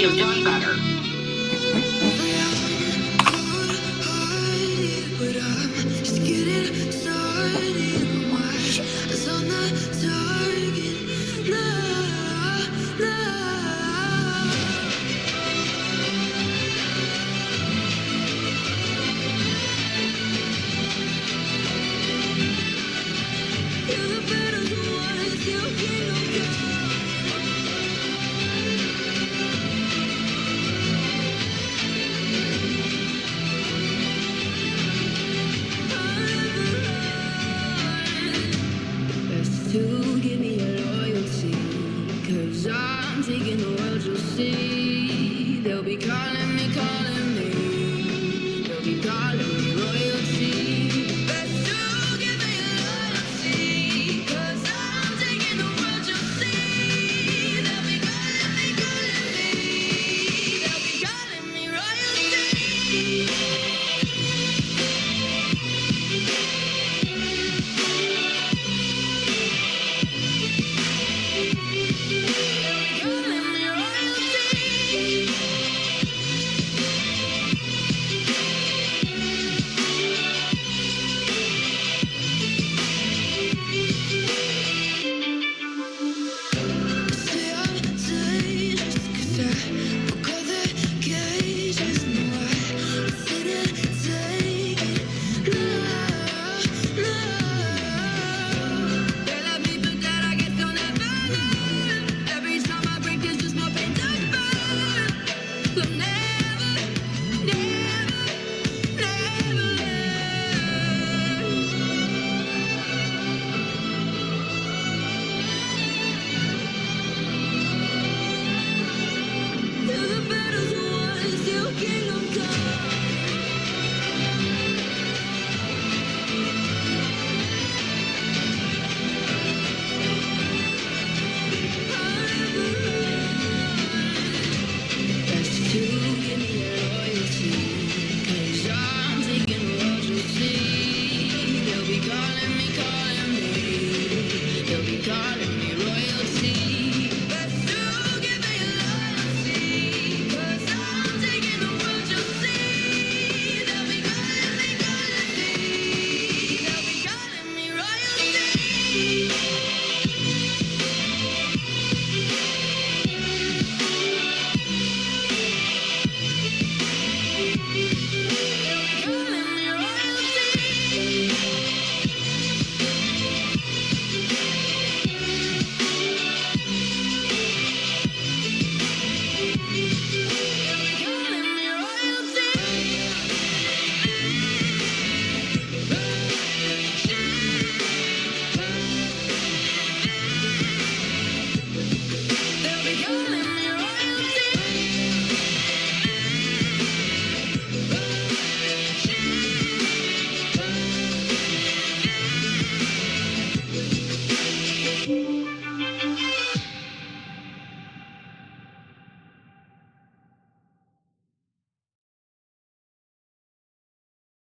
have done better. To give me your loyalty, 'cause I'm taking the world, you'll see. They'll be calling me, they'll be calling me royalty. Best to give me your loyalty, 'cause I'm taking the world, you'll see. They'll be calling me, they'll be calling me royalty.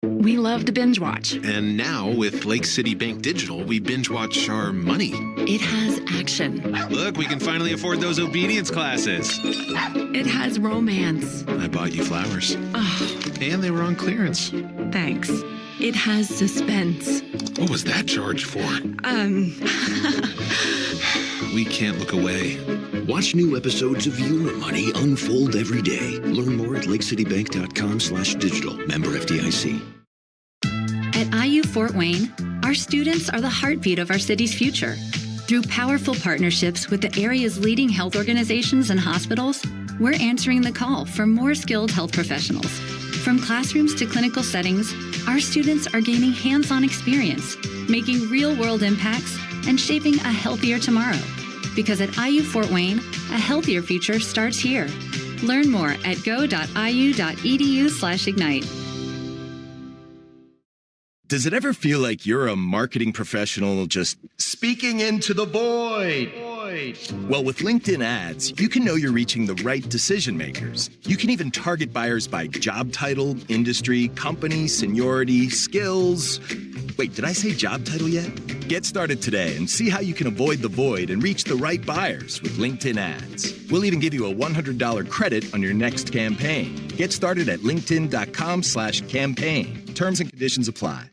We love to binge watch. And now with Lake City Bank Digital, we binge watch our money. It has action. Look, we can finally afford those obedience classes. It has romance. I bought you flowers. Oh, And they were on clearance. thanks. It has suspense. What was that charge for? We can't look away. Watch new episodes of Your Money unfold every day. Learn more at lakecitybank.com/digital. Member FDIC. At IU Fort Wayne, our students are the heartbeat of our city's future. Through powerful partnerships with the area's leading health organizations and hospitals, we're answering the call for more skilled health professionals. From classrooms to clinical settings, our students are gaining hands-on experience, making real-world impacts, and shaping a healthier tomorrow. Because at IU Fort Wayne, a healthier future starts here. Learn more at go.iu.edu/ignite. Does it ever feel like you're a marketing professional just speaking into the void? Well, with LinkedIn ads, you can know you're reaching the right decision makers. You can even target buyers by job title, industry, company, seniority, skills. Wait, did I say job title yet? Get started today and see how you can avoid the void and reach the right buyers with LinkedIn ads. We'll even give you a $100 credit on your next campaign. Get started at linkedin.com/campaign. Terms and conditions apply.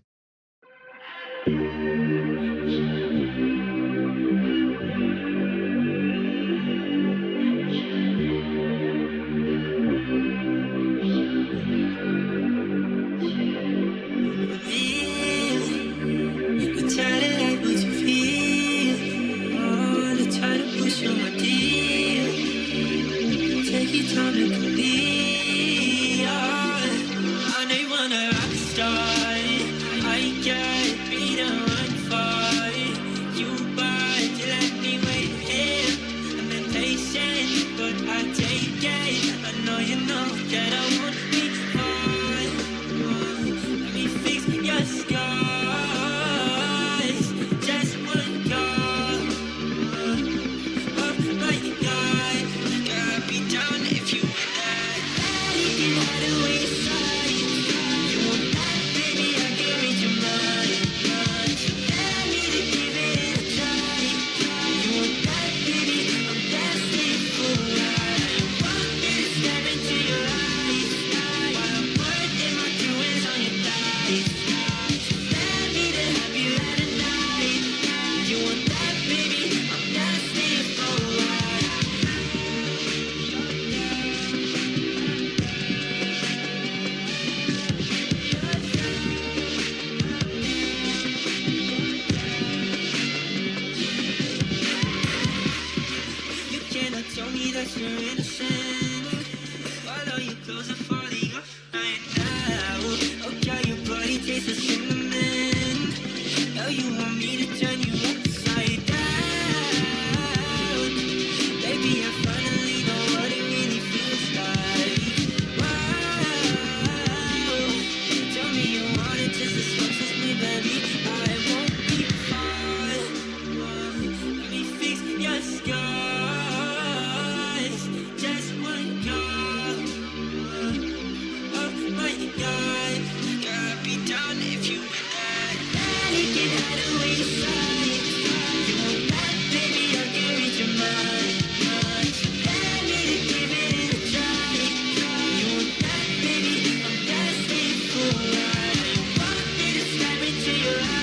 Your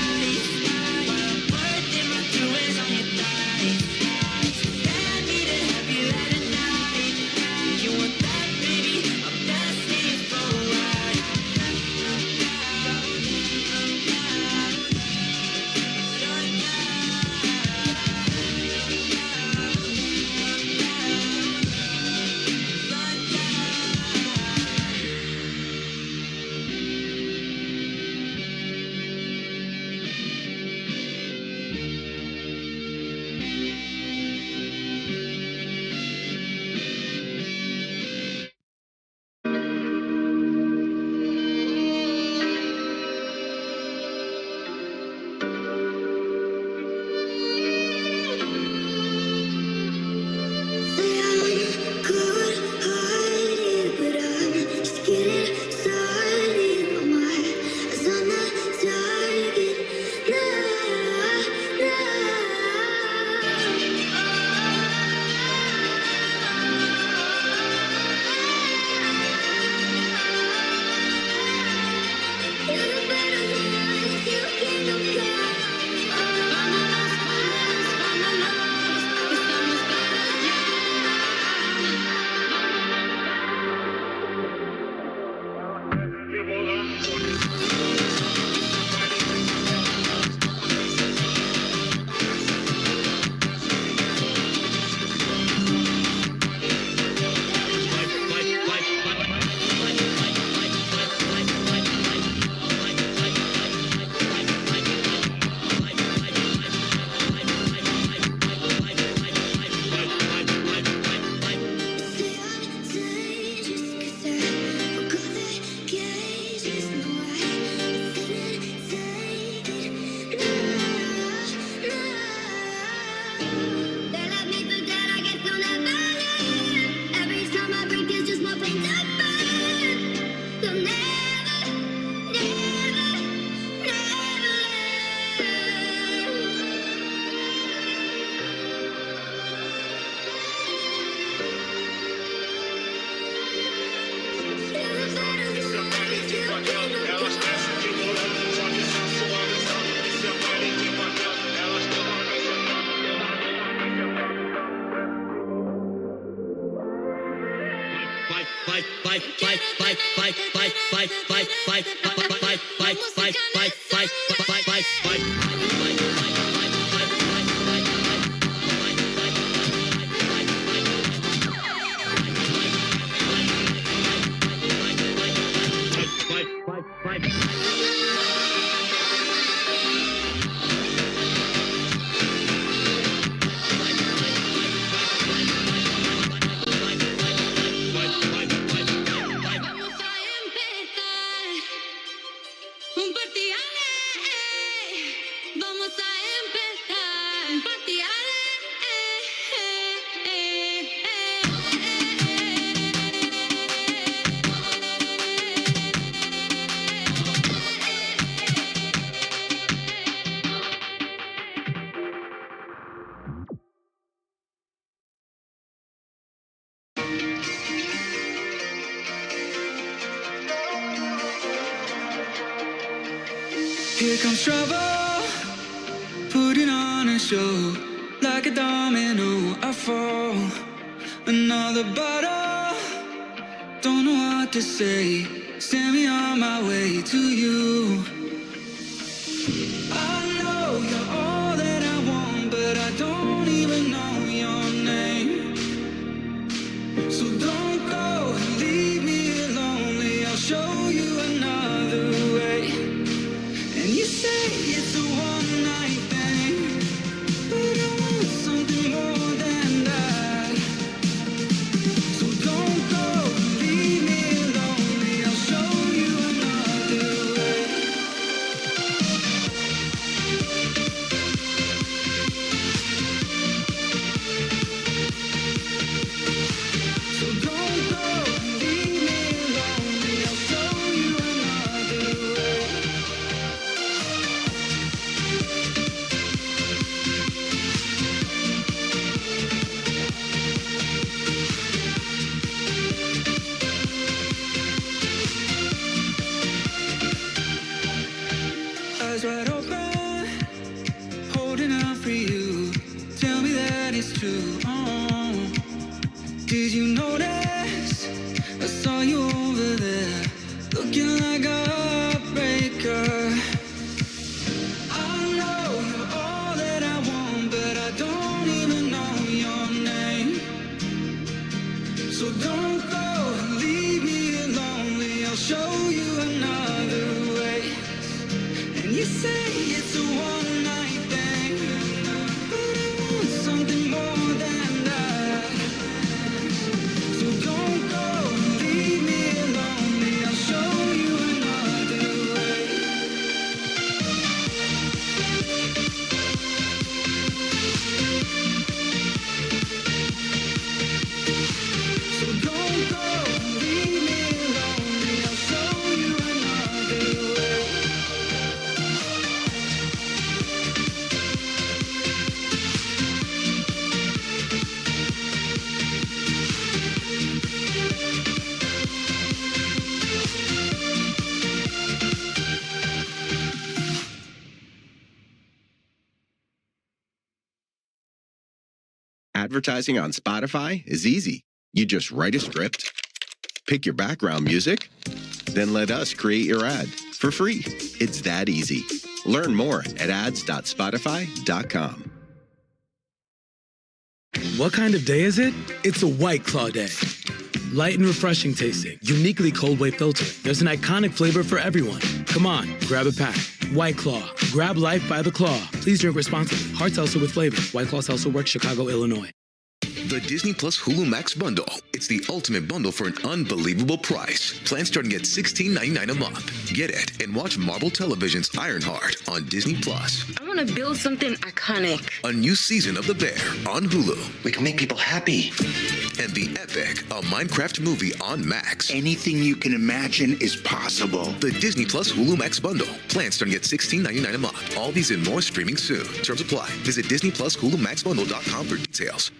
Here comes trouble, putting on a show. Like a domino, I fall. Another bottle, don't know what to say. Send me on my way to you. I know you're all that I want, but I don't even know your name. So don't go and leave me lonely. I'll show you another way. And you say it's a one-night thing, but I want something more than that. So don't go and leave me lonely. I'll show you another way. So don't go and leave me lonely. I'll show you another way. Eyes wide open, holding out for you. Tell me that it's true. Oh, did you notice? I saw you over there, looking like a heartbreaker. I know you're all that I want, but I don't even know your name. So don't go and leave me lonely. I'll show you another way. And you say it's a one-night thing, but I want something more than that. So don't go and leave me lonely. I'll show you another way. So don't go and leave me lonely. I'll show you another way. Advertising on Spotify is easy. You just write a script, pick your background music, then let us create your ad for free. It's that easy. Learn more at ads.spotify.com. What kind of day is it? It's a White Claw day. Light and refreshing tasting, uniquely cold wave filter. There's an iconic flavor for everyone. Come on, grab a pack. White Claw. Grab life by the claw. Please drink responsibly. Hard seltzer with flavor. White Claw Seltzer Works, Chicago, Illinois. The Disney Plus Hulu Max bundle. It's the ultimate bundle for an unbelievable price. Plans starting at $16.99 a month. Get it and watch Marvel Television's Ironheart on Disney Plus. I want to build something iconic. A new season of The Bear on Hulu. We can make people happy. And The Epic, a Minecraft movie on Max. Anything you can imagine is possible. The Disney Plus Hulu Max bundle. Plans starting at $16.99 a month. All these and more streaming soon. Terms apply. Visit DisneyPlusHuluMaxBundle.com for details.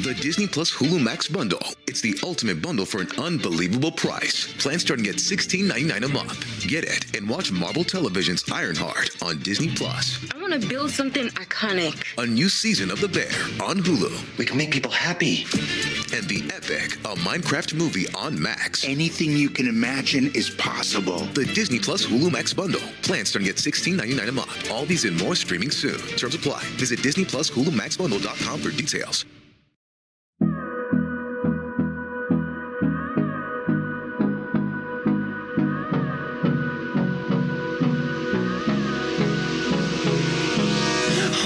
The Disney Plus Hulu Max bundle. It's the ultimate bundle for an unbelievable price. Plans starting at $16.99 a month. Get it and watch Marvel Television's Ironheart on Disney Plus. I want to build something iconic. A new season of The Bear on Hulu. We can make people happy. And The Epic, a Minecraft movie on Max. Anything you can imagine is possible. The Disney Plus Hulu Max bundle. Plans starting at $16.99 a month. All these and more streaming soon. Terms apply. Visit DisneyPlusHuluMaxBundle.com for details.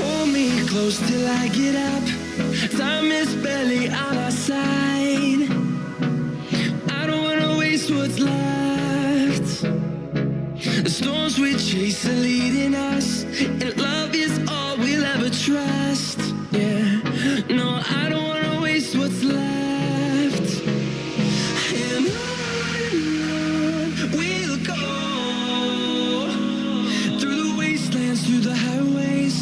Hold me close till I get up. Time is barely on our side. I don't wanna waste what's left. The storms we chase are leading us, and love is all we'll ever trust. Yeah, no, I don't wanna waste what's left. And on we'll go, through the wastelands, through the highways,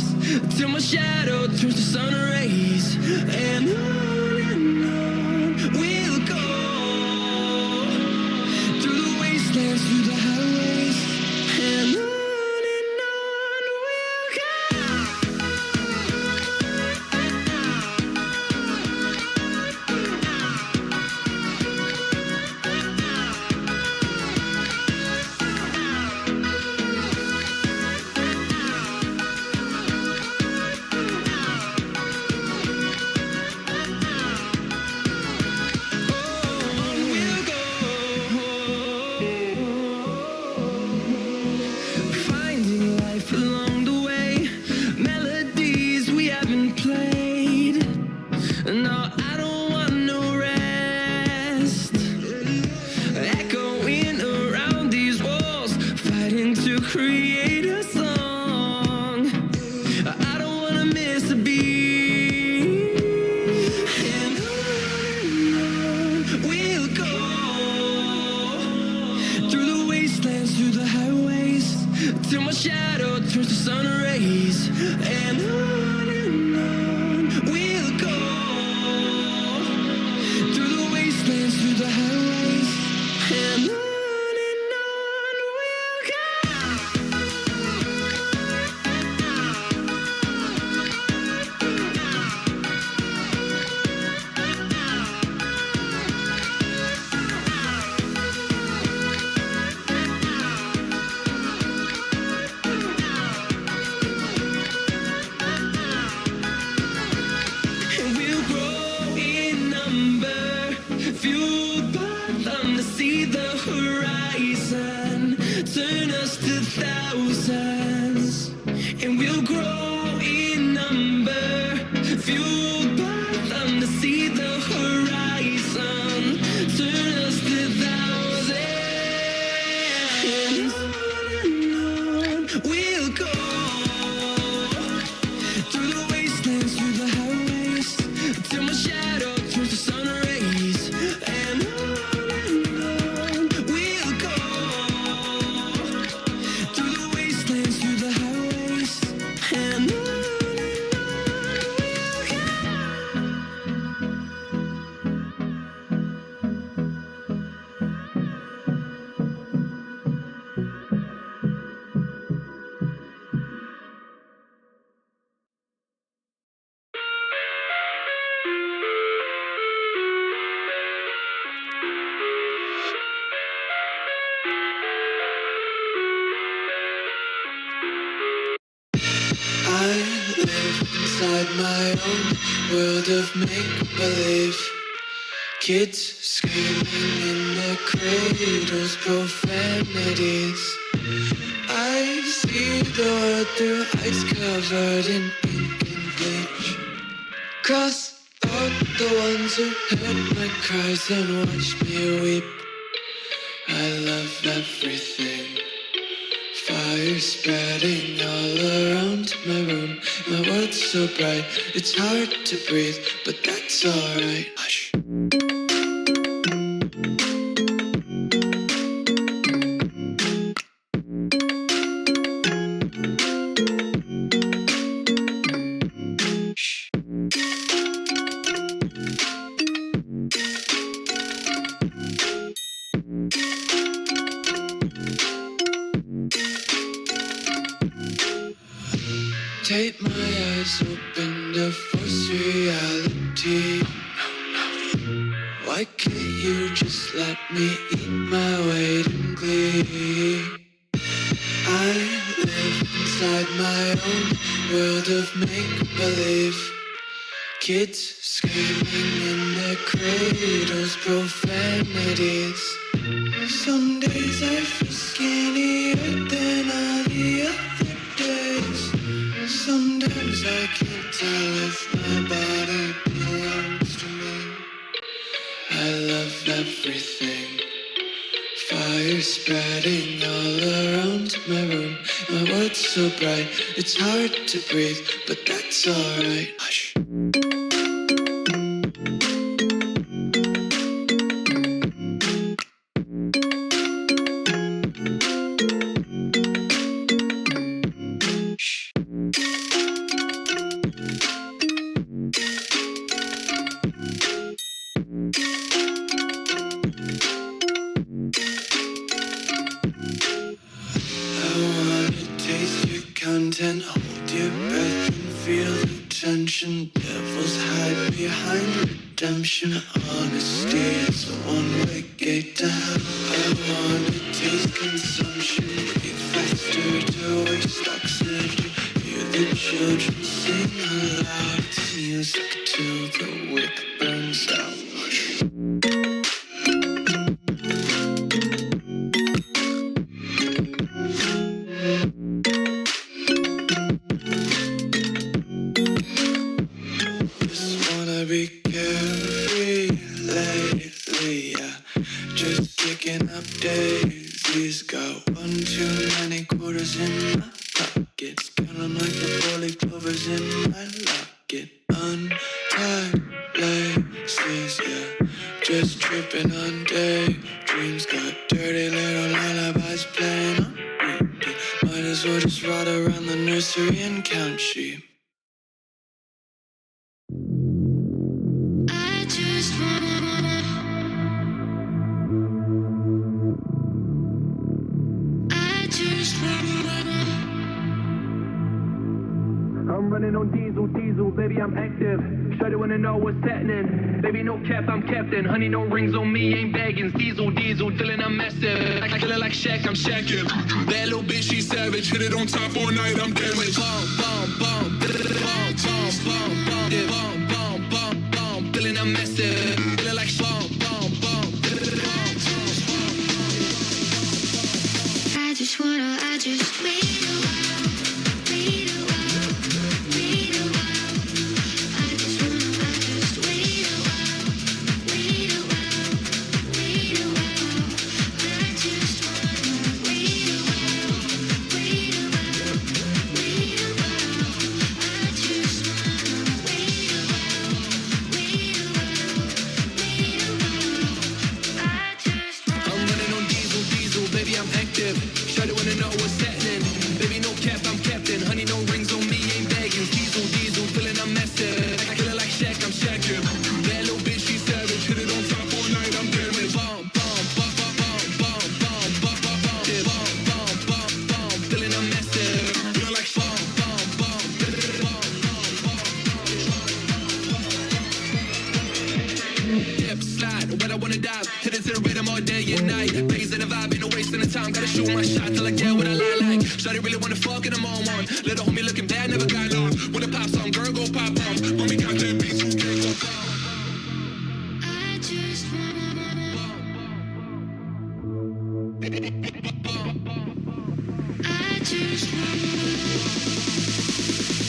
till my shadow turns to sun rays. And on we'll go, through the wastelands, through the highways, and on we'll go. Finding life along the way, melodies we haven't played. No, I don't want no rest. Echoing around these walls, fighting to create a song. I don't wanna miss a beat. And on we'll go, through the wastelands, through the highways, till my shadow turns to sun rays. And on we'll go, through the wastelands, through the highways, and on we'll go. And we'll grow in number, fueled by them to see the horizon, turn us to thousands. And we'll grow in number, fueled by them to see the horizon, turn us to thousands. And on we'll go, through the wastelands, through the highways, till my shadow turns to sun rays. And on we'll go, through the wastelands, through the highways, and on we'll go. I live inside my own world of make-believe. Kids screaming in their cradles, profanities. I see the world through ice covered in ink and bleach. Cross out the ones who heard my cries and watched me weep. I love everything. Fire spreading all around my room. My world's so bright, it's hard to breathe, but that's alright. Hush. tape my eyes open to force reality. Why can't you just let me eat my weight in glee? I live inside my own world of make-believe. Kids screaming in their cradles, profanities. Some days I feel skinnier than all the other days. Sometimes I can't tell if my body belongs to me. I love everything. Fire spreading all around my room. My world's so bright, it's hard to breathe, but that's alright. Hush. Content, hold your breath and feel the tension. Devils hide behind redemption. Honesty is a one-way gate to hell. I wanna taste consumption. Breathe faster to waste oxygen. Hear the children sing aloud. It's music till the wick burns out. Be carefree lately, yeah. Just picking up daisies. Got one too many quarters in my pockets. Count 'em like the 4-leaf clovers in my locket. Untied laces, yeah. Just tripping on daydreams. Got dirty little lullabies playing on repeat. Might as well just ride around the nursery and count sheep. I'm running on diesel, baby, I'm active. Shawty wanna know what's happening. Baby, no cap, I'm captain. Honey, no rings on me, ain't baggins. Diesel, feeling I'm massive. I kill it like Shaq, I'm Shaqin'. That little bitch, she savage. Hit it on top all night, I'm damaged. Feeling I'm massive. Feeling like I just wait a while, wait a while, wait a while. I just wait a while, wait a while, wait a while. I just wanna wait a while, wait a while, wait a while. I just wanna wait a while, wait a while, wait a while. I just wanna. I'm running on diesel, baby, I'm active. Shawty wanna know what's happening. Baby, no cap, I'm captain. Honey, no rings on me, ain't baggins. Diesel, feeling I'm massive. I kill it like Shaq, I'm Shaqin'. That little bitch, she savage. Hit it on top all night, I'm damaged. Feeling I'm massive. Feeling like Dip, slide, where I wanna dive. Hit it to the rhythm all day and night. Blazing the vibe, ain't no wasting the time. Gotta shoot my shot till I get what I like. Shawty really wanna fuck in the moment. Little homie looking bad, never got lost. When the pop song, girl, go pop off. When we got that beat, who can't go pop? I just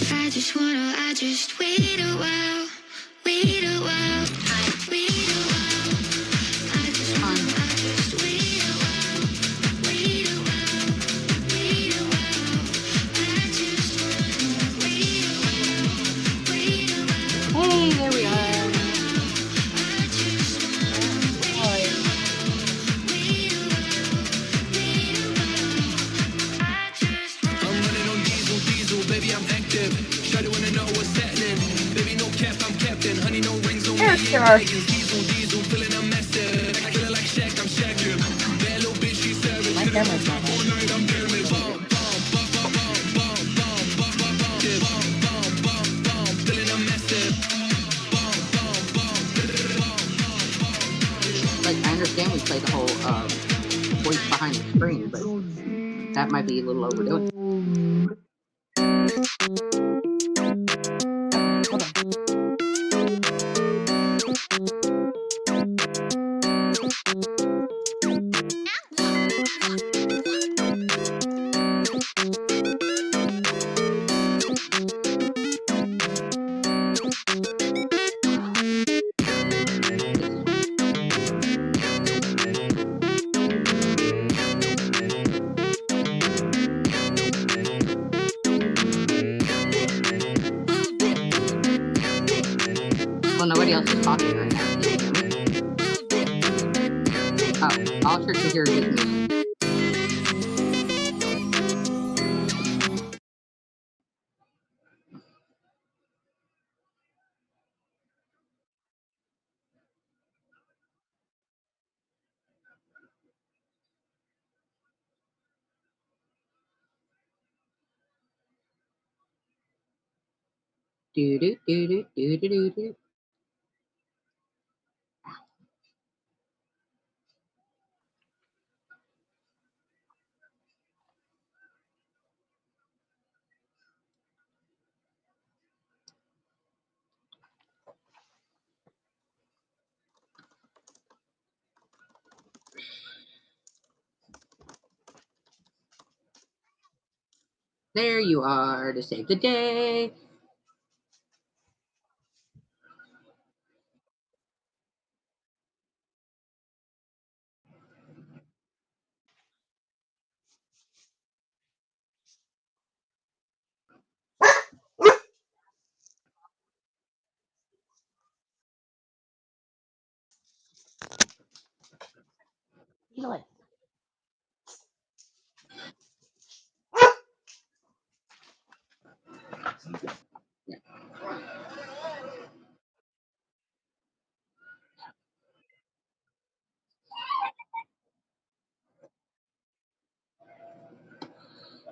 I just wait a while, wait a while, wait a while. I just wait a while, wait a while, wait a while. I just wanna wait a while, wait a while. Hey, there we are. I just wanna wait a while, wait a while, wait a while. I just wanna. I'm running on diesel, baby, I'm active. Shawty wanna know what's happening. Baby, no cap, I'm captain. Honey, no rings on me. Diesel, feeling I'm massive. I kill it like Shaq, I'm Shaqin'. That little bitch, she savage. Hit it on top all night, I'm damaged. behind the screen, but that might be a little overdoing. Hold on. Well, nobody else is talking right now. Can you hear me? Oh, all Trisha hears is music. Do do do do do do do do. There you are to save the day. Eli.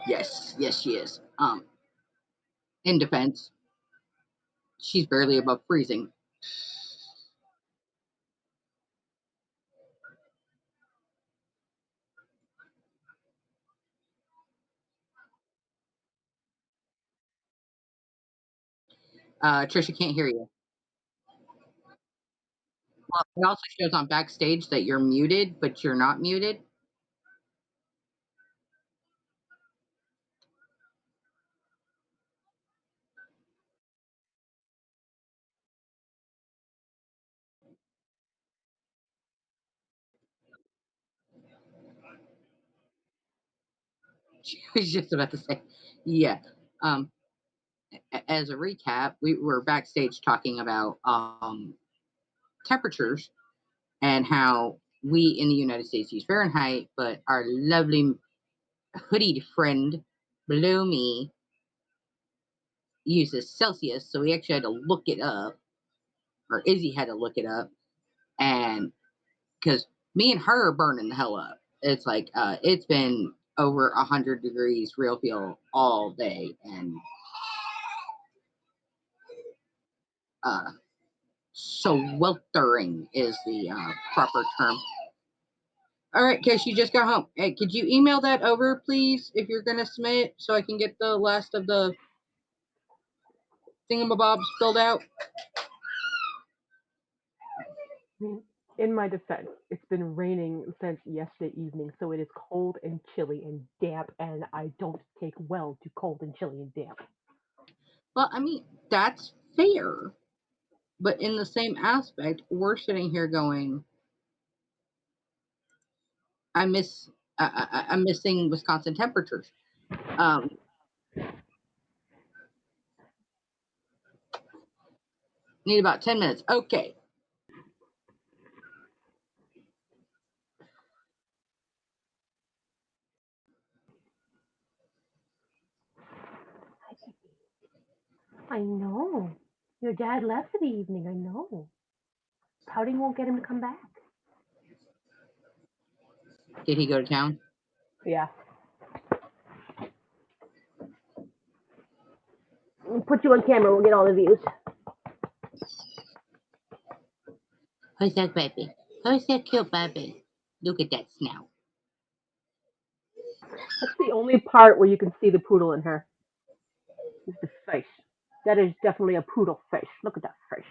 Yes, she is. In defense, she's barely above freezing. Trisha can't hear you. Well, it also shows on backstage that you're muted, but you're not muted. I was just about to say, yeah. Um, as a recap, we were backstage talking about temperatures and how we in the United States use Fahrenheit, but our lovely hoodied friend below me uses Celsius. So we actually had to look it up, or Izzy had to look it up, and because me and her are burning the hell up. It's like it's been over 100 degrees real feel all day, and sweltering is the proper term. All right, Kish, you just got home. Hey, could you email that over, please, if you're going to submit it, so I can get the last of the thingamabobs filled out? In my defense, it's been raining since yesterday evening, so it is cold and chilly and damp, and I don't take well to cold and chilly and damp. Well, I mean, that's fair. But in the same aspect, we're sitting here going, I miss, I'm missing Wisconsin temperatures. Need about 10 minutes. Okay. I know. Your dad left for the evening, I know. Pouting won't get him to come back. Did he go to town? Yeah. We'll put you on camera, we'll get all the views. Who's that baby? Who's that cute baby? Look at that snout. the only part where you can see the poodle in her. Is the face. That is definitely a poodle face. Look at that face.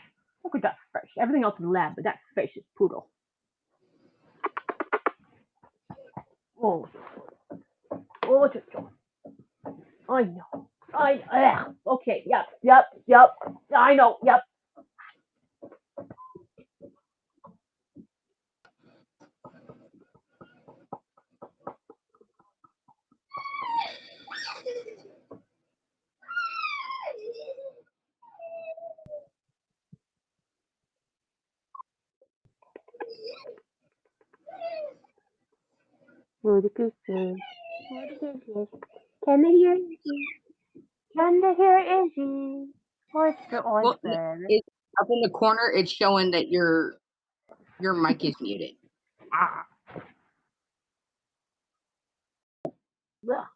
Look at that face. Everything else is lab, but that face is poodle. Oh, oh, just I know. Okay. Yep. I know. Yep. Where the goose is. Where the goose is. Can they hear Izzy? Can they hear Izzy? Oyster, Well, oyster. it's up in the corner. It's showing that your mic is muted. Ah. Ugh.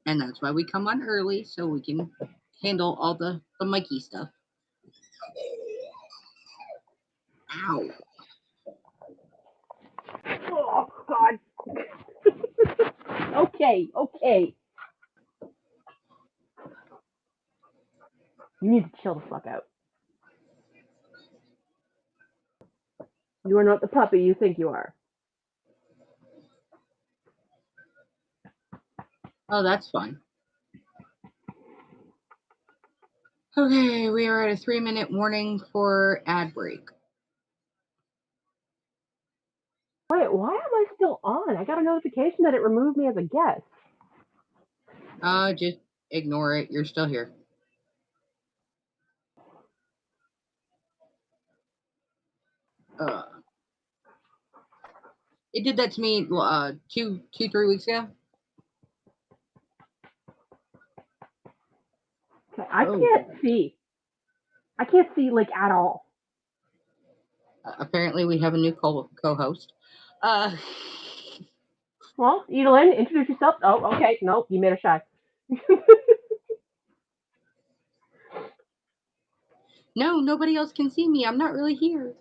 And that's why we come on early so we can handle all the Mikey stuff. Ow. Oh God. Okay. You need to chill the fuck out. You are not the puppy you think you are. Oh, that's fine. Okay, we are at a 3-minute warning for ad break. Wait, why am I still on? I got a notification that it removed me as a guest. Just ignore it. You're still here. It did that to me 3 weeks ago. Okay, I can't see. I can't see like at all. Apparently, we have a new co-host. Well, Edelyn, introduce yourself. Oh, okay. Nope, you made her shy. No, nobody else can see me. I'm not really here.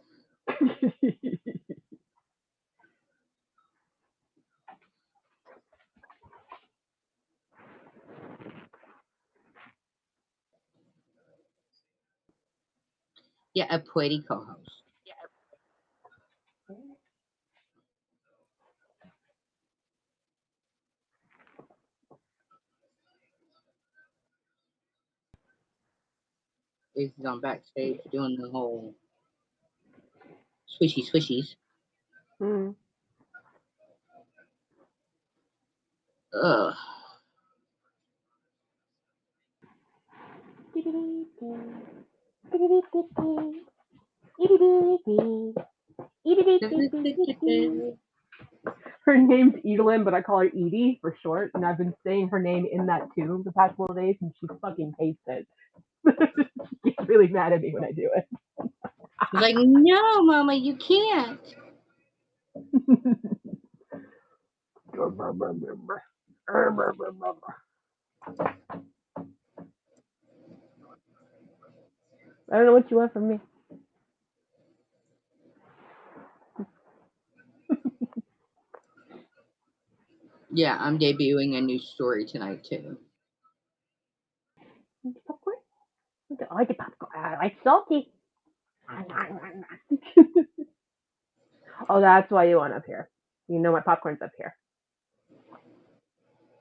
Yeah, a pretty co-host. Is on backstage doing the whole swishies. Hmm. Ugh. Her name's Edelyn, but I call her Edie for short, and I've been saying her name in that tune the past 4 days, and she fucking hates it. She gets really mad at me when I do it. She's like, no, Mama, you can't. I don't know what you want from me. Yeah, I'm debuting a new story tonight too. Popcorn? I like the popcorn. I like salty. Oh, that's why you want up here. You know my popcorn's up here.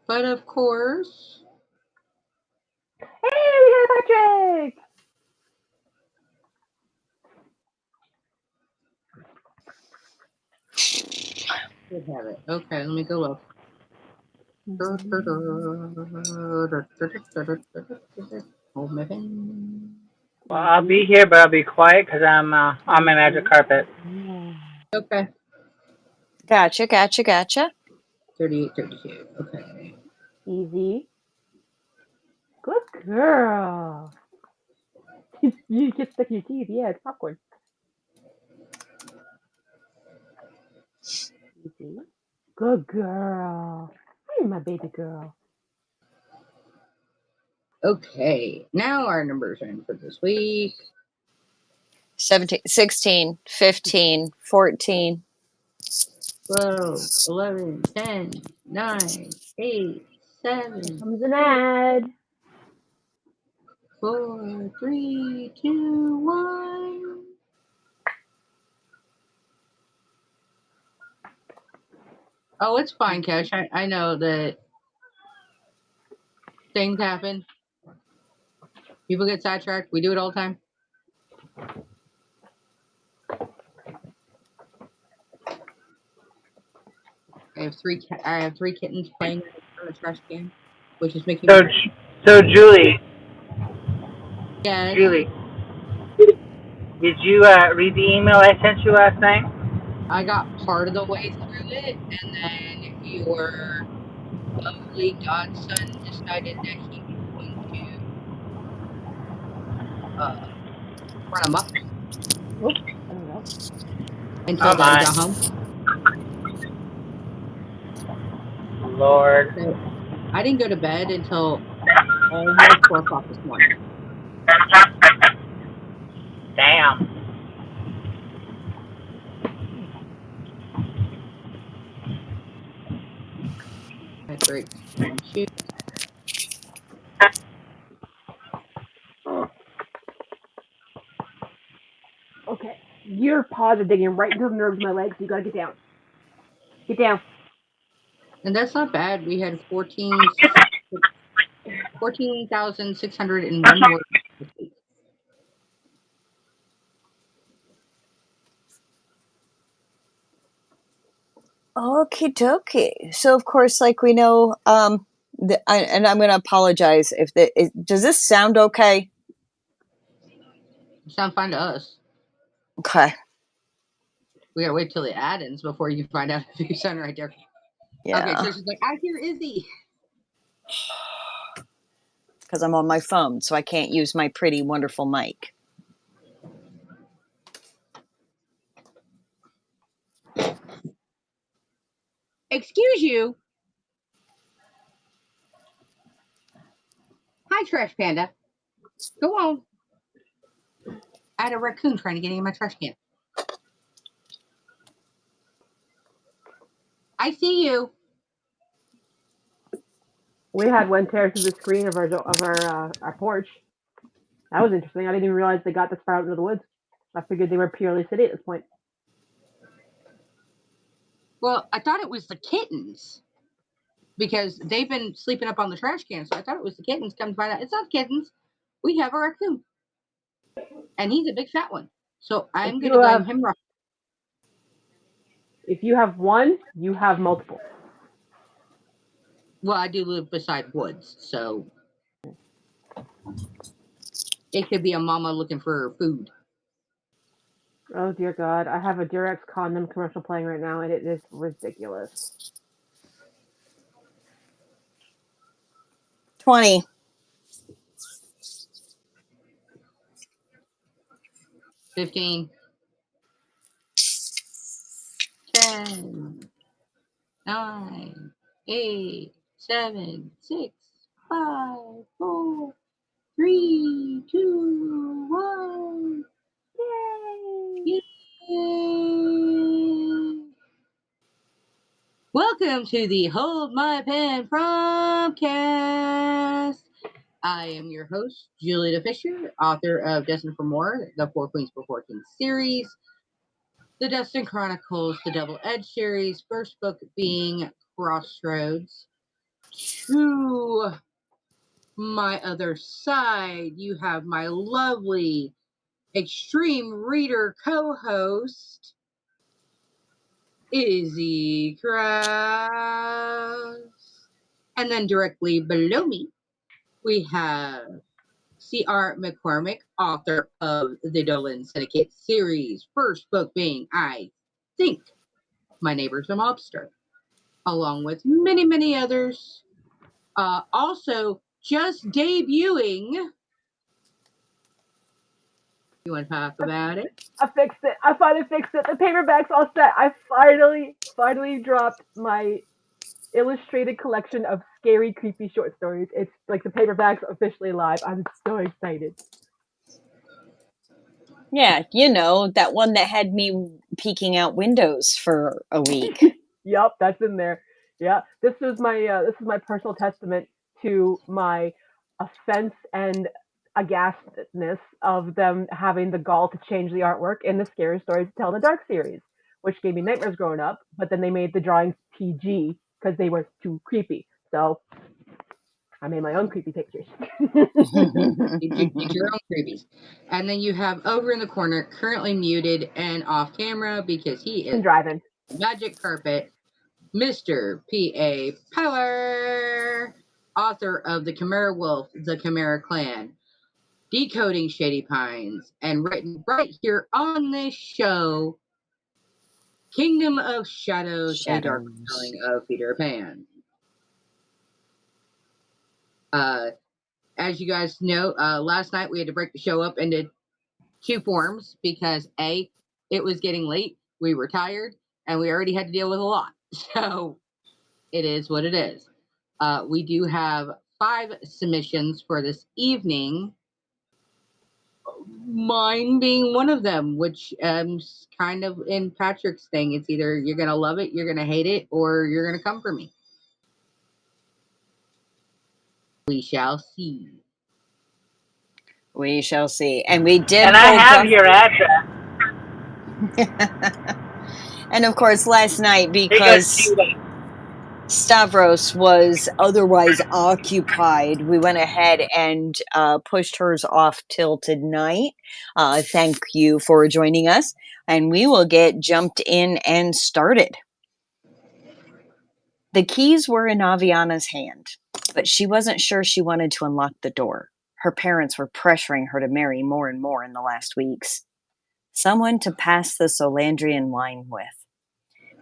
But of course. Hey, we got Patrick! Should have it. Okay, let me go look. Hold my pen. Well, I'll be here, but I'll be quiet because I'm on my magic carpet. Okay. Gotcha. 38, 32. Okay. Easy. Good girl. You get stuck in your teeth. Yeah, it's popcorn. Easy. Good girl. Hey, my baby girl. Okay, now our numbers are in for this week. 17, 16, 15, 14. 12, 11, 10, 9, 8, 7. Comes an ad. 4, 3, 2, 1. Oh, it's fine, Cash. I know that things happen. People get sidetracked. We do it all the time. I have three kittens playing on the trash can, which is making So, me. so Julie, Yes, Julie, did you read the email I sent you last night? I got part of the way through it, and then your lovely godson decided that he was going to run amok Oops, I don't know. until Oh Daddy my got home. Lord. So I didn't go to bed until almost 4 o'clock this morning. Damn. I had breaks and shoot. Okay. Your paws are digging right into the nerves of my legs. You gotta get down. Get down. And that's not bad. We had 14,601 words this week. Okie dokie. So, of course, like we know, and I'm going to apologize if does this sound okay? Sound fine to us. Okay. We gotta wait till the ad ends before you find out if you sound right there. Yeah. Okay, Trisha's like, I hear Izzy. Because I'm on my phone, so I can't use my pretty, wonderful mic. Excuse you. Hi, Trash Panda. Go on. I had a raccoon trying to get in my trash can. I see you. We had one tear through the screen of our porch. That was interesting. I didn't even realize they got this far out into the woods. I figured they were purely city at this point. Well, I thought it was the kittens because they've been sleeping up on the trash can. So I thought it was the kittens. Come to find out, it's not kittens. We have a raccoon, and he's a big fat one. So I'm If gonna you blame have him. if you have one, you have multiple. Well, I do live beside woods, so it could be a mama looking for food. Oh dear God, I have a Durex condom commercial playing right now, and it is ridiculous. 20. 15, 10, 9, 8, 7, 6, 5, 4, 3, 2, 1. Yay! Yay! Welcome to the Hold My Pen Promptcast. I am your host, Julia Fisher, author of Destined for More, the Four Queens Before Kings series, the Destin Chronicles, the Double Edge series, first book being Crossroads. To my other side, you have my lovely extreme reader co-host, Izzy Krause. And then directly below me, we have C.R. McCormick, author of the Dolan Syndicate series, first book being I Think My Neighbor's a Mobster, along with many, many others. Also, just debuting You want to talk about it? I fixed it. I finally fixed it. The paperback's all set. I finally dropped my illustrated collection of scary, creepy short stories. It's like the paperback's officially live. I'm so excited. Yeah, that one that had me peeking out windows for a week. Yep, that's in there. Yeah, this is my personal testament to my offense and aghastness of them having the gall to change the artwork in the Scary Stories to Tell in the Dark series, which gave me nightmares growing up. But then they made the drawings PG because they were too creepy. So I made my own creepy pictures. Get your own creepies. And then you have over in the corner, currently muted and off camera because he is driving magic carpet, Mr. P.A. Power, author of The Chimera Wolf, The Chimera Clan, Decoding Shady Pines, and written right here on this show, Kingdom of Shadows, a dark telling of Peter Pan. As you guys know, last night we had to break the show up into two forms because A, it was getting late, we were tired, and we already had to deal with a lot. So it is what it is. We do have 5 submissions for this evening. Mine being one of them, which kind of in Patrick's thing. It's either you're going to love it, you're going to hate it, or you're going to come for me. We shall see. We shall see. And we did. And I have your address. And of course, last night, because Stavros was otherwise occupied, we went ahead and pushed hers off till tonight. Thank you for joining us. And we will get jumped in and started. The keys were in Aviana's hand, but she wasn't sure she wanted to unlock the door. Her parents were pressuring her to marry more and more in the last weeks. Someone to pass the Solandrian line with.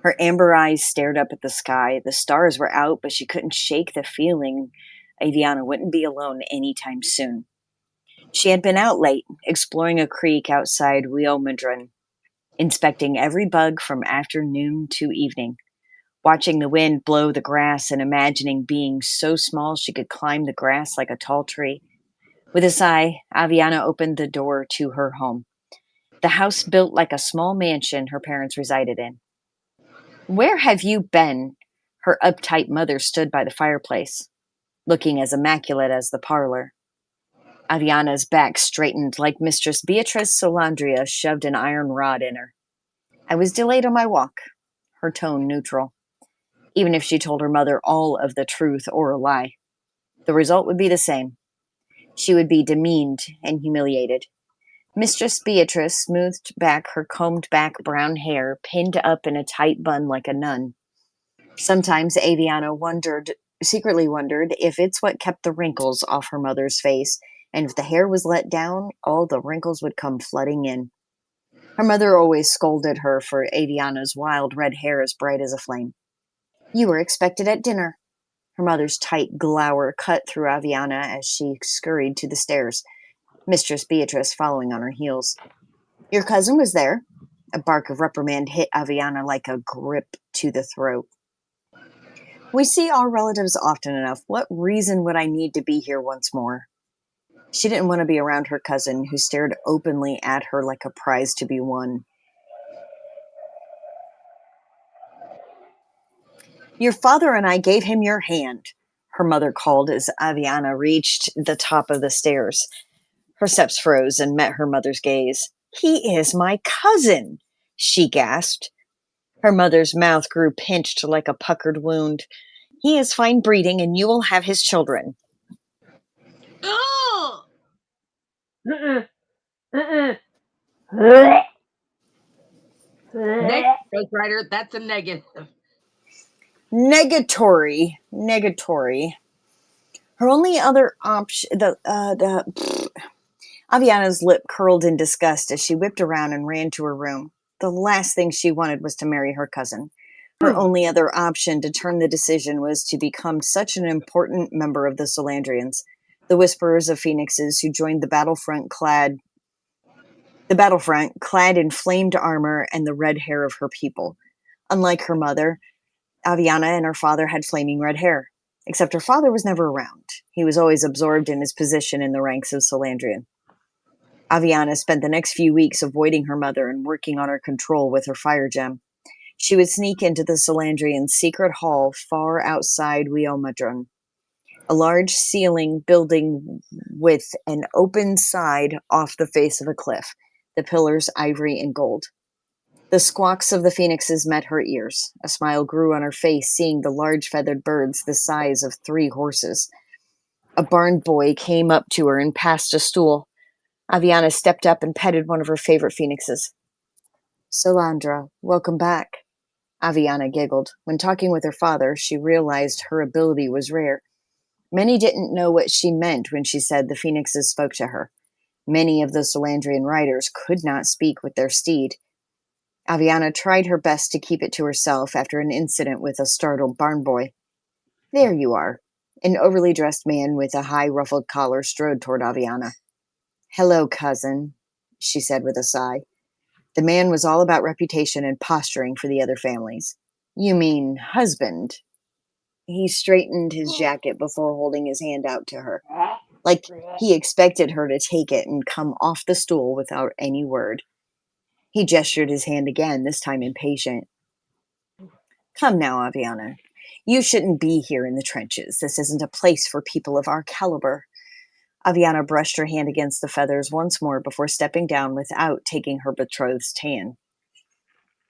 Her amber eyes stared up at the sky. The stars were out, but she couldn't shake the feeling Aviana wouldn't be alone anytime soon. She had been out late, exploring a creek outside Wheelmadron, inspecting every bug from afternoon to evening, watching the wind blow the grass and imagining being so small she could climb the grass like a tall tree. With a sigh, Aviana opened the door to her home. The house built like a small mansion her parents resided in. Where have you been? Her uptight mother stood by the fireplace, looking as immaculate as the parlor. Aviana's back straightened like Mistress Beatrice Solandria shoved an iron rod in her. I was delayed on my walk, her tone neutral. Even if she told her mother all of the truth or a lie, the result would be the same. She would be demeaned and humiliated. Mistress Beatrice smoothed back her combed-back brown hair, pinned up in a tight bun like a nun. Sometimes Aviana secretly wondered if it's what kept the wrinkles off her mother's face, and if the hair was let down, all the wrinkles would come flooding in. Her mother always scolded her for Aviana's wild red hair as bright as a flame. You were expected at dinner. Her mother's tight glower cut through Aviana as she scurried to the stairs, Mistress Beatrice following on her heels. Your cousin was there. A bark of reprimand hit Aviana like a grip to the throat. We see our relatives often enough. What reason would I need to be here once more? She didn't want to be around her cousin, who stared openly at her like a prize to be won. Your father and I gave him your hand, her mother called as Aviana reached the top of the stairs. Her steps froze and met her mother's gaze. He is my cousin, she gasped. Her mother's mouth grew pinched like a puckered wound. He is fine breeding, and you will have his children. Oh! Next, Ghost Rider, that's a negative. Negatory. Her only other option, Aviana's lip curled in disgust as she whipped around and ran to her room. The last thing she wanted was to marry her cousin. Her only other option to turn the decision was to become such an important member of the Solandrians, the Whisperers of Phoenixes who joined the battlefront clad The battlefront, clad in flamed armor and the red hair of her people. Unlike her mother, Aviana and her father had flaming red hair, except her father was never around. He was always absorbed in his position in the ranks of Solandrian. Aviana spent the next few weeks avoiding her mother and working on her control with her fire gem. She would sneak into the Solandrian secret hall far outside Wiomadrun, a large ceiling building with an open side off the face of a cliff, the pillars ivory and gold. The squawks of the phoenixes met her ears. A smile grew on her face, seeing the large feathered birds the size of 3 horses. A barn boy came up to her and passed a stool. Aviana stepped up and petted one of her favorite phoenixes. Solandra, welcome back. Aviana giggled. When talking with her father, she realized her ability was rare. Many didn't know what she meant when she said the phoenixes spoke to her. Many of the Solandrian riders could not speak with their steed. Aviana tried her best to keep it to herself after an incident with a startled barn boy. There you are. An overly dressed man with a high ruffled collar strode toward Aviana. Hello, cousin, she said with a sigh. The man was all about reputation and posturing for the other families. You mean husband? He straightened his jacket before holding his hand out to her, like he expected her to take it and come off the stool without any word. He gestured his hand again, this time impatient. Come now, Aviana. You shouldn't be here in the trenches. This isn't a place for people of our caliber. Aviana brushed her hand against the feathers once more before stepping down without taking her betrothed's hand.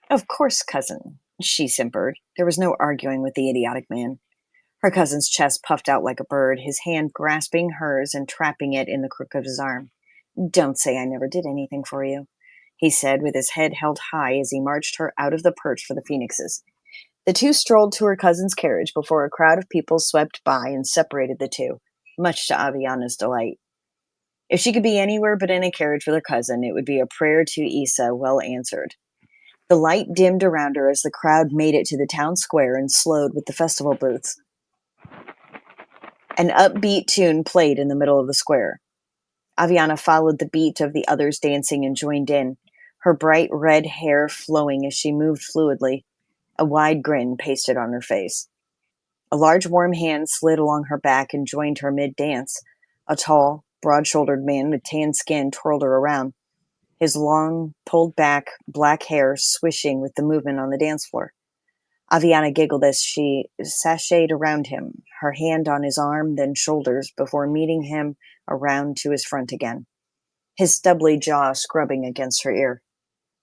Of course, cousin, she simpered. There was no arguing with the idiotic man. Her cousin's chest puffed out like a bird, his hand grasping hers and trapping it in the crook of his arm. Don't say I never did anything for you, he said, with his head held high as he marched her out of the perch for the phoenixes. The two strolled to her cousin's carriage before a crowd of people swept by and separated the two, much to Aviana's delight. If she could be anywhere but in a carriage with her cousin, it would be a prayer to Isa well answered. The light dimmed around her as the crowd made it to the town square and slowed with the festival booths. An upbeat tune played in the middle of the square. Aviana followed the beat of the others dancing and joined in, her bright red hair flowing as she moved fluidly, a wide grin pasted on her face. A large warm hand slid along her back and joined her mid-dance. A tall, broad-shouldered man with tan skin twirled her around, his long, pulled-back black hair swishing with the movement on the dance floor. Aviana giggled as she sashayed around him, her hand on his arm, then shoulders, before meeting him around to his front again, his stubbly jaw scrubbing against her ear.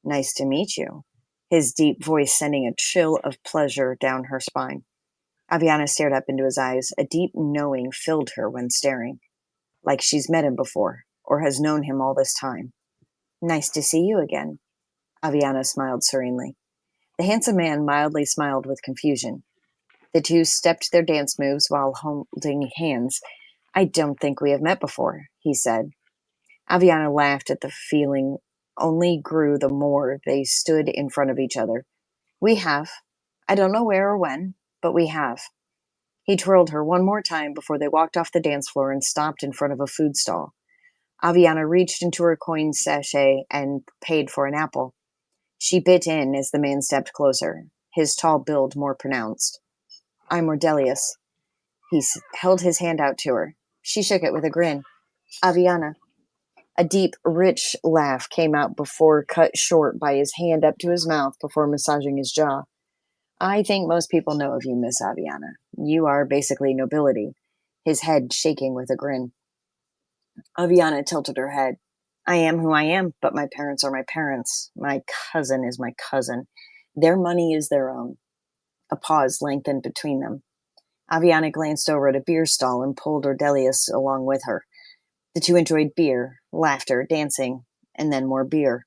Nice to meet you, his deep voice sending a chill of pleasure down her spine. Aviana stared up into his eyes. A deep knowing filled her when staring, like she's met him before, or has known him all this time. Nice to see you again, Aviana smiled serenely. The handsome man mildly smiled with confusion. The two stepped their dance moves while holding hands. I don't think we have met before, he said. Aviana laughed at the feeling, only grew the more they stood in front of each other. We have. I don't know where or when, but we have. He twirled her one more time before they walked off the dance floor and stopped in front of a food stall. Aviana reached into her coin sachet and paid for an apple. She bit in as the man stepped closer, his tall build more pronounced. I'm Ordelius. He held his hand out to her. She shook it with a grin. Aviana. A deep, rich laugh came out before cut short by his hand up to his mouth before massaging his jaw. I think most people know of you, Miss Aviana. You are basically nobility. His head shaking with a grin. Aviana tilted her head. I am who I am, but my parents are my parents. My cousin is my cousin. Their money is their own. A pause lengthened between them. Aviana glanced over at a beer stall and pulled Ordelius along with her. The two enjoyed beer, laughter, dancing, and then more beer.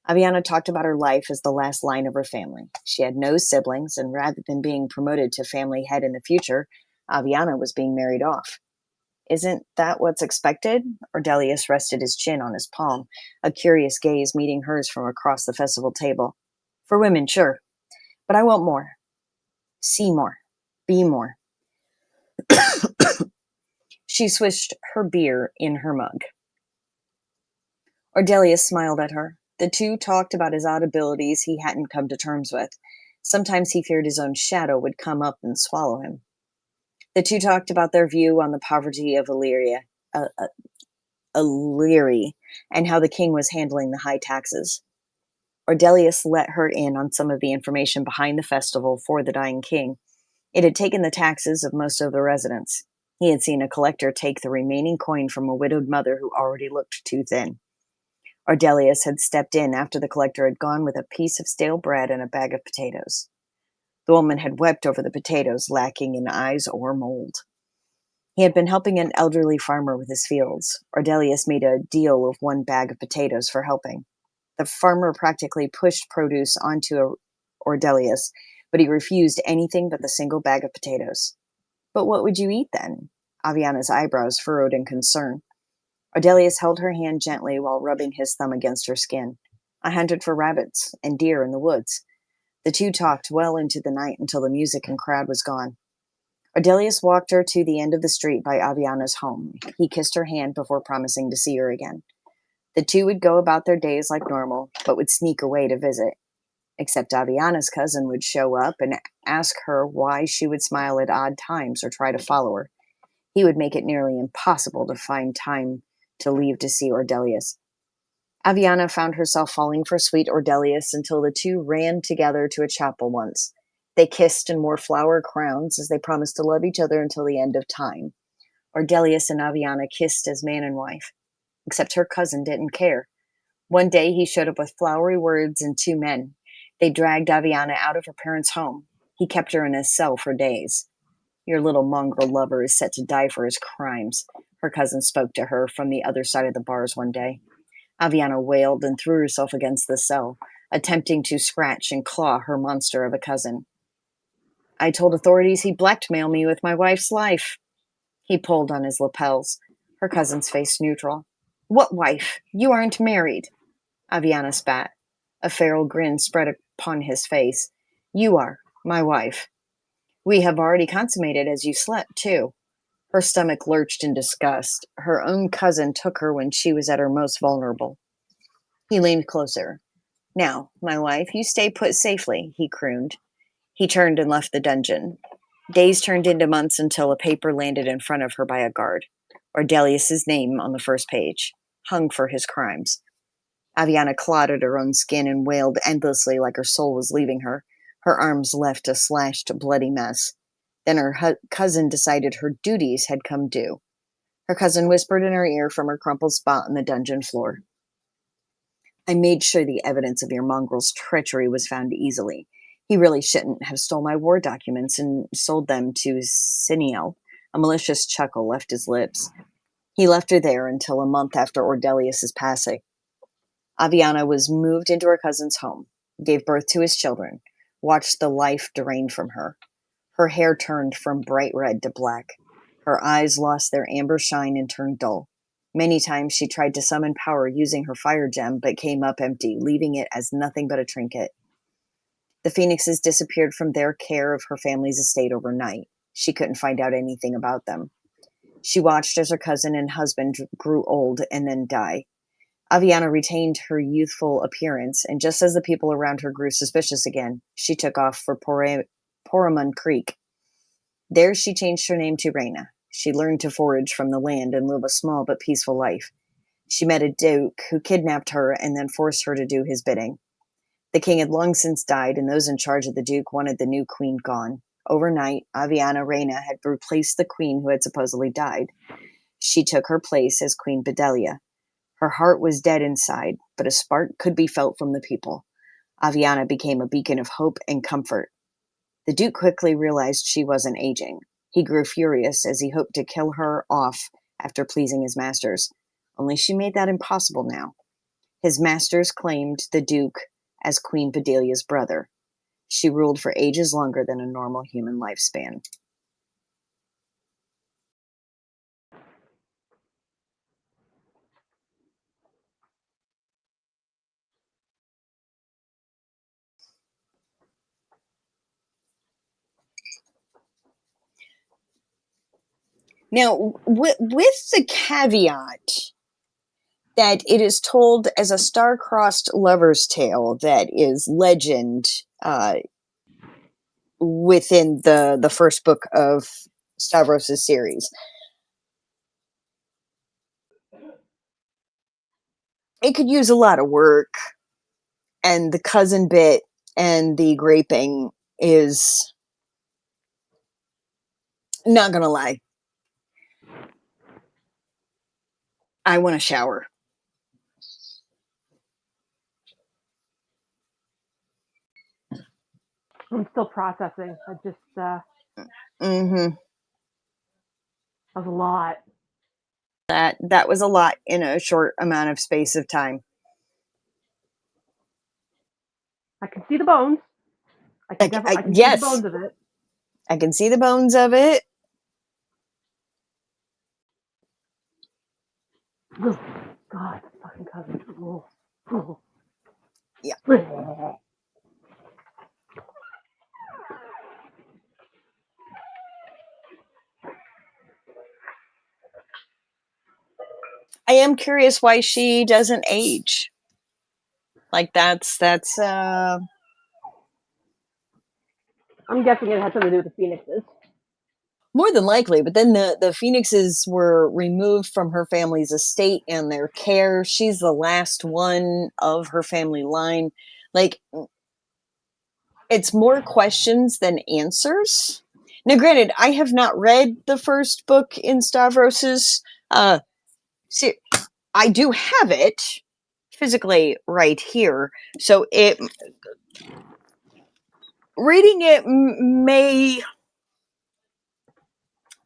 Aviana talked about her life as the last line of her family. She had no siblings, and rather than being promoted to family head in the future, Aviana was being married off. Isn't that what's expected? Ordelius rested his chin on his palm, a curious gaze meeting hers from across the festival table. For women, sure. But I want more. See more. Be more. She swished her beer in her mug. Ordelius smiled at her. The two talked about his odd abilities he hadn't come to terms with. Sometimes he feared his own shadow would come up and swallow him. The two talked about their view on the poverty of Illyria, and how the king was handling the high taxes. Ordelius let her in on some of the information behind the festival for the dying king. It had taken the taxes of most of the residents. He had seen a collector take the remaining coin from a widowed mother who already looked too thin. Ordelius had stepped in after the collector had gone with a piece of stale bread and a bag of potatoes. The woman had wept over the potatoes, lacking in eyes or mold. He had been helping an elderly farmer with his fields. Ordelius made a deal of 1 bag of potatoes for helping. The farmer practically pushed produce onto Ordelius, but he refused anything but the single bag of potatoes. But what would you eat then? Aviana's eyebrows furrowed in concern. Ordelius held her hand gently while rubbing his thumb against her skin. I hunted for rabbits and deer in the woods. The two talked well into the night until the music and crowd was gone. Ordelius walked her to the end of the street by Aviana's home. He kissed her hand before promising to see her again. The two would go about their days like normal, but would sneak away to visit. Except Aviana's cousin would show up and ask her why she would smile at odd times or try to follow her. He would make it nearly impossible to find time to leave to see Ordelius. Aviana found herself falling for sweet Ordelius until the two ran together to a chapel once. They kissed and wore flower crowns as they promised to love each other until the end of time. Ordelius and Aviana kissed as man and wife, except her cousin didn't care. One day he showed up with flowery words and 2 men. They dragged Aviana out of her parents' home. He kept her in his cell for days. Your little mongrel lover is set to die for his crimes, her cousin spoke to her from the other side of the bars one day. Aviana wailed and threw herself against the cell, attempting to scratch and claw her monster of a cousin. I told authorities he'd blackmail me with my wife's life. He pulled on his lapels. Her cousin's face neutral. What wife? You aren't married. Aviana spat. A feral grin spread upon his face. You are, my wife. We have already consummated as you slept, too. Her stomach lurched in disgust. Her own cousin took her when she was at her most vulnerable. He leaned closer. Now, my wife, you stay put safely, he crooned. He turned and left the dungeon. Days turned into months until a paper landed in front of her by a guard. Ordelius's name on the first page, hung for his crimes. Aviana clawed at her own skin and wailed endlessly like her soul was leaving her. Her arms left a slashed, bloody mess. Then her cousin decided her duties had come due. Her cousin whispered in her ear from her crumpled spot on the dungeon floor. I made sure the evidence of your mongrel's treachery was found easily. He really shouldn't have stole my war documents and sold them to Siniel. A malicious chuckle left his lips. He left her there until a month after Ordelius's passing. Aviana was moved into her cousin's home, gave birth to his children, watched the life drain from her. Her hair turned from bright red to black. Her eyes lost their amber shine and turned dull. Many times she tried to summon power using her fire gem, but came up empty, leaving it as nothing but a trinket. The phoenixes disappeared from their care of her family's estate overnight. She couldn't find out anything about them. She watched as her cousin and husband grew old and then die. Aviana retained her youthful appearance, and just as the people around her grew suspicious again, she took off for Poramon Creek. There she changed her name to Reina. She learned to forage from the land and live a small but peaceful life. She met a duke who kidnapped her and then forced her to do his bidding. The king had long since died, and those in charge of the duke wanted the new queen gone. Overnight, Aviana Reina had replaced the queen who had supposedly died. She took her place as Queen Bedelia. Her heart was dead inside, but a spark could be felt from the people. Aviana became a beacon of hope and comfort. The Duke quickly realized she wasn't aging. He grew furious as he hoped to kill her off after pleasing his masters. Only she made that impossible now. His masters claimed the Duke as Queen Bedelia's brother. She ruled for ages longer than a normal human lifespan. Now, with the caveat that it is told as a star-crossed lover's tale that is legend within the first book of Stavros' series. It could use a lot of work, and the cousin bit and the graping is, not gonna lie, I want a shower. I'm still processing. I just Mm-hmm. that was a lot. That was a lot in a short amount of space of time. I can see the bones. I can see the Yes, bones of it. I can see the bones of it. Oh, God, fucking cousin. Oh, oh. Yeah. I am curious why she doesn't age. Like that's I'm guessing it has something to do with the phoenixes. more than likely, but then the phoenixes were removed from her family's estate and their care. She's the last one of her family line. Like, it's more questions than answers. Now, granted, I have not read the first book in Stavros's. I do have it physically right here, so reading it may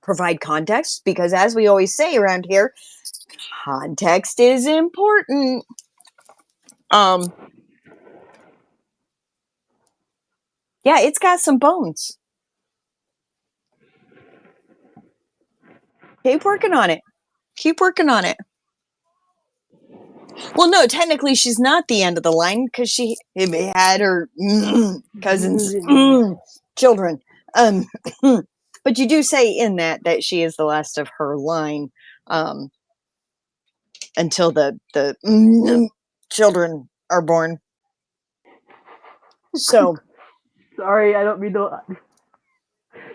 provide context, because as we always say around here, context is important. Yeah, it's got some bones. Keep working on it. Keep working on it. Well, no, technically she's not the end of the line, because she had her cousins, children. But you do say in that she is the last of her line, until the children are born. So sorry, I don't mean to.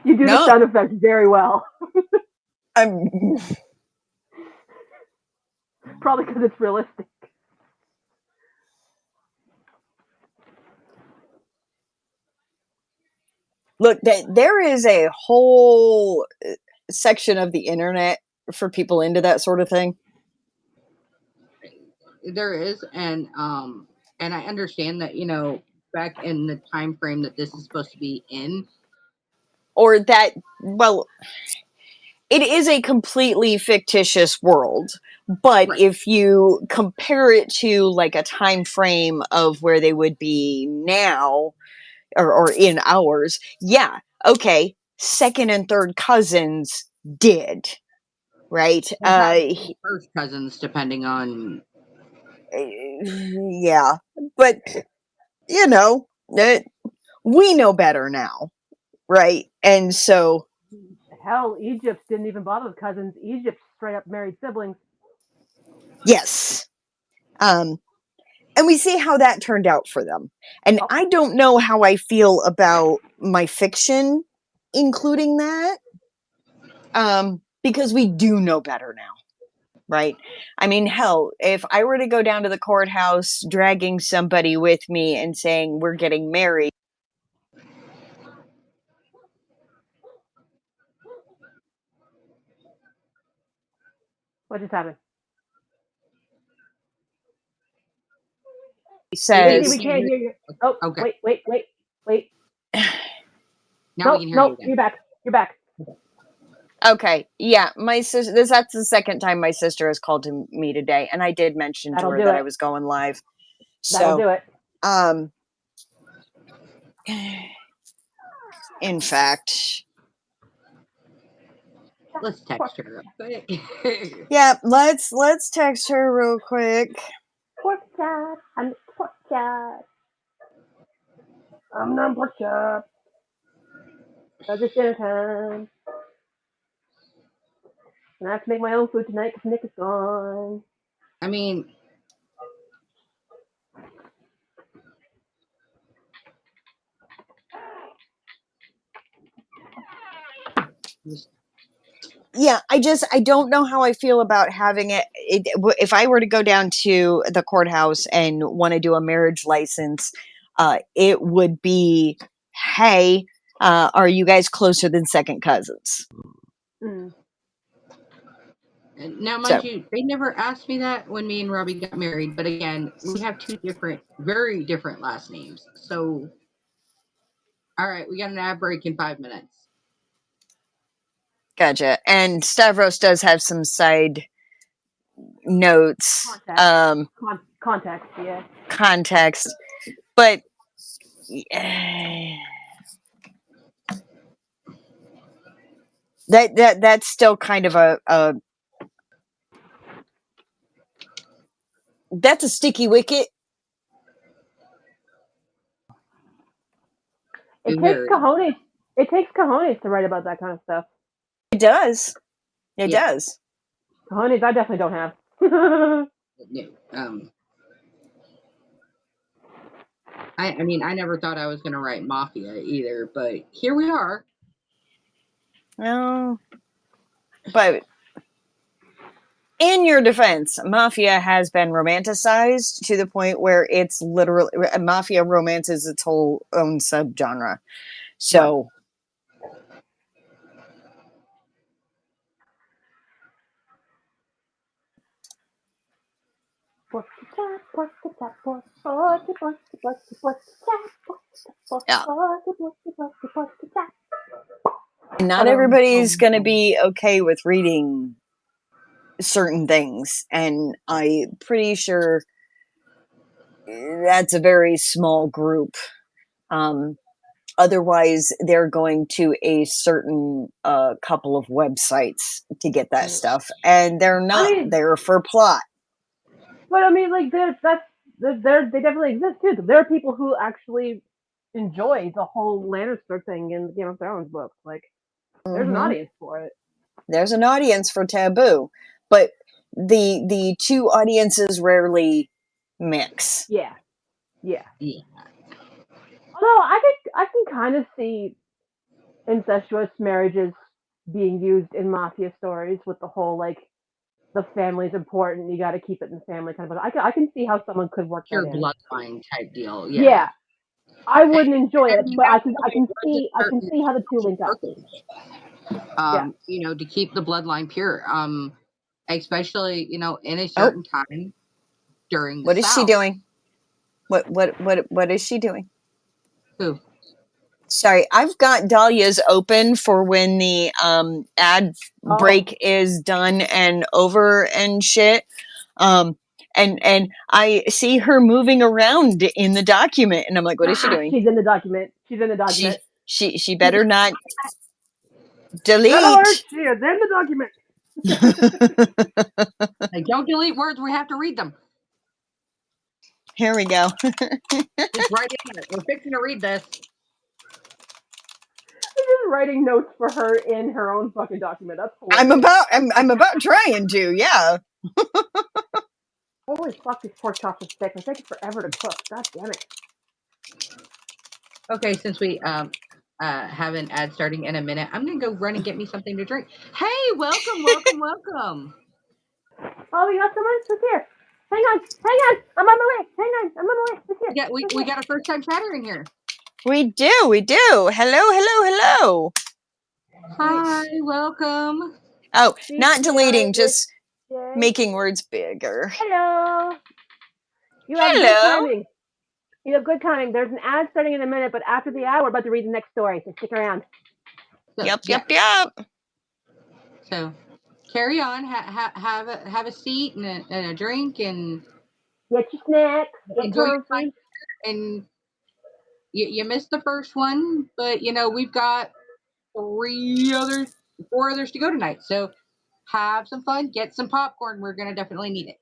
You do the no, sound effects very well. I'm probably because it's realistic. Look, there is a whole section of the internet for people into that sort of thing. There is, and I understand that, back in the time frame that this is supposed to be in, or that, well, it is a completely fictitious world, but right. If you compare it to like a time frame of where they would be now, or in ours, yeah, okay, second and third cousins did, right? First cousins, depending on. Yeah, but we know better now, right? And so, hell, Egypt didn't even bother with cousins. Egypt straight up married siblings. Yes. And we see how that turned out for them. And I don't know how I feel about my fiction including that, because we do know better now, right? I mean, hell, if I were to go down to the courthouse dragging somebody with me and saying we're getting married, what just happened? Says, we can't hear you. Oh, okay. Wait. Now we can hear you again. You're back. Okay, yeah, my sister. That's the second time my sister has called to me today, and I did mention to her that I was going live. That'll do it. In fact, let's text her real quick. Yeah, let's text her real quick. Pork chop. I'm pork chop. I'm not pork chop. Cause it's dinner time. And I have to make my own food tonight because Nick is gone. I mean, Yeah, I don't know how I feel about having it. If I were to go down to the courthouse and want to do a marriage license, it would be, hey, are you guys closer than second cousins? Mm. now, mind So, you, they never asked me that when me and Robbie got married. But again, we have two very different last names. So, all right, we got an ad break in 5 minutes. gotcha. And Stavros does have some side notes, Context, yeah. context, but that's still kind of a that's a sticky wicket. It takes cojones. It takes cojones to write about that kind of stuff. It does. It does. Cojones, I definitely don't have. I mean, I never thought I was going to write Mafia either, but here we are. No, but in your defense, Mafia has been romanticized to the point where it's literally Mafia romance is its whole own subgenre. So. Not everybody's going to be okay with reading certain things, and I'm pretty sure that's a very small group. Otherwise, they're going to a certain couple of websites to get that stuff, and they're not there for plot. But I mean, like, they definitely exist too. There are people who actually enjoy the whole Lannister thing in the Game of Thrones books. Like, there's an audience for it. There's an audience for Taboo, but the two audiences rarely mix. Yeah. Although I can kind of see incestuous marriages being used in mafia stories with the whole like the family's important, you got to keep it in the family kind of. I can see how someone could work Pure that in. bloodline type deal. Yeah, I wouldn't enjoy it, you but have I can see how the two link up. You know, to keep the bloodline pure. Especially, you know, in a certain time during the What is South. she doing? What is she doing? Who? Sorry, I've got Dahlia's open for when the ad break is done and over and shit. And I see her moving around in the document, and I'm like, what is she doing? She's in the document. She's in the document. She better not delete. She is in the document. Like, don't delete words. We have to read them. Here we go. Just write in there. We're fixing to read this. I'm just writing notes for her in her own fucking document. That's hilarious. I'm about trying to, yeah. Holy fuck, these pork chops are thick. They're taking forever to cook. God damn it. Okay, since we have an ad starting in a minute, I'm gonna go run and get me something to drink. Hey, welcome. Oh, we got someone who's here. Hang on, I'm on my way. Hang on, I'm on my way. Who's here? Yeah, we got a first time chatter in here. We do. Hello. Hi, welcome. Oh, not deleting, just making words bigger. Hello. You have good timing. There's an ad starting in a minute, but after the ad, we're about to read the next story, so stick around. Yep. So, carry on. Have a seat and a drink and get your snacks. Enjoy your time. And you missed the first one, but you know we've got 4 others to go tonight. So have some fun. Get some popcorn. We're gonna definitely need it.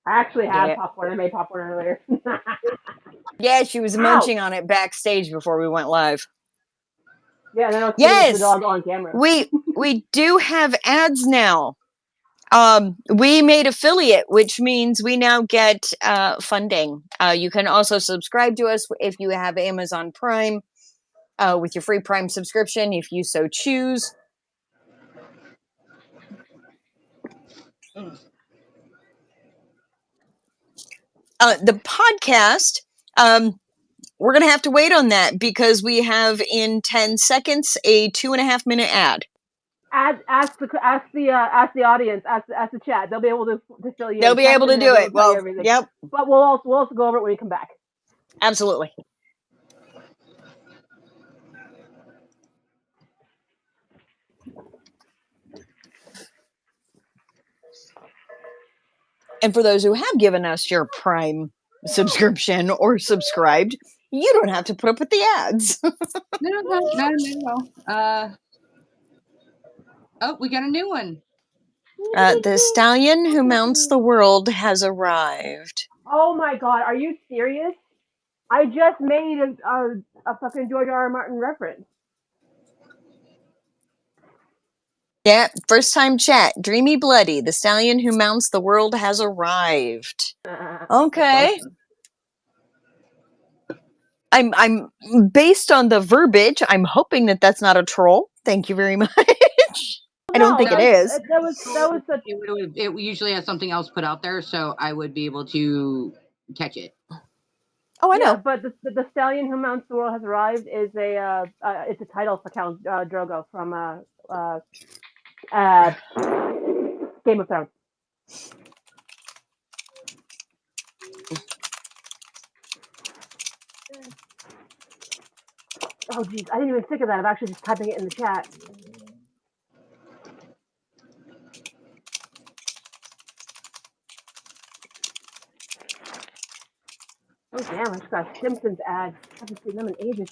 I actually had popcorn. I made popcorn earlier. Yeah, she was munching on it backstage before we went live. Yeah, and then I was feeding the dog on camera. We do have ads now. We made affiliate, which means we now get funding. You can also subscribe to us if you have Amazon Prime with your free Prime subscription, if you so choose. The podcast, we're going to have to wait on that because we have in 10 seconds a 2.5 minute ad. Ask the audience, ask the chat. They'll be able to fill you. They'll be able to do it. Well, yep. But we'll also go over it when we come back. Absolutely. And for those who have given us your Prime subscription or subscribed, you don't have to put up with the ads. No. Oh, we got a new one. The stallion who mounts the world has arrived. Oh my god, are you serious? I just made a fucking George R. R. Martin reference. Yeah, first time chat. Dreamy Bloody, the stallion who mounts the world has arrived. Okay. I'm based on the verbiage. I'm hoping that that's not a troll. Thank you very much. I don't think it is. That was such. It usually has something else put out there, so I would be able to catch it. Oh, I know. But the stallion who mounts the world has arrived is it's a title for Count Drogo from Game of Thrones. Oh geez, I didn't even think of that. I'm actually just typing it in the chat. Oh damn, I just got a Simpsons ad. I haven't seen them in ages.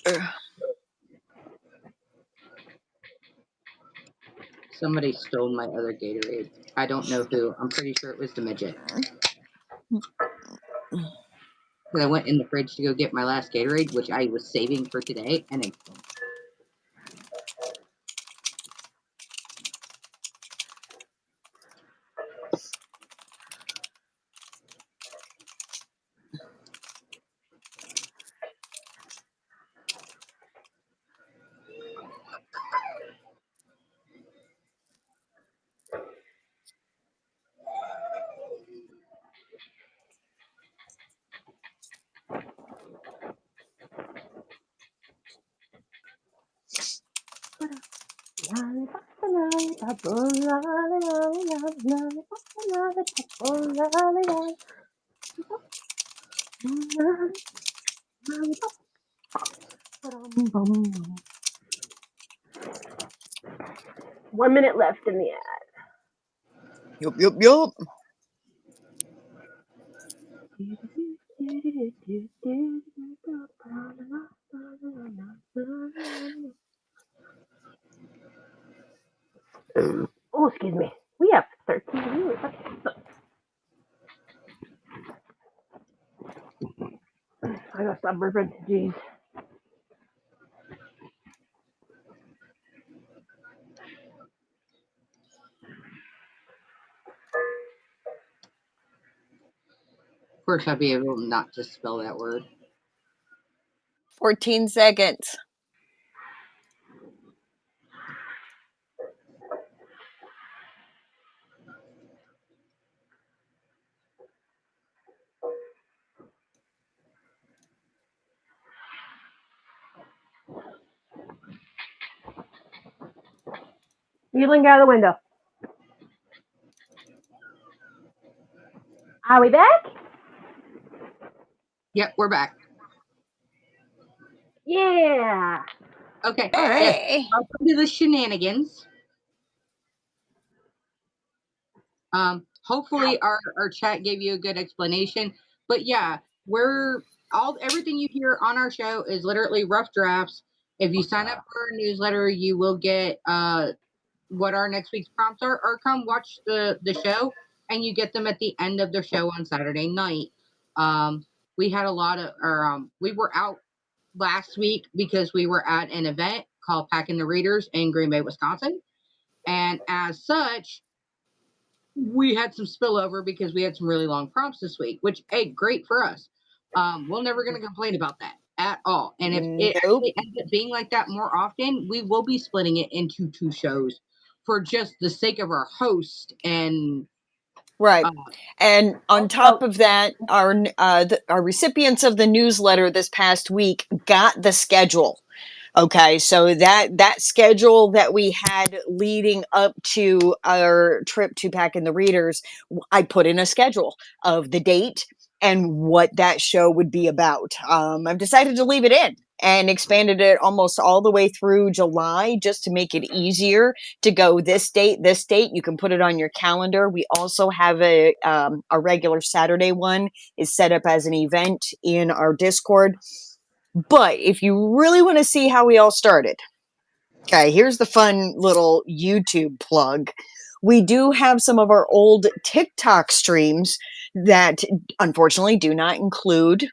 Somebody stole my other Gatorade. I don't know who. I'm pretty sure it was the midget. I went in the fridge to go get my last Gatorade, which I was saving for today, and it's gone. One minute left in the ad. Yup. Oh, excuse me. We have 13 viewers. I gotta stop burping. Jeez. Of course, I'd be able not to spell that word. 14 seconds. Wheeling out the window. Are we back? Yep, we're back. Yeah. Okay. All right. Yes. Welcome to the shenanigans. Hopefully our chat gave you a good explanation. But yeah, everything you hear on our show is literally rough drafts. If you sign up for our newsletter, you will get what our next week's prompts are, or come watch the show and you get them at the end of the show on Saturday night. We had a lot of we were out last week because we were at an event called Packing the Readers in Green Bay, Wisconsin. And as such, we had some spillover because we had some really long prompts this week, which, hey, great for us. We're never going to complain about that at all. And if it actually ends up being like that more often, we will be splitting it into 2 shows for just the sake of our host and right. And on top of that, our recipients of the newsletter this past week got the schedule. Okay, so that schedule that we had leading up to our trip to Pack in the Readers, I put in a schedule of the date and what that show would be about. I've decided to leave it in and expanded it almost all the way through July just to make it easier to go this date, this date. You can put it on your calendar. We also have a regular Saturday one is set up as an event in our Discord. But if you really want to see how we all started, okay, here's the fun little YouTube plug. We do have some of our old TikTok streams that unfortunately do not include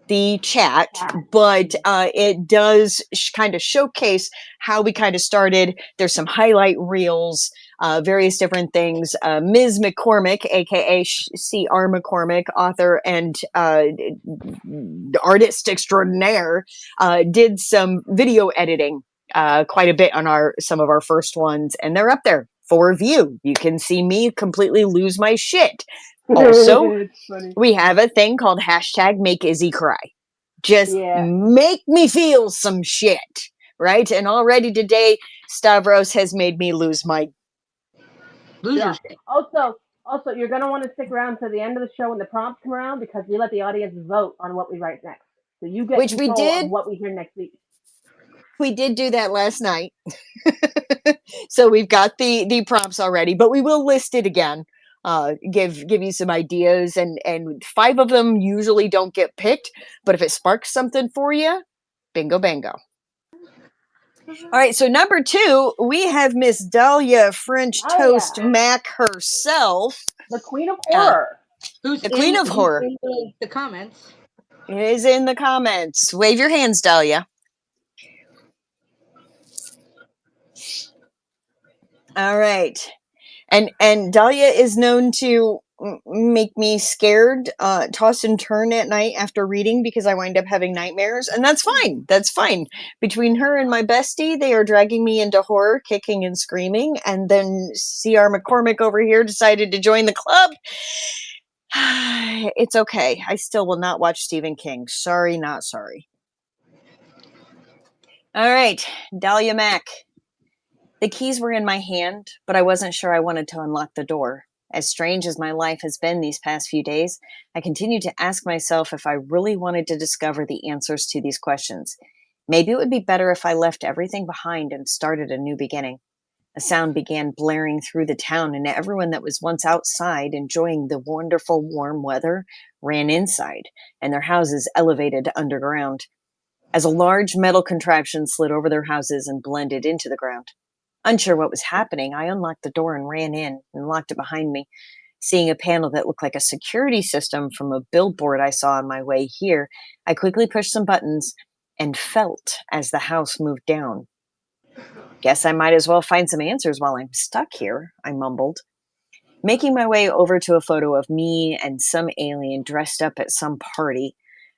the chat, but it does kind of showcase how we kind of started. There's some highlight reels, various different things. Ms. McCormick, aka C.R. McCormick, author and artist extraordinaire, did some video editing quite a bit on some of our first ones, and they're up there for view. You can see me completely lose my shit. Also, we have a thing called #MakeIzzyCry. Just make me feel some shit, right? And already today, Stavros has made me lose my shit. Also, you're going to want to stick around to the end of the show when the prompts come around because we let the audience vote on what we write next. So you get Which control we did. of what we hear next week. We did do that last night. So we've got the prompts already, but we will list it again. Give you some ideas, and 5 of them usually don't get picked, but if it sparks something for you, bingo bango. All right, so number 2, we have Miss Dahlia French Toast Mac herself, the Queen of Horror. Who's the Queen of Horror? In the comments. It is in the comments. Wave your hands, Dahlia. All right. And Dahlia is known to make me scared, toss and turn at night after reading because I wind up having nightmares, and that's fine. That's fine. Between her and my bestie, they are dragging me into horror, kicking and screaming, and then C.R. McCormick over here decided to join the club. It's okay. I still will not watch Stephen King. Sorry, not sorry. All right, Dahlia Mac. The keys were in my hand, but I wasn't sure I wanted to unlock the door. As strange as my life has been these past few days, I continued to ask myself if I really wanted to discover the answers to these questions. Maybe it would be better if I left everything behind and started a new beginning. A sound began blaring through the town, and everyone that was once outside enjoying the wonderful warm weather ran inside, and their houses elevated underground. As a large metal contraption slid over their houses and blended into the ground. Unsure what was happening, I unlocked the door and ran in and locked it behind me. Seeing a panel that looked like a security system from a billboard I saw on my way here, I quickly pushed some buttons and felt as the house moved down. Guess I might as well find some answers while I'm stuck here, I mumbled. Making my way over to a photo of me and some alien dressed up at some party,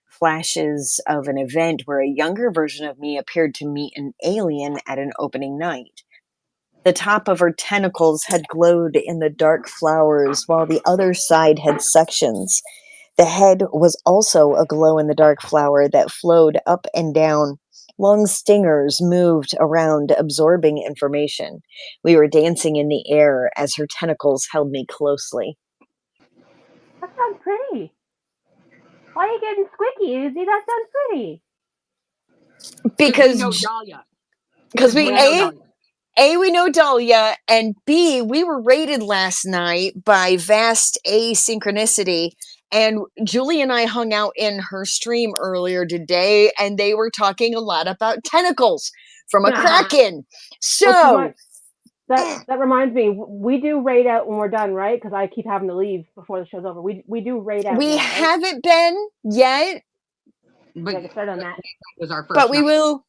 flashes of an event where a younger version of me appeared to meet an alien at an opening night. The top of her tentacles had glowed in the dark flowers, while the other side had sections. The head was also a glow-in-the-dark flower that flowed up and down. Long stingers moved around, absorbing information. We were dancing in the air as her tentacles held me closely. That sounds pretty. Why are you getting squeaky, Izzy? That sounds pretty. Because we know Dahlia. Because we know Dahlia, and B, we were rated last night by Vast Asynchronicity, and Julie and I hung out in her stream earlier today, and they were talking a lot about tentacles from a kraken. So that reminds me, we do raid out when we're done, right? Because I keep having to leave before the show's over. We do raid out. We now, right? haven't been yet. But start on that. Was our first. But we will.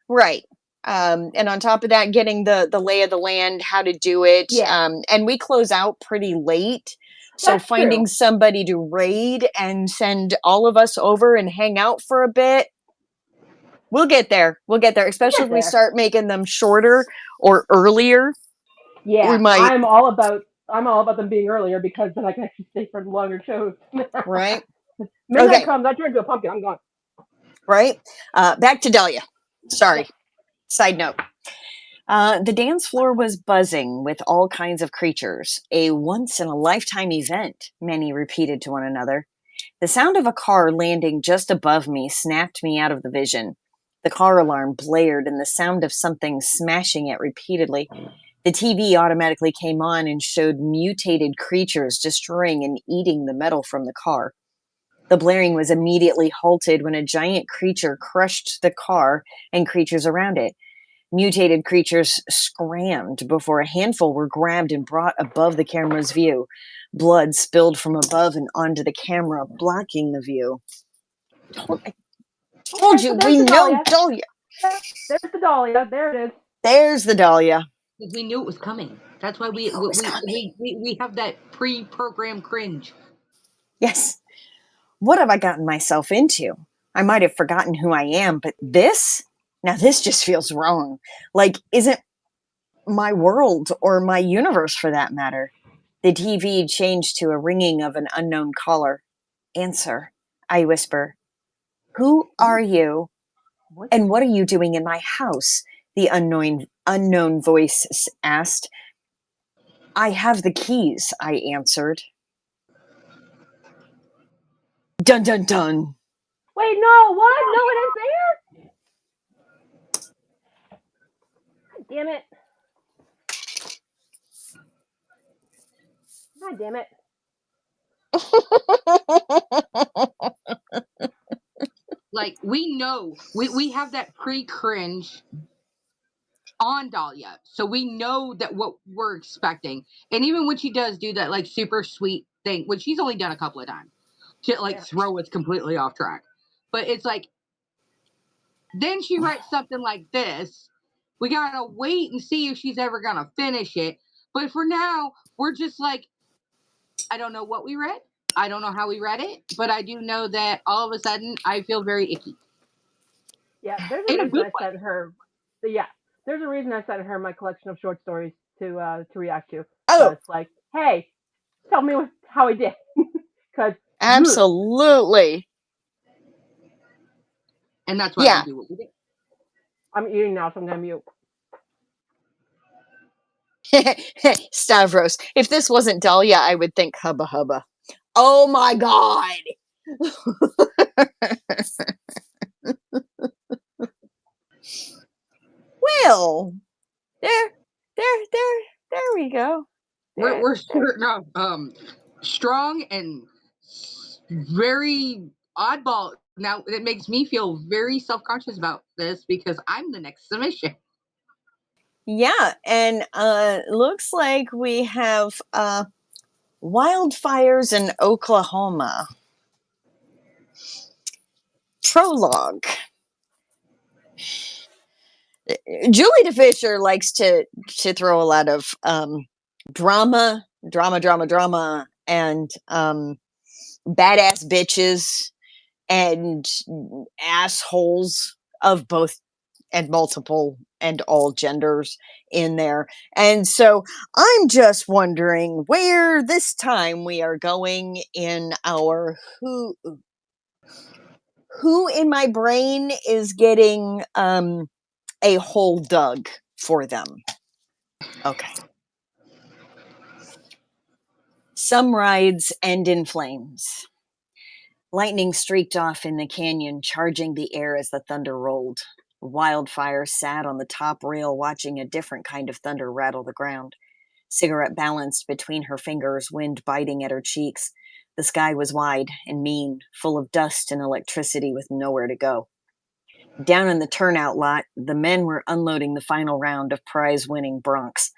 Right. And on top of that, getting the lay of the land, how to do it. Yeah. And we close out pretty late. So That's finding true. somebody to raid and send all of us over and hang out for a bit. We'll get there. We'll get there, especially if we start making them shorter or earlier. Yeah, We might. I'm all about them being earlier because then I can actually stay for longer shows. Right. Midnight Okay. comes, I turn into a pumpkin. I'm gone. Right. Back to Dahlia. Sorry. Yeah. Side note. The dance floor was buzzing with all kinds of creatures. A once-in-a-lifetime event, many repeated to one another. The sound of a car landing just above me snapped me out of the vision. The car alarm blared and the sound of something smashing it repeatedly. The TV automatically came on and showed mutated creatures destroying and eating the metal from the car. The blaring was immediately halted when a giant creature crushed the car and creatures around it. Mutated creatures scrammed before a handful were grabbed and brought above the camera's view. Blood spilled from above and onto the camera, blocking the view. I told you, we know Dahlia. There's the Dahlia. There it is. There's the Dahlia. Because we knew it was coming. That's why we have that pre-programmed cringe. Yes. What have I gotten myself into? I might have forgotten who I am, but this? Now this just feels wrong. Like, isn't my world or my universe for that matter? The TV changed to a ringing of an unknown caller. Answer, I whisper. Who are you? And what are you doing in my house? The unknown voice asked. I have the keys, I answered. Dun dun dun. Wait, no, what? No, it is there? God damn it. God damn it. Like, we know, we have that pre-cringe on Dahlia, so we know that what we're expecting. And even when she does do that, like, super sweet thing, which she's only done a couple of times, to, like, throw us completely off track. But it's like, then she writes something like this. We gotta wait and see if she's ever gonna finish it. But for now, we're just like, I don't know what we read. I don't know how we read it, but I do know that all of a sudden I feel very icky. Yeah, there's In a a reason good I way. sent her. Yeah, there's a reason I sent her my collection of short stories to react to. Oh, It's like, hey, tell me how I did. Because absolutely. And that's why we do what we do. I'm eating now, so I'm gonna mute. Stavros, if this wasn't Dahlia, I would think Hubba Hubba. Oh my God. Well, there we go. We're certain of strong and very oddball. Now it makes me feel very self-conscious about this because I'm the next submission. Yeah, and looks like we have wildfires in Oklahoma. Prologue. Julie DeFisher likes to throw a lot of drama, and badass bitches and assholes of both and multiple and all genders in there. And so I'm just wondering where this time we are going in our who in my brain is getting a hole dug for them. Okay. Some rides end in flames. Lightning streaked off in the canyon, charging the air as the thunder rolled. Wildfire sat on the top rail, watching a different kind of thunder rattle the ground. Cigarette balanced between her fingers, wind biting at her cheeks. The sky was wide and mean, full of dust and electricity with nowhere to go. Down in the turnout lot, the men were unloading the final round of prize-winning broncs.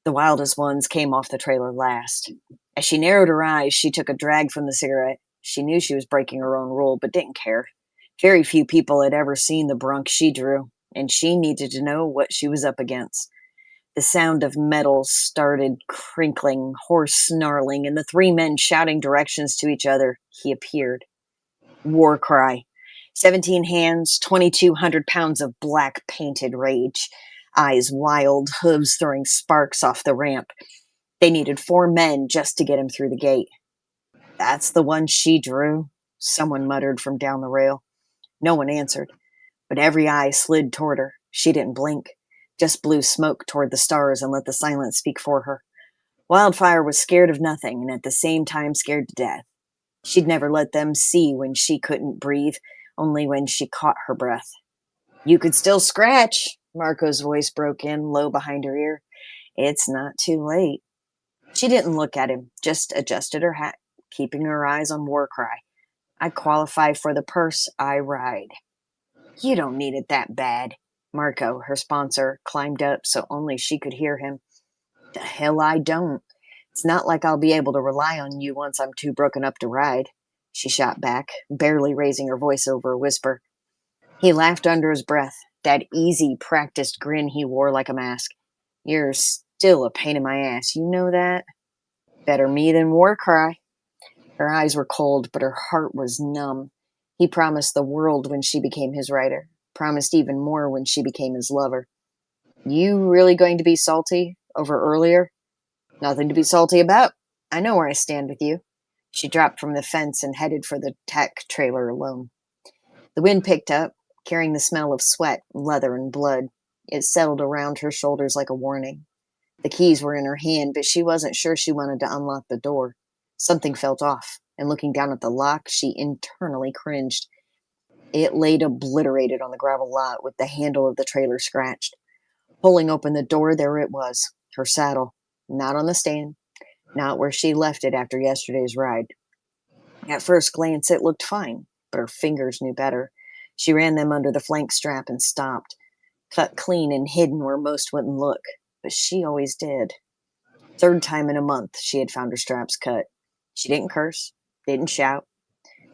The wildest ones came off the trailer last. As she narrowed her eyes, she took a drag from the cigarette. She knew she was breaking her own rule, but didn't care. Very few people had ever seen the bronc she drew. and she needed to know what she was up against. The sound of metal started crinkling, hoarse snarling, and the three men shouting directions to each other. He appeared. War cry. 17 hands, 2,200 pounds of black painted rage. Eyes wild, hooves throwing sparks off the ramp. They needed 4 men just to get him through the gate. That's the one she drew, someone muttered from down the rail. No one answered, but every eye slid toward her. She didn't blink, just blew smoke toward the stars and let the silence speak for her. Wildfire was scared of nothing and at the same time scared to death. She'd never let them see when she couldn't breathe, only when she caught her breath. You could still scratch, Marco's voice broke in, low behind her ear. It's not too late. She didn't look at him, just adjusted her hat, keeping her eyes on Warcry. I qualify for the purse, I ride. You don't need it that bad. Marco, her sponsor, climbed up so only she could hear him. The hell I don't. It's not like I'll be able to rely on you once I'm too broken up to ride. She shot back, barely raising her voice over a whisper. He laughed under his breath, that easy, practiced grin he wore like a mask. You're still a pain in my ass, you know that? Better me than Warcry. Her eyes were cold, but her heart was numb. He promised the world when she became his rider, promised even more when she became his lover. You really going to be salty over earlier? Nothing to be salty about. I know where I stand with you. She dropped from the fence and headed for the tech trailer alone. The wind picked up, carrying the smell of sweat, leather, and blood. It settled around her shoulders like a warning. The keys were in her hand, but she wasn't sure she wanted to unlock the door. Something felt off, and looking down at the lock, she internally cringed. It laid obliterated on the gravel lot with the handle of the trailer scratched. Pulling open the door, there it was, her saddle. Not on the stand, not where she left it after yesterday's ride. At first glance, it looked fine, but her fingers knew better. She ran them under the flank strap and stopped, cut clean and hidden where most wouldn't look, but she always did. 3rd time in a month she had found her straps cut. She didn't curse, didn't shout.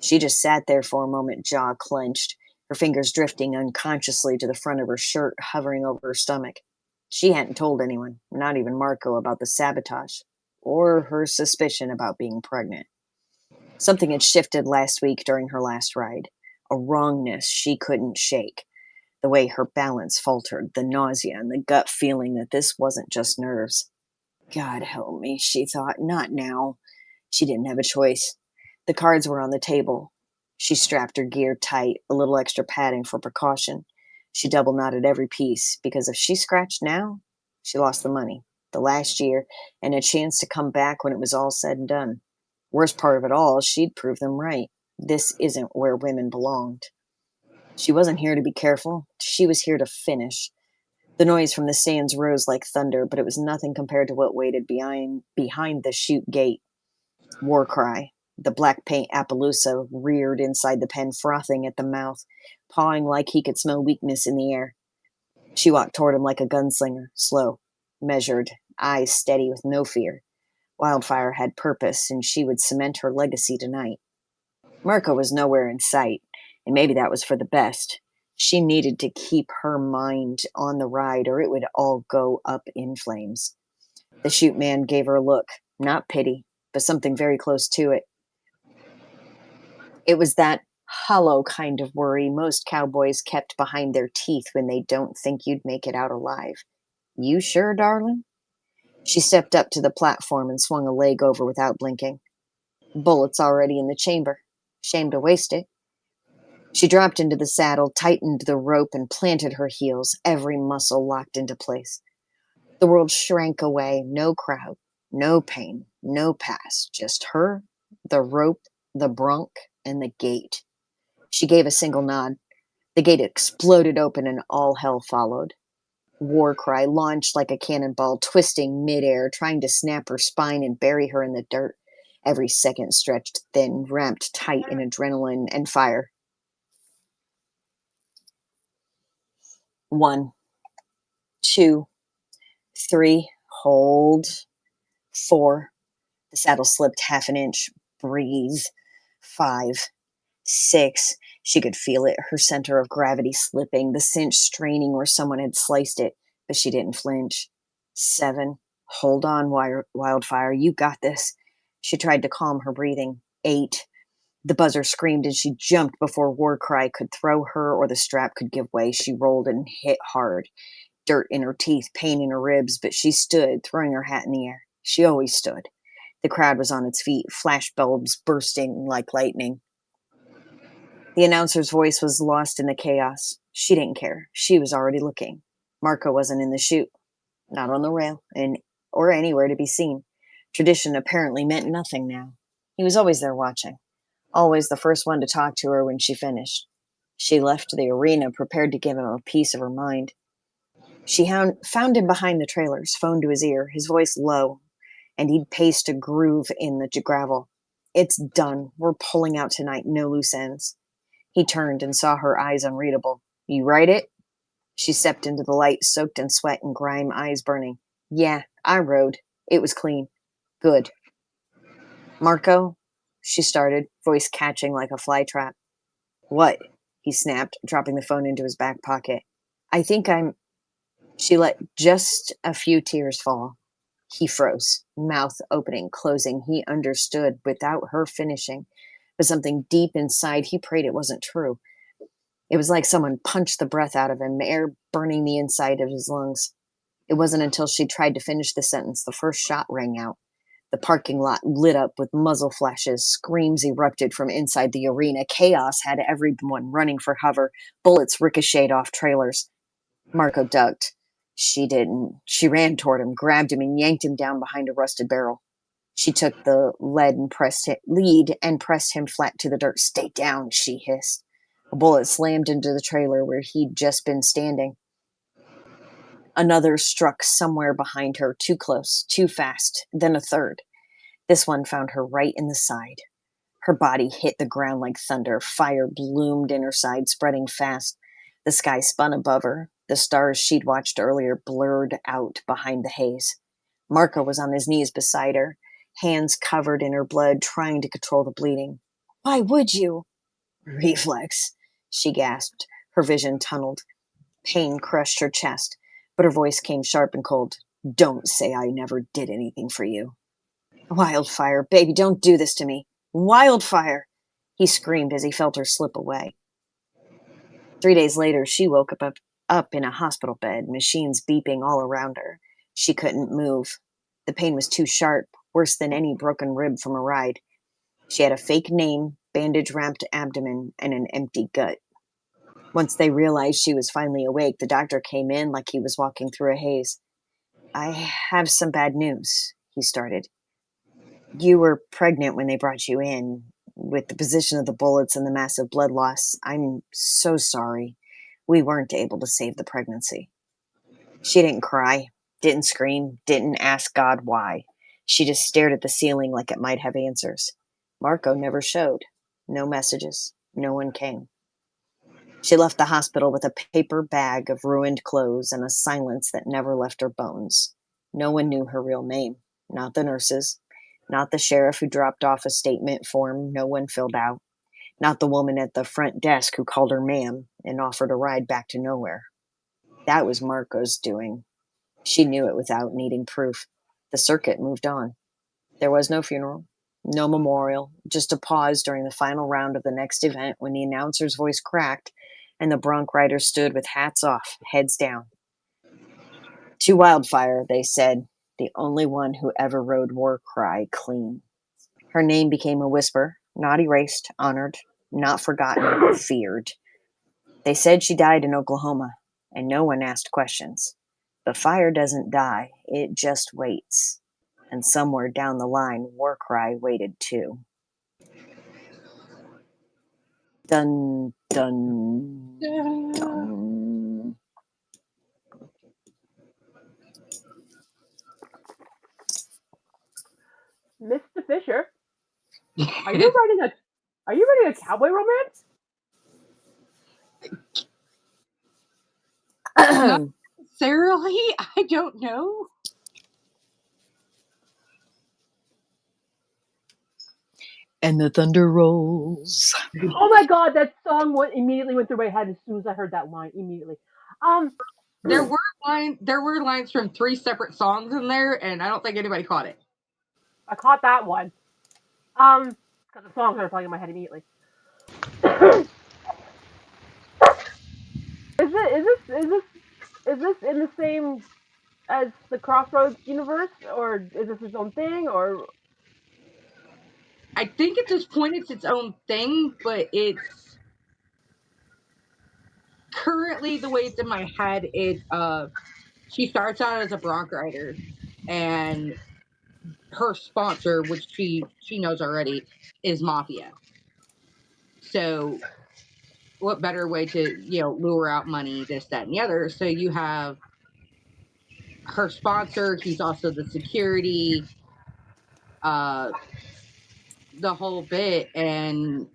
She just sat there for a moment, jaw clenched, her fingers drifting unconsciously to the front of her shirt, hovering over her stomach. She hadn't told anyone, not even Marco, about the sabotage, or her suspicion about being pregnant. Something had shifted last week during her last ride, a wrongness she couldn't shake. The way her balance faltered, the nausea, and the gut feeling that this wasn't just nerves. God help me, she thought, not now. She didn't have a choice. The cards were on the table. She strapped her gear tight, a little extra padding for precaution. She double knotted every piece, because if she scratched now, she lost the money, the last year, and a chance to come back when it was all said and done. Worst part of it all, she'd prove them right. This isn't where women belonged. She wasn't here to be careful. She was here to finish. The noise from the stands rose like thunder, but it was nothing compared to what waited behind the chute gate. Warcry, the black paint Appaloosa, reared inside the pen, frothing at the mouth, pawing like he could smell weakness in the air. She walked toward him like a gunslinger, slow, measured, eyes steady with no fear. Wildfire had purpose, and she would cement her legacy tonight. Marco was nowhere in sight, and maybe that was for the best. She needed to keep her mind on the ride, or it would all go up in flames. The chute man gave her a look, not pity, but something very close to it. It was that hollow kind of worry most cowboys kept behind their teeth when they don't think you'd make it out alive. You sure, darling? She stepped up to the platform and swung a leg over without blinking. Bullets already in the chamber. Shame to waste it. She dropped into the saddle, tightened the rope, and planted her heels, every muscle locked into place. The world shrank away, no crowd, no pain, no past, just her, the rope, the bronc, and the gate. She gave a single nod. The gate exploded open and all hell followed. Warcry launched like a cannonball, twisting midair, trying to snap her spine and bury her in the dirt. Every second stretched thin, wrapped tight in adrenaline and fire. 1, 2, 3, hold. 4. The saddle slipped half an inch. Breathe. 5, 6. She could feel it, her center of gravity slipping, the cinch straining where someone had sliced it, but she didn't flinch. 7. Hold on, Wildfire, you got this. She tried to calm her breathing. 8. The buzzer screamed and she jumped before Warcry could throw her or the strap could give way. She rolled and hit hard. Dirt in her teeth, pain in her ribs, but she stood, throwing her hat in the air. She always stood. The crowd was on its feet, flash bulbs bursting like lightning. The announcer's voice was lost in the chaos. She didn't care. She was already looking. Marco wasn't in the chute, not on the rail, or anywhere to be seen. Tradition apparently meant nothing now. He was always there watching, always the first one to talk to her when she finished. She left the arena prepared to give him a piece of her mind. She found him behind the trailers, phone to his ear, his voice low, and he'd paced a groove in the gravel. It's done. We're pulling out tonight, no loose ends. He turned and saw her eyes unreadable. You write it? She stepped into the light, soaked in sweat and grime, eyes burning. Yeah, I rode. It was clean. Good. Marco, she started, voice catching like a fly trap. What? He snapped, dropping the phone into his back pocket. I think I'm... She let just a few tears fall. He froze, mouth opening, closing. He understood without her finishing. But something deep inside, he prayed it wasn't true. It was like someone punched the breath out of him, air burning the inside of his lungs. It wasn't until she tried to finish the sentence the first shot rang out. The parking lot lit up with muzzle flashes. Screams erupted from inside the arena. Chaos had everyone running for cover. Bullets ricocheted off trailers. Marco ducked. She didn't. She ran toward him, grabbed him, and yanked him down behind a rusted barrel. She took the lead and lead and pressed him flat to the dirt. Stay down, she hissed. A bullet slammed into the trailer where he'd just been standing. Another struck somewhere behind her, too close, too fast, then a third. This one found her right in the side. Her body hit the ground like thunder. Fire bloomed in her side, spreading fast. The sky spun above her. The stars she'd watched earlier blurred out behind the haze. Marco was on his knees beside her, hands covered in her blood, trying to control the bleeding. Why would you? Reflex, she gasped, her vision tunneled. Pain crushed her chest, but her voice came sharp and cold. Don't say I never did anything for you. Wildfire, baby, don't do this to me. Wildfire! He screamed as he felt her slip away. 3 days later, she woke up in a hospital bed, machines beeping all around her. She couldn't move. The pain was too sharp, worse than any broken rib from a ride. She had a fake name, bandage-wrapped abdomen, and an empty gut. Once they realized she was finally awake, the doctor came in like he was walking through a haze. I have some bad news, he started. You were pregnant when they brought you in. With the position of the bullets and the massive blood loss, I'm so sorry. We weren't able to save the pregnancy. She didn't cry, didn't scream, didn't ask God why. She just stared at the ceiling like it might have answers. Marco never showed. No messages. No one came. She left the hospital with a paper bag of ruined clothes and a silence that never left her bones. No one knew her real name. Not the nurses. Not the sheriff who dropped off a statement form no one filled out. Not the woman at the front desk who called her ma'am and offered a ride back to nowhere. That was Marco's doing. She knew it without needing proof. The circuit moved on. There was no funeral, no memorial, just a pause during the final round of the next event when the announcer's voice cracked and the bronc riders stood with hats off, heads down. To Wildfire, they said, the only one who ever rode Warcry clean. Her name became a whisper, not erased, honored, not forgotten, feared. They said she died in Oklahoma, and no one asked questions. But fire doesn't die, it just waits. And somewhere down the line, Warcry waited too. Dun, dun, dun. Mr. Fisher, are you writing a cowboy romance? Not necessarily. I don't know. And the thunder rolls. Oh my god, that song immediately went through my head as soon as I heard that line. Immediately. There were lines from 3 separate songs in there, and I don't think anybody caught it. I caught that one. Because the song started playing in my head immediately. Is this in the same as the Crossroads universe, or is this its own thing, or? I think at this point it's its own thing, but it's currently the way it's in my head. She starts out as a bronc rider, and her sponsor, which she knows already, is mafia. So what better way to lure out money, this, that, and the other? So you have her sponsor. He's also the security, uh, the whole bit, and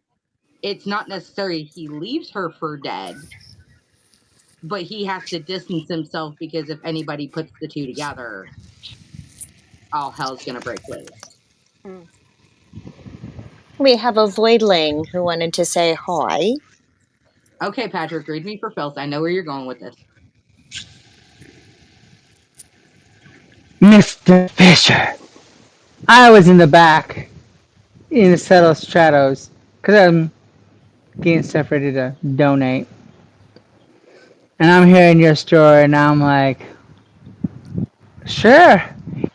it's not necessarily he leaves her for dead, but he has to distance himself because if anybody puts the two together, all hell's gonna break loose. We have a voidling who wanted to say hi. Okay, Patrick, read me for filth. I know where you're going with this. Mr. Fisher. I was in the back, in the subtle shadows, because I'm getting stuff ready to donate. And I'm hearing your story, and I'm like, sure,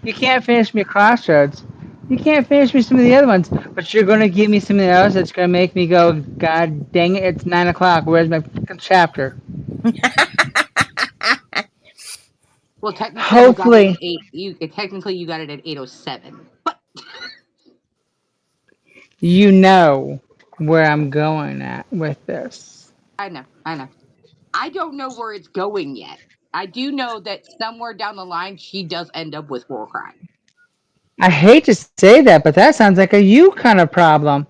you can't finish me Crossroads. You can't finish me some of the other ones, but you're going to give me something else that's going to make me go, God dang it, it's 9 o'clock. Where's my fucking chapter? Well, technically you got it at Hopefully. 8. Technically you got it at 8:07. But You know where I'm going at with this. I know. I don't know where it's going yet. I do know that somewhere down the line she does end up with war crime. I hate to say that, but that sounds like a you kind of problem.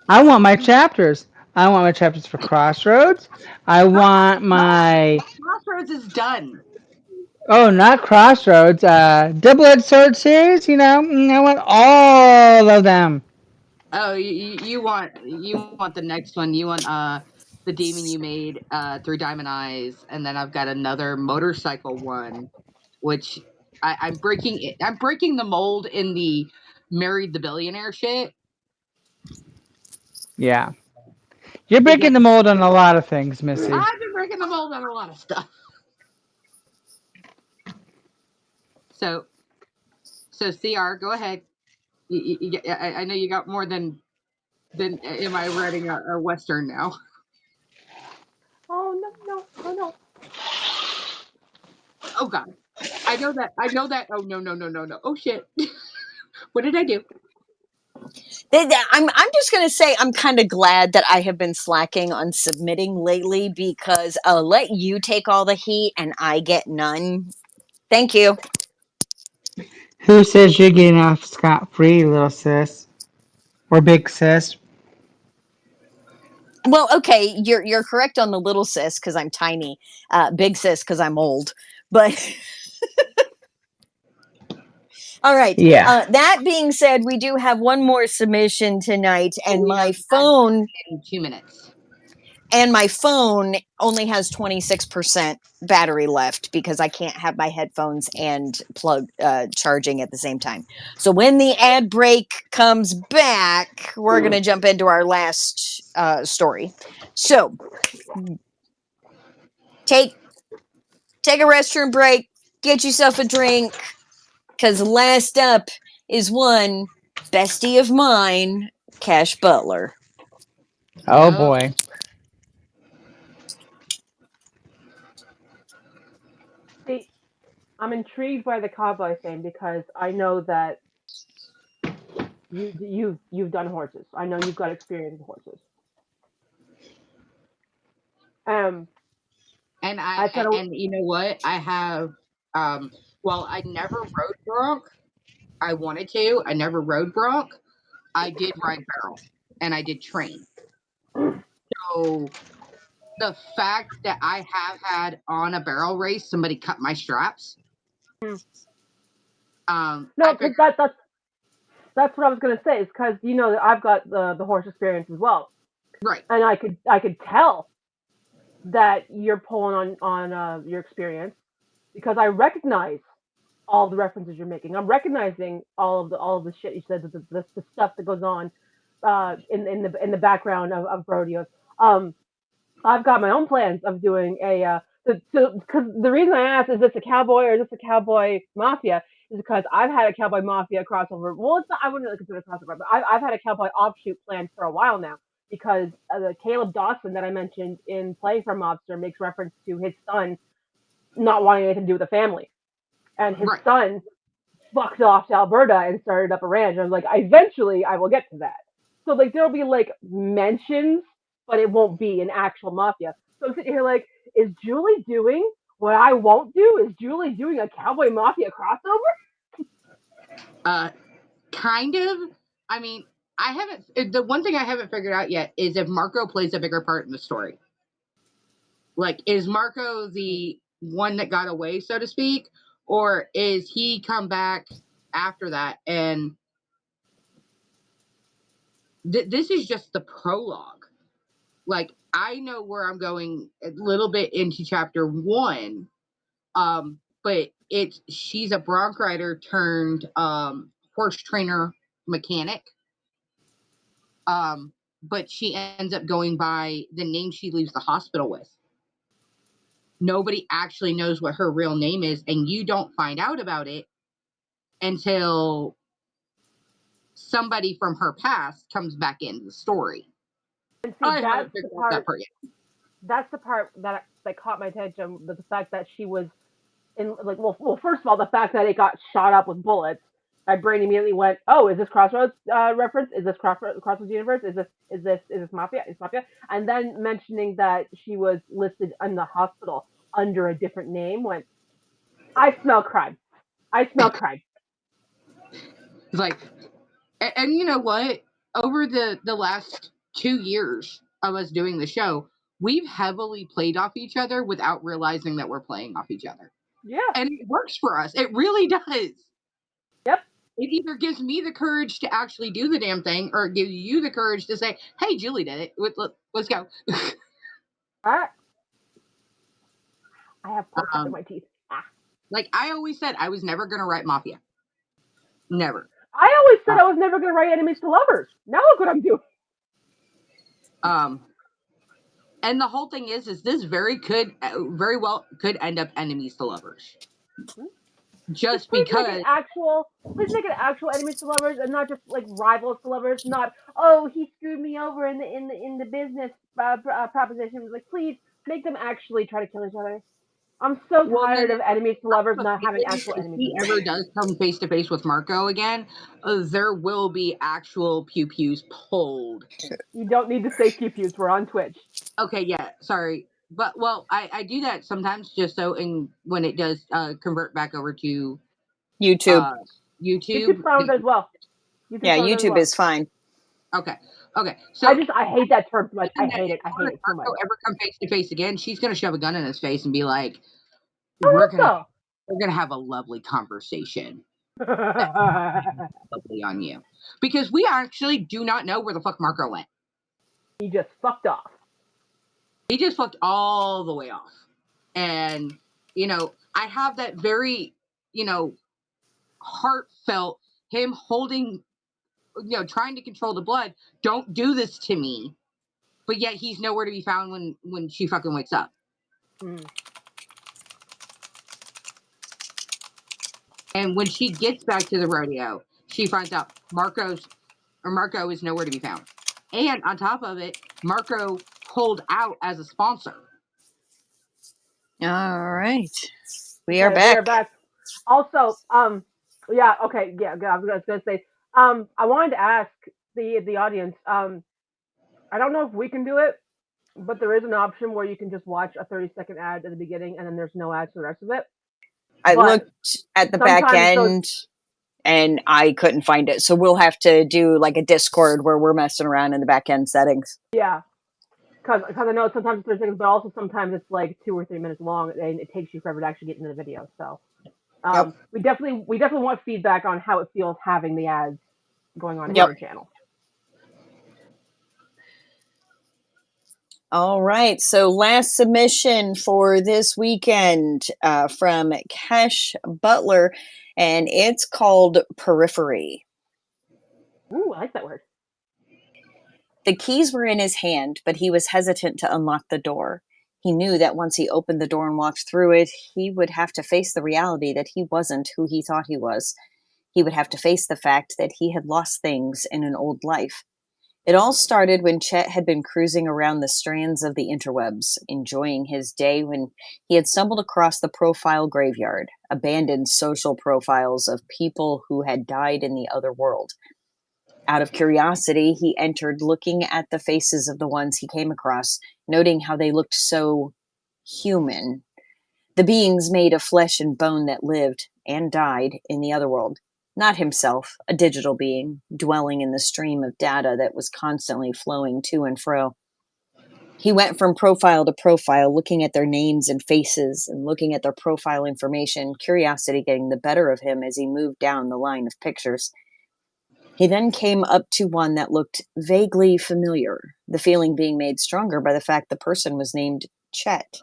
I want my chapters. I want my chapters for Crossroads. I want my... Crossroads is done. Oh, not Crossroads. Double-Edged Sword series, I want all of them. Oh, you want the next one. You want the demon you made through Diamond Eyes, and then I've got another motorcycle one, which I'm breaking it. I'm breaking the mold in the married the billionaire shit. Yeah. You're breaking the mold on a lot of things, Missy. I've been breaking the mold on a lot of stuff. So CR, go ahead. I know you got more than am I writing a Western now? Oh no. Oh God. I know that. Oh no. Oh shit. What did I do? I'm just going to say I'm kind of glad that I have been slacking on submitting lately because I'll let you take all the heat and I get none. Thank you. Who says you're getting off scot-free, little sis? Or big sis? Well, okay, you're correct on the little sis because I'm tiny, big sis because I'm old. But all right. Yeah. That being said, we do have one more submission tonight, and my phone in 2 minutes. And my phone only has 26% battery left because I can't have my headphones and plug charging at the same time. So when the ad break comes back, we're going to jump into our last story. So take a restroom break, get yourself a drink, because last up is one bestie of mine, Cash Butler. Oh boy. See, I'm intrigued by the cowboy thing because I know that you've done horses. I know you've got experience with horses. And you know what? I have well, I never rode bronc. I wanted to. I never rode bronc. I did ride barrel and I did train. So the fact that I have had on a barrel race somebody cut my straps. No, because That's what I was gonna say. Is because that I've got the horse experience as well, Right. and I could tell that you're pulling on your experience because I recognize all the references you're making. I'm recognizing all of the shit you said, the stuff that goes on in the background of rodeos. Um, I've got my own plans of doing because the reason I asked is this a cowboy or is this a cowboy mafia is because I've had a cowboy mafia crossover. Well, it's not, I wouldn't really consider it a crossover, but I've had a cowboy offshoot planned for a while now because the Caleb Dawson that I mentioned in Playing for a Mobster makes reference to his son not wanting anything to do with the family, and his son fucked off to Alberta and started up a ranch. I was like, eventually I will get to that. So like there'll be like mentions, but it won't be an actual mafia. So I'm sitting here like, is Julie doing what I won't do? Is Julie doing a cowboy mafia crossover? Kind of. I mean, I haven't. The one thing I haven't figured out yet is if Marco plays a bigger part in the story. Like, is Marco the one that got away, so to speak, or is he come back after that? And this is just the prologue. Like, I know where I'm going a little bit into chapter 1, but she's a bronc rider turned horse trainer mechanic. But she ends up going by the name she leaves the hospital with. Nobody actually knows what her real name is, and you don't find out about it until somebody from her past comes back into the story. And see, that's the part. That's the part that caught my attention. The fact that she was in like, well, first of all, the fact that it got shot up with bullets. My brain immediately went, "Oh, is this Crossroads reference? Is this Crossroads Universe? Is this Mafia? Is Mafia?" And then mentioning that she was listed in the hospital under a different name, went, "I smell crime. I smell crime." Like, and you know what? Over the last 2 years of us doing the show, we've heavily played off each other without realizing that we're playing off each other. Yeah, and it works for us. It really does. Yep. It either gives me the courage to actually do the damn thing, or it gives you the courage to say, "Hey, Julie did it. Let's go." All right. I have pork in my teeth. Like I always said, I was never going to write Mafia. Never. I always said I was never going to write enemies to lovers. Now look what I'm doing. And the whole thing is this very well could end up enemies to lovers. Just please because make it actual enemies to lovers and not just like rivals to lovers. Not, oh, he screwed me over in the business proposition. Like, please make them actually try to kill each other. I'm so tired of enemies to lovers not having actual enemies. If he ever does come face to face with Marco again, there will be actual pew pews pulled. You don't need to say pew pews. We're on Twitch. Okay, yeah, sorry. But I do that sometimes just so when it does convert back over to YouTube. YouTube sounds as well. YouTube is fine. Okay. So I hate that term so much. I hate it. I hate it so much. If ever come face to face again, she's gonna shove a gun in his face and be like, "We're gonna have a lovely conversation." Lovely on you, because we actually do not know where the fuck Marco went. He just fucked off. He just fucked all the way off. And, I have that very, heartfelt, him holding, trying to control the blood. Don't do this to me. But yet he's nowhere to be found when she fucking wakes up. And when she gets back to the rodeo, she finds out Marco is nowhere to be found. And on top of it, Marco pulled out as a sponsor. All right. We are back. Also, yeah, okay, yeah, I was gonna say, I wanted to ask the audience, I don't know if we can do it, but there is an option where you can just watch a 30-second ad at the beginning and then there's no ads for the rest of it. I looked at the back end and I couldn't find it. So we'll have to do like a Discord where we're messing around in the back end settings. Yeah. Because I know sometimes it's 30 seconds, but also sometimes it's like 2 or 3 minutes long and it takes you forever to actually get into the video. So we definitely want feedback on how it feels having the ads going on in Yep. her channel. All right. So last submission for this weekend from Kesh Butler, and it's called Periphery. Ooh, I like that word. The keys were in his hand, but he was hesitant to unlock the door. He knew that once he opened the door and walked through it, he would have to face the reality that he wasn't who he thought he was. He would have to face the fact that he had lost things in an old life. It all started when Chet had been cruising around the strands of the interwebs, enjoying his day when he had stumbled across the profile graveyard, abandoned social profiles of people who had died in the other world. Out of curiosity, he entered, looking at the faces of the ones he came across, noting how they looked so human. The beings made of flesh and bone that lived and died in the other world. Not himself, a digital being, dwelling in the stream of data that was constantly flowing to and fro. He went from profile to profile, looking at their names and faces and looking at their profile information, curiosity getting the better of him as he moved down the line of pictures. He then came up to one that looked vaguely familiar, the feeling being made stronger by the fact the person was named Chet.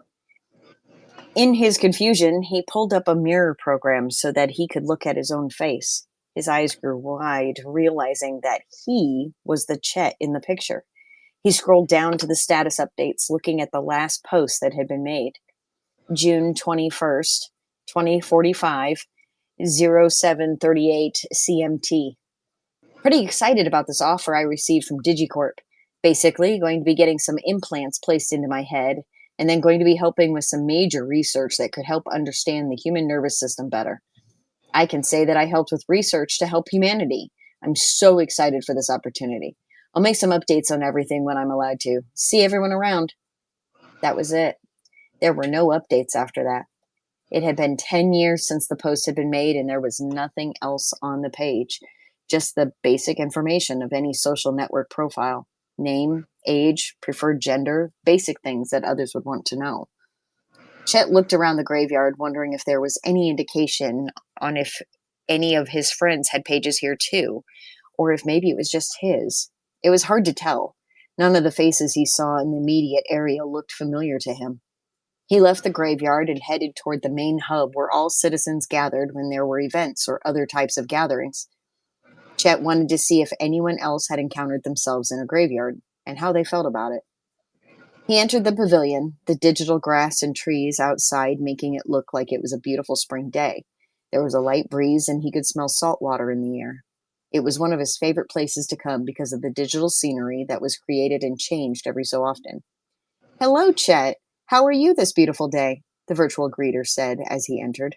In his confusion, he pulled up a mirror program so that he could look at his own face. His eyes grew wide, realizing that he was the Chet in the picture. He scrolled down to the status updates, looking at the last post that had been made. June 21st, 2045, 0738 CMT. Pretty excited about this offer I received from DigiCorp. Basically, going to be getting some implants placed into my head, and then going to be helping with some major research that could help understand the human nervous system better. I can say that I helped with research to help humanity. I'm so excited for this opportunity. I'll make some updates on everything when I'm allowed to. See everyone around. That was it. There were no updates after that. It had been 10 years since the post had been made, and there was nothing else on the page. Just the basic information of any social network profile. Name, age, preferred gender, basic things that others would want to know. Chet looked around the graveyard, wondering if there was any indication on if any of his friends had pages here too, or if maybe it was just his. It was hard to tell. None of the faces he saw in the immediate area looked familiar to him. He left the graveyard and headed toward the main hub where all citizens gathered when there were events or other types of gatherings. Chet wanted to see if anyone else had encountered themselves in a graveyard and how they felt about it. He entered the pavilion, the digital grass and trees outside making it look like it was a beautiful spring day. There was a light breeze and he could smell salt water in the air. It was one of his favorite places to come because of the digital scenery that was created and changed every so often. "Hello, Chet. How are you this beautiful day?" the virtual greeter said as he entered.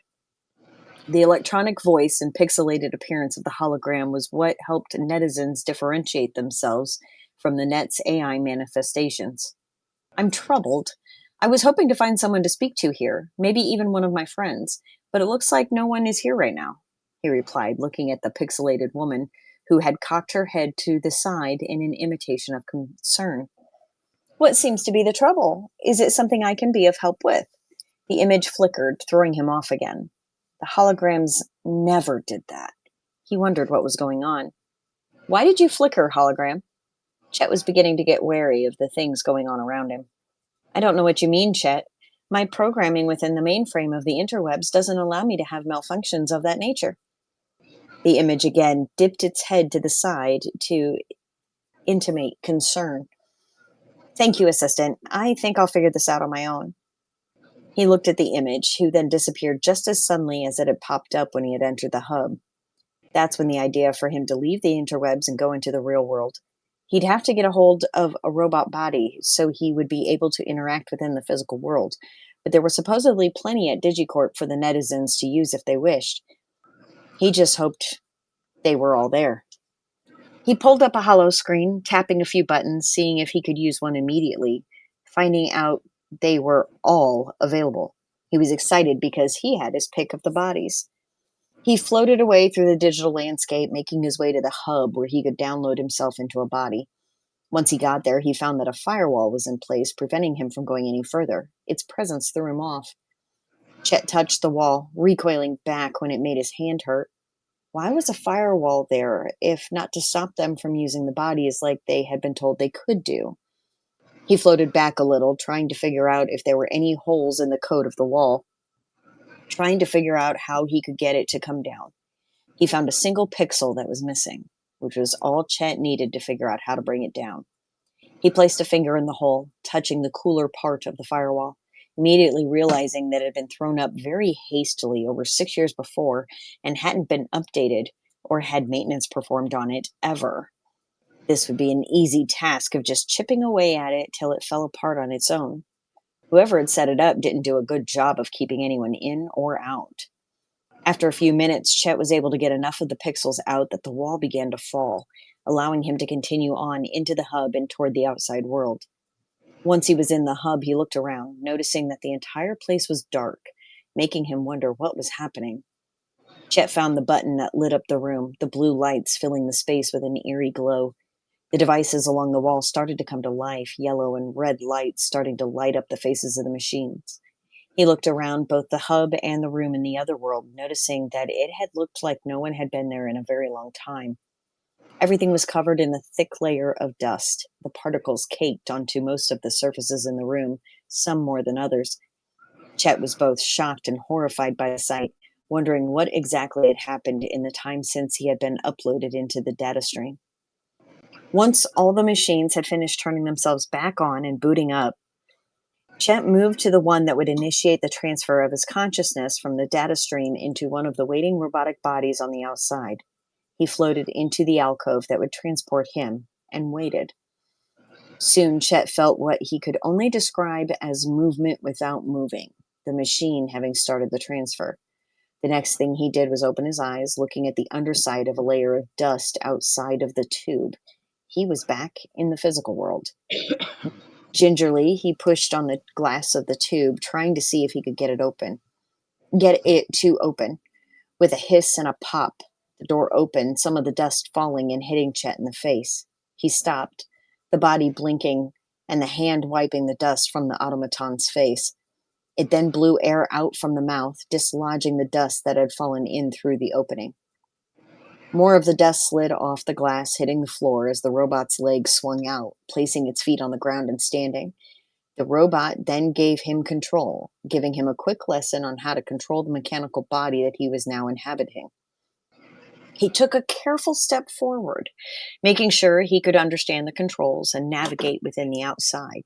The electronic voice and pixelated appearance of the hologram was what helped netizens differentiate themselves from the net's AI manifestations. "I'm troubled. I was hoping to find someone to speak to here, maybe even one of my friends, but it looks like no one is here right now," he replied, looking at the pixelated woman who had cocked her head to the side in an imitation of concern. "What seems to be the trouble? Is it something I can be of help with?" The image flickered, throwing him off again. The holograms never did that. He wondered what was going on. "Why did you flicker, hologram?" Chet was beginning to get wary of the things going on around him. "I don't know what you mean, Chet. My programming within the mainframe of the interwebs doesn't allow me to have malfunctions of that nature." The image again dipped its head to the side to intimate concern. "Thank you, assistant. I think I'll figure this out on my own." He looked at the image, who then disappeared just as suddenly as it had popped up when he had entered the hub. That's when the idea for him to leave the interwebs and go into the real world. He'd have to get a hold of a robot body so he would be able to interact within the physical world, but there were supposedly plenty at DigiCorp for the netizens to use if they wished. He just hoped they were all there. He pulled up a holo screen, tapping a few buttons, seeing if he could use one immediately, finding out they were all available. He was excited because he had his pick of the bodies. He floated away through the digital landscape, making his way to the hub where he could download himself into a body. Once he got there, he found that a firewall was in place, preventing him from going any further. Its presence threw him off. Chet touched the wall, recoiling back when it made his hand hurt. Why was a firewall there if not to stop them from using the bodies like they had been told they could do? He floated back a little, trying to figure out if there were any holes in the code of the wall, trying to figure out how he could get it to come down. He found a single pixel that was missing, which was all Chet needed to figure out how to bring it down. He placed a finger in the hole, touching the cooler part of the firewall, immediately realizing that it had been thrown up very hastily over 6 years before and hadn't been updated or had maintenance performed on it ever. This would be an easy task of just chipping away at it till it fell apart on its own. Whoever had set it up didn't do a good job of keeping anyone in or out. After a few minutes, Chet was able to get enough of the pixels out that the wall began to fall, allowing him to continue on into the hub and toward the outside world. Once he was in the hub, he looked around, noticing that the entire place was dark, making him wonder what was happening. Chet found the button that lit up the room, the blue lights filling the space with an eerie glow. The devices along the wall started to come to life, yellow and red lights starting to light up the faces of the machines. He looked around both the hub and the room in the other world, noticing that it had looked like no one had been there in a very long time. Everything was covered in a thick layer of dust, the particles caked onto most of the surfaces in the room, some more than others. Chet was both shocked and horrified by the sight, wondering what exactly had happened in the time since he had been uploaded into the data stream. Once all the machines had finished turning themselves back on and booting up, Chet moved to the one that would initiate the transfer of his consciousness from the data stream into one of the waiting robotic bodies on the outside. He floated into the alcove that would transport him and waited. Soon, Chet felt what he could only describe as movement without moving, the machine having started the transfer. The next thing he did was open his eyes, looking at the underside of a layer of dust outside of the tube. He was back in the physical world. Gingerly, he pushed on the glass of the tube, trying to see if he could get it to open. With a hiss and a pop, the door opened, some of the dust falling and hitting Chet in the face. He stopped, the body blinking and the hand wiping the dust from the automaton's face. It then blew air out from the mouth, dislodging the dust that had fallen in through the opening. More of the dust slid off the glass, hitting the floor as the robot's legs swung out, placing its feet on the ground and standing. The robot then gave him control, giving him a quick lesson on how to control the mechanical body that he was now inhabiting. He took a careful step forward, making sure he could understand the controls and navigate within the outside.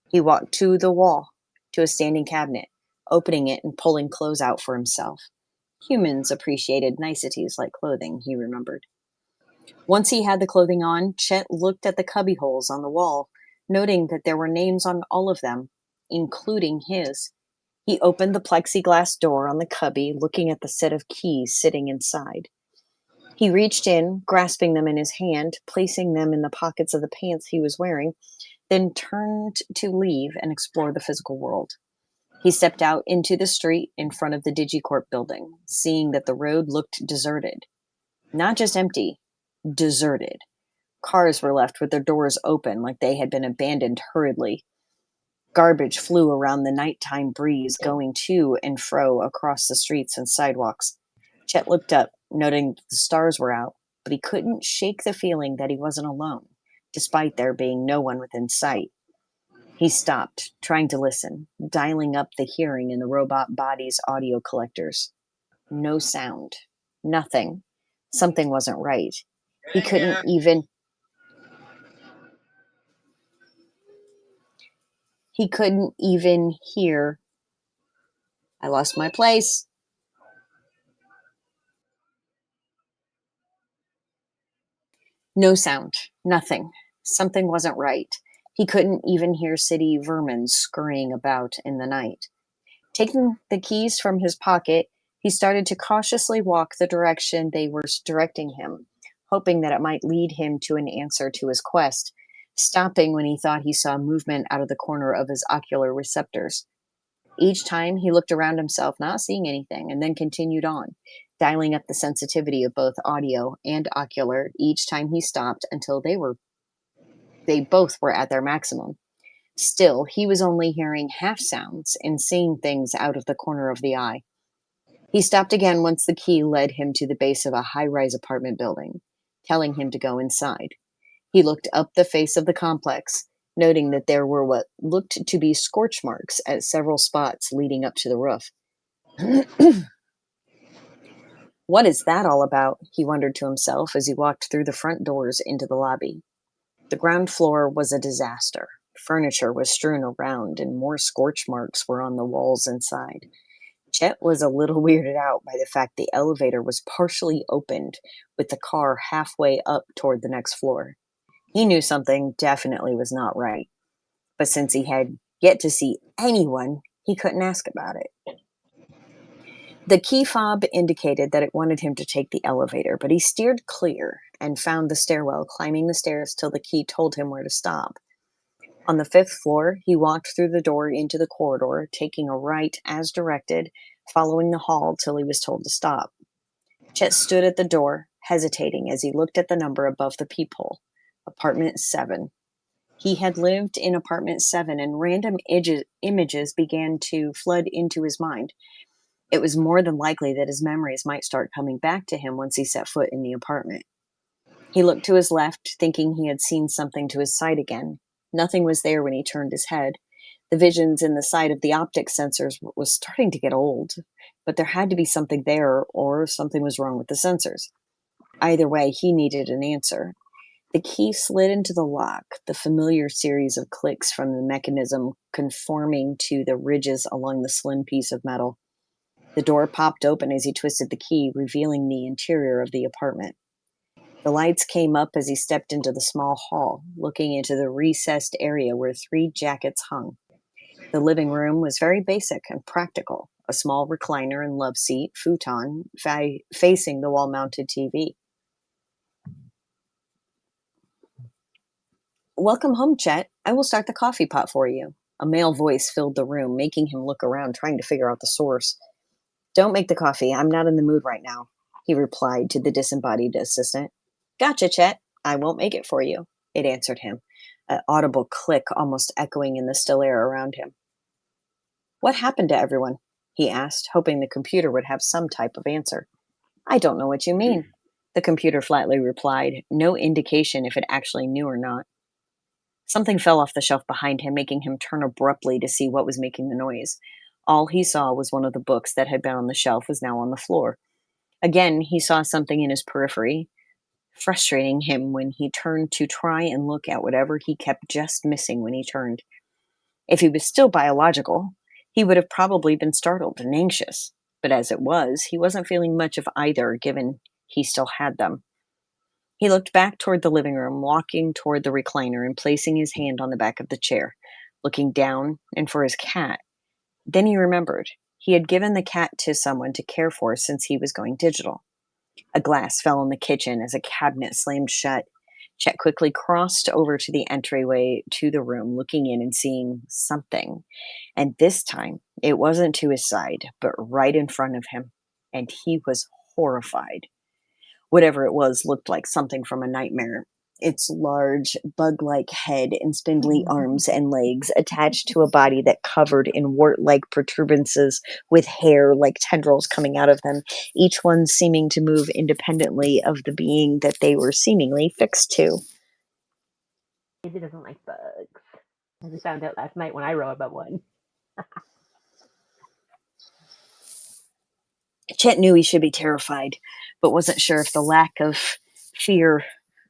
He walked to the wall, to a standing cabinet, opening it and pulling clothes out for himself. Humans appreciated niceties like clothing, he remembered. Once he had the clothing on, Chet looked at the cubby holes on the wall, noting that there were names on all of them, including his. He opened the plexiglass door on the cubby, looking at the set of keys sitting inside. He reached in, grasping them in his hand, placing them in the pockets of the pants he was wearing, then turned to leave and explore the physical world. He stepped out into the street in front of the DigiCorp building, seeing that the road looked deserted. Not just empty, deserted. Cars were left with their doors open like they had been abandoned hurriedly. Garbage flew around the nighttime breeze, going to and fro across the streets and sidewalks. Chet looked up, noting that the stars were out, but he couldn't shake the feeling that he wasn't alone, despite there being no one within sight. He stopped, trying to listen, dialing up the hearing in the robot body's audio collectors. No sound. Nothing. Something wasn't right. He couldn't even hear. I lost my place. No sound. Nothing. Something wasn't right. He couldn't even hear city vermin scurrying about in the night. Taking the keys from his pocket, he started to cautiously walk the direction they were directing him, hoping that it might lead him to an answer to his quest, stopping when he thought he saw movement out of the corner of his ocular receptors. Each time he looked around himself, not seeing anything, and then continued on, dialing up the sensitivity of both audio and ocular each time he stopped until they both were at their maximum. Still, he was only hearing half sounds and seeing things out of the corner of the eye. He stopped again once the key led him to the base of a high-rise apartment building, telling him to go inside. He looked up the face of the complex, noting that there were what looked to be scorch marks at several spots leading up to the roof. What is that all about? He wondered to himself as he walked through the front doors into the lobby. The ground floor was a disaster. Furniture was strewn around, and more scorch marks were on the walls inside. Chet was a little weirded out by the fact the elevator was partially opened, with the car halfway up toward the next floor. He knew something definitely was not right, but since he had yet to see anyone, he couldn't ask about it. The key fob indicated that it wanted him to take the elevator, but he steered clear and found the stairwell, climbing the stairs till the key told him where to stop. On the 5th floor, he walked through the door into the corridor, taking a right as directed, following the hall till he was told to stop. Chet stood at the door, hesitating as he looked at the number above the peephole. Apartment 7. He had lived in apartment 7, and random images began to flood into his mind. It was more than likely that his memories might start coming back to him once he set foot in the apartment. He looked to his left, thinking he had seen something to his sight again. Nothing was there when he turned his head. The visions in the sight of the optic sensors was starting to get old, but there had to be something there, or something was wrong with the sensors. Either way, he needed an answer. The key slid into the lock, the familiar series of clicks from the mechanism conforming to the ridges along the slim piece of metal. The door popped open as he twisted the key, revealing the interior of the apartment. The lights came up as he stepped into the small hall, looking into the recessed area where 3 jackets hung. The living room was very basic and practical, a small recliner and love seat, futon, facing the wall-mounted TV. Welcome home, Chet. I will start the coffee pot for you. A male voice filled the room, making him look around, trying to figure out the source. Don't make the coffee. I'm not in the mood right now, he replied to the disembodied assistant. Gotcha, Chet. I won't make it for you, it answered him, an audible click almost echoing in the still air around him. What happened to everyone? He asked, hoping the computer would have some type of answer. I don't know what you mean, the computer flatly replied, no indication if it actually knew or not. Something fell off the shelf behind him, making him turn abruptly to see what was making the noise. All he saw was one of the books that had been on the shelf was now on the floor. Again, he saw something in his periphery, frustrating him when he turned to try and look at whatever he kept just missing when he turned. If he was still biological, he would have probably been startled and anxious, but as it was, he wasn't feeling much of either, given he still had them. He looked back toward the living room, walking toward the recliner and placing his hand on the back of the chair, looking down and for his cat. Then he remembered. He had given the cat to someone to care for since he was going digital. A glass fell in the kitchen as a cabinet slammed shut. Chet quickly crossed over to the entryway to the room, looking in and seeing something. And this time, it wasn't to his side, but right in front of him. And he was horrified. Whatever it was looked like something from a nightmare. Its large, bug-like head and spindly arms and legs attached to a body that covered in wart-like protuberances with hair like tendrils coming out of them, each one seeming to move independently of the being that they were seemingly fixed to. He doesn't like bugs. As we found out last night when I wrote about one. Chet knew he should be terrified, but wasn't sure if the lack of fear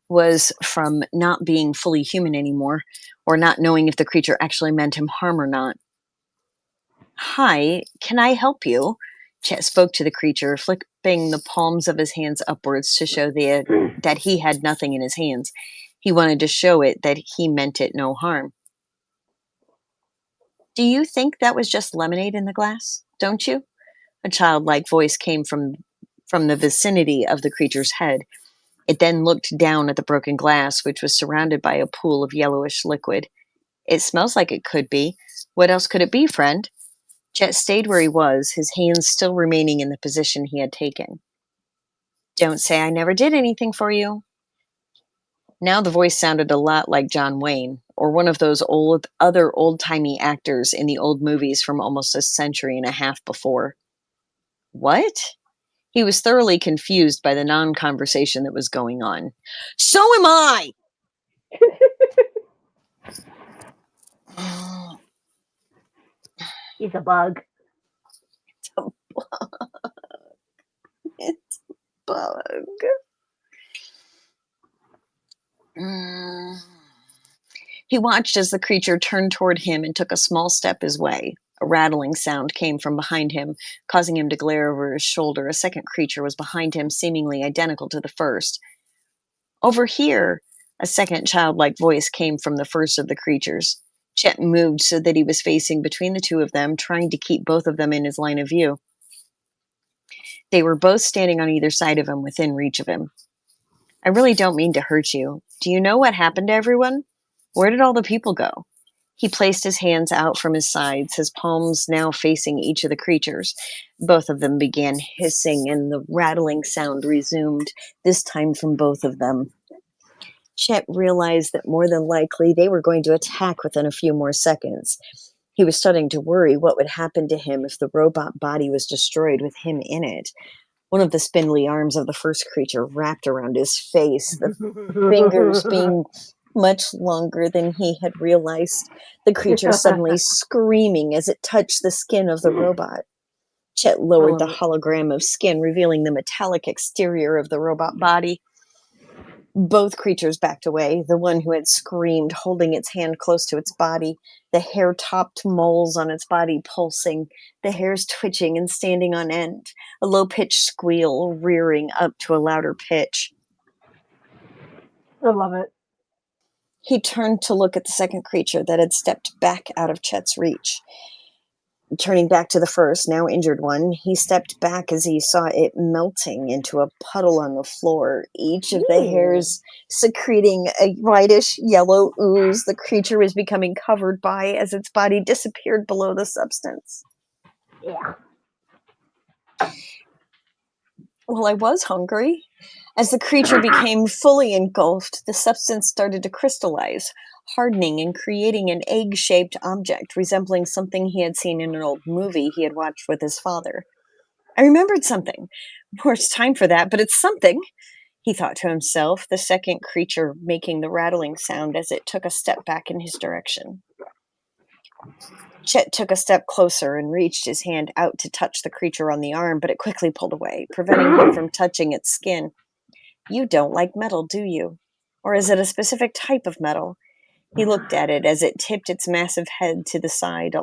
was from not being fully human anymore, or not knowing if the creature actually meant him harm or not. Hi, can I help you? Chet spoke to the creature, flipping the palms of his hands upwards to show that he had nothing in his hands. He wanted to show it that he meant it no harm. Do you think that was just lemonade in the glass? Don't you? A childlike voice came from the vicinity of the creature's head. It then looked down at the broken glass, which was surrounded by a pool of yellowish liquid. It smells like it could be. What else could it be, friend? Chet stayed where he was, his hands still remaining in the position he had taken. Don't say I never did anything for you. Now the voice sounded a lot like John Wayne, or one of those other old-timey actors in the old movies from almost a century and a half before. What? He was thoroughly confused by the non-conversation that was going on. So am I! He's a bug. It's a bug. He watched as the creature turned toward him and took a small step his way. A rattling sound came from behind him, causing him to glare over his shoulder. A second creature was behind him, seemingly identical to the first. Over here, a second childlike voice came from the first of the creatures. Chet moved so that he was facing between the two of them, trying to keep both of them in his line of view. They were both standing on either side of him, within reach of him. I really don't mean to hurt you. Do you know what happened to everyone? Where did all the people go? He placed his hands out from his sides, his palms now facing each of the creatures. Both of them began hissing, and the rattling sound resumed, this time from both of them. Chet realized that more than likely they were going to attack within a few more seconds. He was starting to worry what would happen to him if the robot body was destroyed with him in it. One of the spindly arms of the first creature wrapped around his face, the fingers being much longer than he had realized. The creature suddenly screaming as it touched the skin of the robot. Chet lowered the hologram of skin, revealing the metallic exterior of the robot body. Both creatures backed away, the one who had screamed holding its hand close to its body, the hair-topped moles on its body pulsing, the hairs twitching and standing on end, a low-pitched squeal rearing up to a louder pitch. I love it. He turned to look at the second creature that had stepped back out of Chet's reach. Turning back to the first, now injured one, he stepped back as he saw it melting into a puddle on the floor, each of the hairs secreting a whitish yellow ooze the creature was becoming covered by as its body disappeared below the substance. Yeah. Well, I was hungry. As the creature became fully engulfed, the substance started to crystallize, hardening and creating an egg-shaped object resembling something he had seen in an old movie he had watched with his father. I remembered something. Of course, time for that, but it's something, he thought to himself, the second creature making the rattling sound as it took a step back in his direction. Chet took a step closer and reached his hand out to touch the creature on the arm, but it quickly pulled away, preventing him from touching its skin. You don't like metal, do you? Or is it a specific type of metal? He looked at it as it tipped its massive head to the side,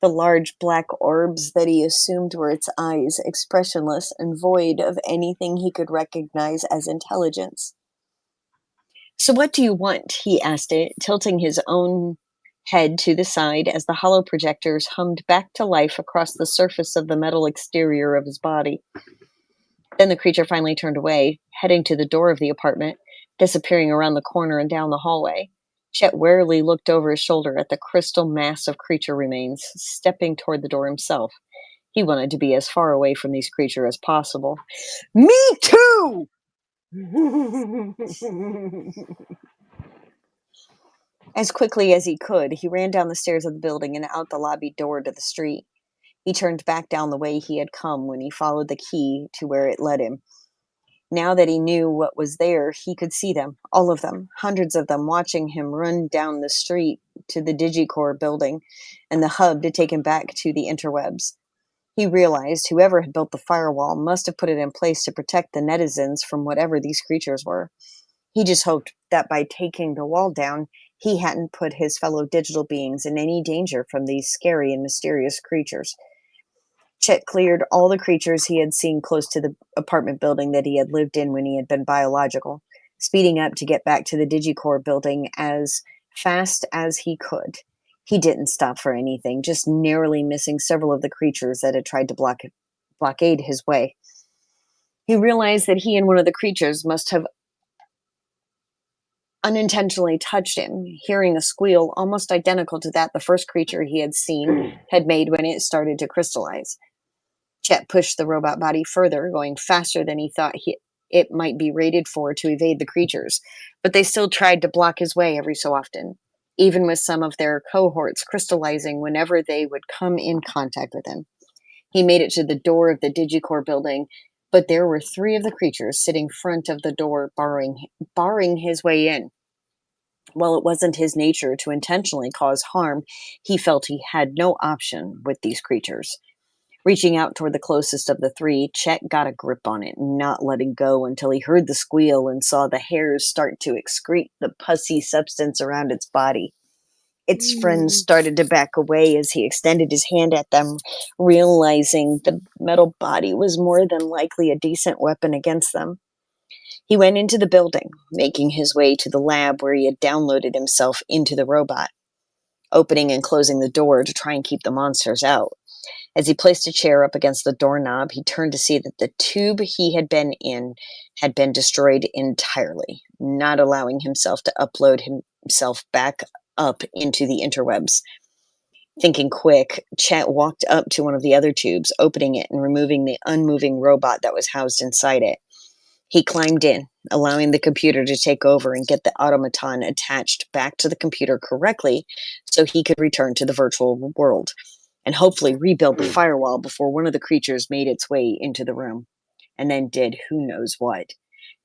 the large black orbs that he assumed were its eyes, expressionless and void of anything he could recognize as intelligence. So what do you want? He asked it, tilting his own head to the side as the hollow projectors hummed back to life across the surface of the metal exterior of his body. Then the creature finally turned away, heading to the door of the apartment, disappearing around the corner and down the hallway. Chet warily looked over his shoulder at the crystal mass of creature remains, stepping toward the door himself. He wanted to be as far away from these creatures as possible. Me too! As quickly as he could, he ran down the stairs of the building and out the lobby door to the street. He turned back down the way he had come when he followed the key to where it led him. Now that he knew what was there, he could see them, all of them, hundreds of them, watching him run down the street to the DigiCore building and the hub to take him back to the interwebs. He realized whoever had built the firewall must have put it in place to protect the netizens from whatever these creatures were. He just hoped that by taking the wall down, he hadn't put his fellow digital beings in any danger from these scary and mysterious creatures. Chet cleared all the creatures he had seen close to the apartment building that he had lived in when he had been biological, speeding up to get back to the DigiCore building as fast as he could. He didn't stop for anything, just narrowly missing several of the creatures that had tried to blockade his way. He realized that he and one of the creatures must have unintentionally touched him, hearing a squeal almost identical to that the first creature he had seen had made when it started to crystallize. Chet pushed the robot body further, going faster than he thought it might be rated for to evade the creatures, but they still tried to block his way every so often, even with some of their cohorts crystallizing whenever they would come in contact with him. He made it to the door of the Digicorp building, but there were 3 of the creatures sitting front of the door, barring his way in. While it wasn't his nature to intentionally cause harm, he felt he had no option with these creatures. Reaching out toward the closest of the 3, Chet got a grip on it, not letting go until he heard the squeal and saw the hairs start to excrete the pussy substance around its body. Its friends started to back away as he extended his hand at them, realizing the metal body was more than likely a decent weapon against them. He went into the building, making his way to the lab where he had downloaded himself into the robot, opening and closing the door to try and keep the monsters out. As he placed a chair up against the doorknob, he turned to see that the tube he had been in had been destroyed entirely, not allowing himself to upload himself back up into the interwebs. Thinking quick, Chet walked up to one of the other tubes, opening it and removing the unmoving robot that was housed inside it. He climbed in, allowing the computer to take over and get the automaton attached back to the computer correctly so he could return to the virtual world and hopefully rebuild the firewall before one of the creatures made its way into the room, and then did who knows what.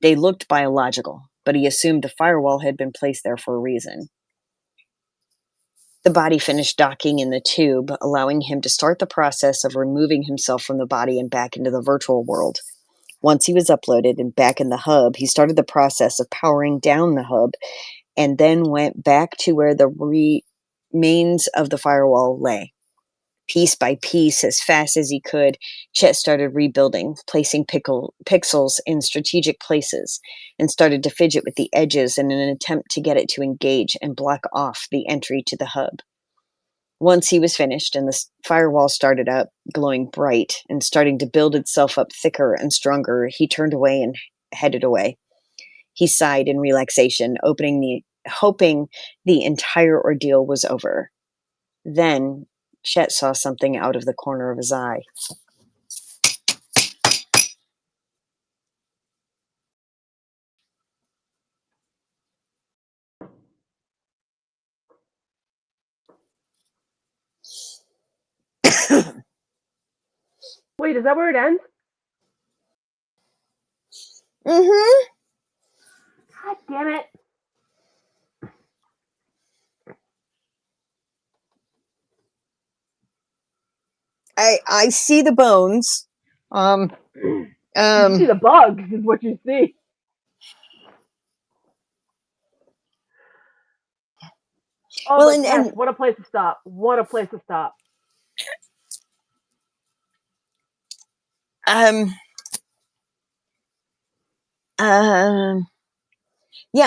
They looked biological, but he assumed the firewall had been placed there for a reason. The body finished docking in the tube, allowing him to start the process of removing himself from the body and back into the virtual world. Once he was uploaded and back in the hub, he started the process of powering down the hub and then went back to where the remains of the firewall lay. Piece by piece, as fast as he could, Chet started rebuilding, placing pixels in strategic places, and started to fidget with the edges in an attempt to get it to engage and block off the entry to the hub. Once he was finished and the firewall started up, glowing bright and starting to build itself up thicker and stronger, he turned away and headed away. He sighed in relaxation, hoping the entire ordeal was over. Then Chet saw something out of the corner of his eye. Wait, is that where it ends? Mm-hmm. God damn it. I see the bones. You see the bugs is what you see. Oh, Well, but Tess, what a place to stop. What a place to stop. Yeah,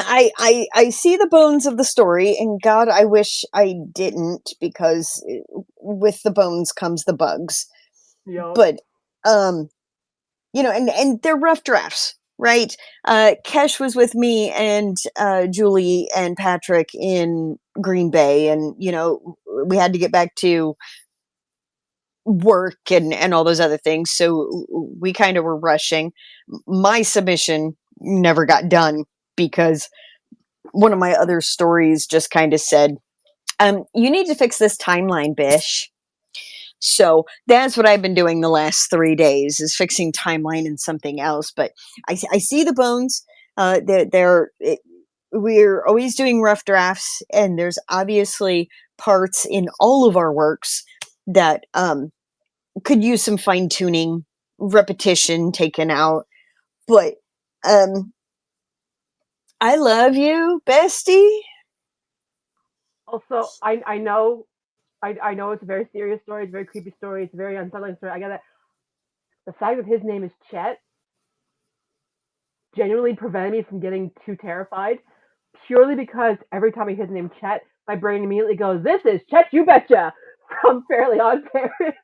I see the bones of the story, and God, I wish I didn't, because with the bones comes the bugs. Yep. But, and they're rough drafts, right? Kesh was with me and Julie and Patrick in Green Bay, and, we had to get back to work and all those other things, so we kind of were rushing. My submission never got done because one of my other stories just kind of said, you need to fix this timeline, bish. So that's what I've been doing the last 3 days, is fixing timeline and something else. But I see the bones. We're always doing rough drafts, and there's obviously parts in all of our works that could use some fine tuning, repetition taken out. But I love you, bestie. Also, I know it's a very serious story, it's a very creepy story, it's a very unsettling story. I get that. The fact that his name is Chet genuinely prevented me from getting too terrified, purely because every time I hear the name Chet, my brain immediately goes, "This is Chet You Betcha" from Fairly Odd Parents.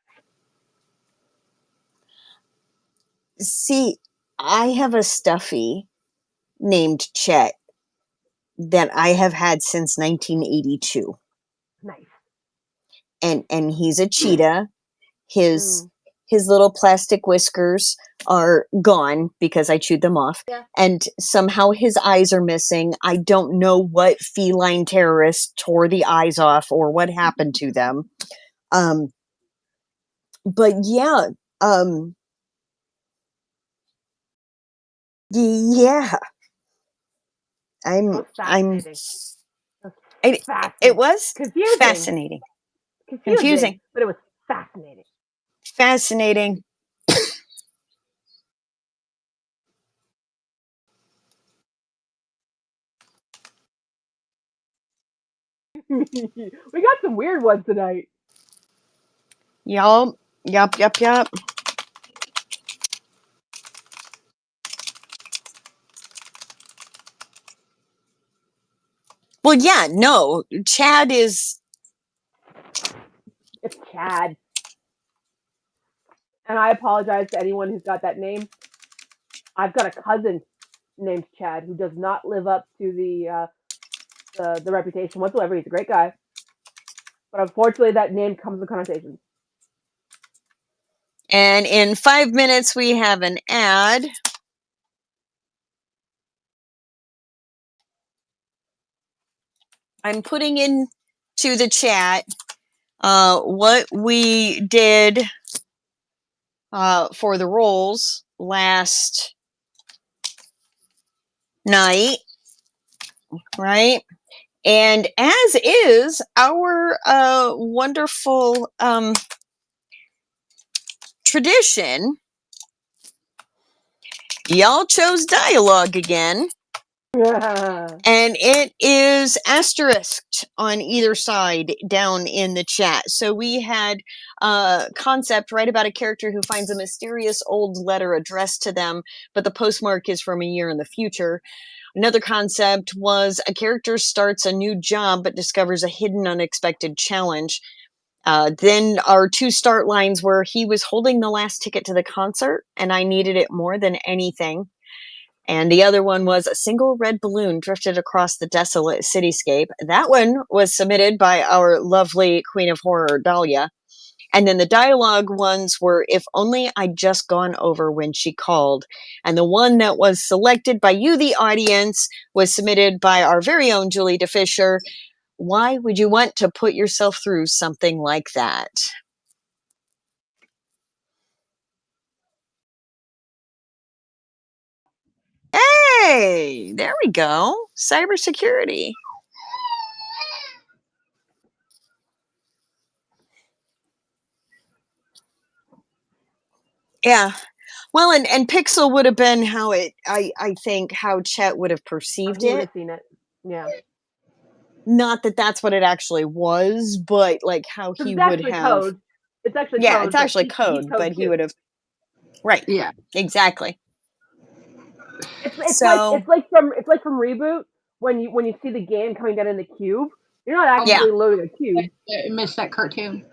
See, I have a stuffy named Chet that I have had since 1982. Nice. And he's a cheetah. His little plastic whiskers are gone because I chewed them off. Yeah. And somehow his eyes are missing. I don't know what feline terrorist tore the eyes off or what happened to them. But yeah, yeah, It was fascinating. it was Confusing. fascinating. Confusing, but it was fascinating. Fascinating. We got some weird ones tonight. Yup. Well, yeah, no, Chad is. It's Chad. And I apologize to anyone who's got that name. I've got a cousin named Chad who does not live up to the reputation whatsoever. He's a great guy, but unfortunately, that name comes with connotations. And in 5 minutes, we have an ad. I'm putting into the chat what we did for the rolls last night, right? And as is our wonderful tradition, y'all chose dialogue again. And it is asterisked on either side down in the chat. So we had a concept right about a character who finds a mysterious old letter addressed to them, but the postmark is from a year in the future. Another concept was a character starts a new job but discovers a hidden unexpected challenge. Then our two start lines were he was holding the last ticket to the concert and I needed it more than anything. And the other one was a single red balloon drifted across the desolate cityscape. That one was submitted by our lovely Queen of Horror, Dahlia. And then the dialogue ones were if only I'd just gone over when she called. And the one that was selected by you, the audience, was submitted by our very own Julie DeFisher. Why would you want to put yourself through something like that? Hey, there we go. Cybersecurity. Yeah. Well, and Pixel would have been how I think how Chet would have perceived He would it. have seen it. Yeah. Not that that's what it actually was, but like how he would have. Code. It's actually yeah, code. It's actually He's code, but he would have. Right. Yeah. Exactly. It's So, like from Reboot when you see the game coming down in the cube. You're not actually loading a cube. I missed that cartoon.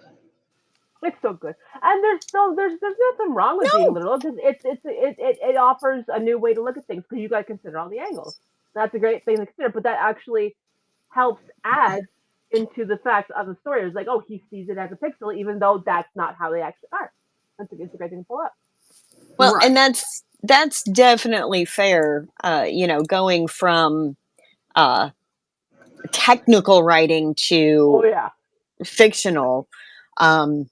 It's so good, and there's nothing wrong with being literal because it offers a new way to look at things because you got to consider all the angles. That's a great thing to consider, but that actually helps add into the fact of the story. It's like, oh, he sees it as a pixel, even though that's not how they actually are. It's a great thing to pull up. well, and that's definitely fair. Going from technical writing to fictional. And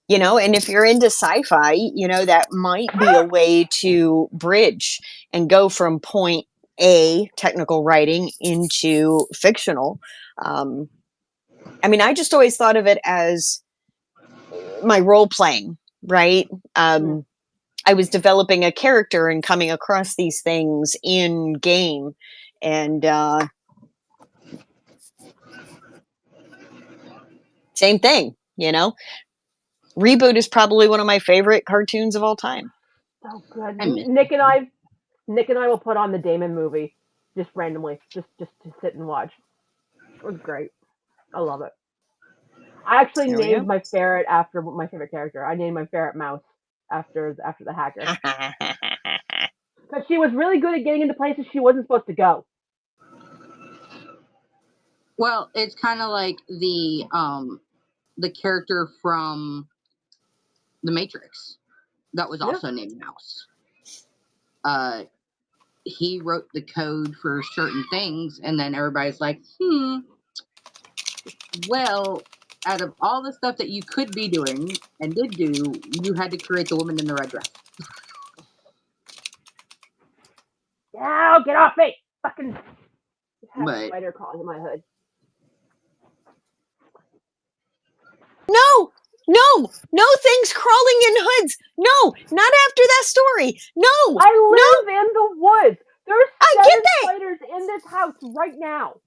if you're into sci-fi, that might be a way to bridge and go from point A, technical writing, into fictional. I just always thought of it as my role playing, right? I was developing a character and coming across these things in game. And same thing, Reboot is probably one of my favorite cartoons of all time. So good. Nick and I will put on the Damon movie just randomly, just to sit and watch. It was great. I love it. I actually named my ferret after my favorite character. I named my ferret Mouse after the hacker. Because she was really good at getting into places she wasn't supposed to go. Well, it's kind of like the character from The Matrix that was also named Mouse. He wrote the code for certain things, and then everybody's like, well, out of all the stuff that you could be doing and did do, you had to create the woman in the red dress. Yeah, get off me! Fucking have a But spider crawling in my hood. No, no things crawling in hoods. No, not after that story. No, I live in the woods. There's I 7 get that. spiders in this house right now.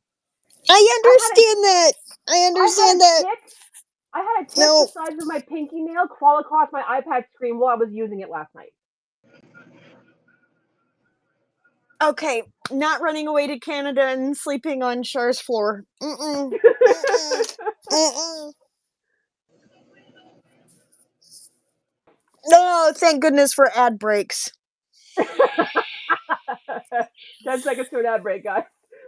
I understand that. I understand that. I had a tick No. the size of my pinky nail crawl across my iPad screen while I was using it last night. Okay, not running away to Canada and sleeping on Char's floor. Mm-mm. Mm-mm. No, thank goodness for ad breaks. 10 seconds to an ad break, guys.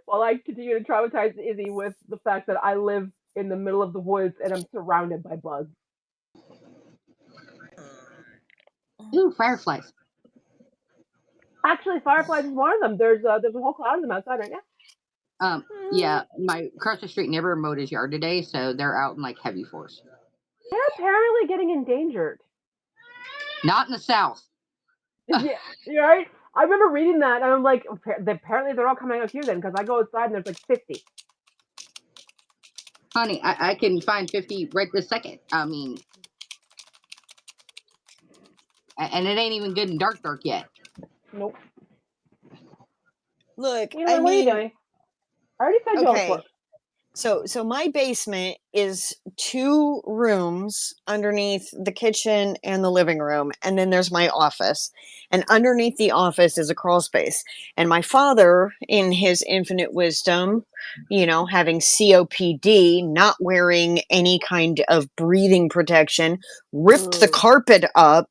While I continue to traumatize Izzy with the fact that I live in the middle of the woods and I'm surrounded by bugs. Ooh, fireflies. Actually, fireflies is one of them. There's a whole cloud of them outside right now. Yeah, my across the street neighbor mowed his yard today, so they're out in like heavy force. They're apparently getting endangered. Not in the south. Yeah, you're right. I remember reading that, and I'm like, apparently they're all coming out here then, because I go outside and there's like 50. Honey, I can find 50 right this second. I mean, and it ain't even good and dark yet. Nope. Look, You know, what are you doing? I already said you on the floor. So my basement is 2 rooms underneath the kitchen and the living room, and then there's my office. And underneath the office is a crawl space. And my father, in his infinite wisdom, you know, having COPD, not wearing any kind of breathing protection, ripped the carpet up.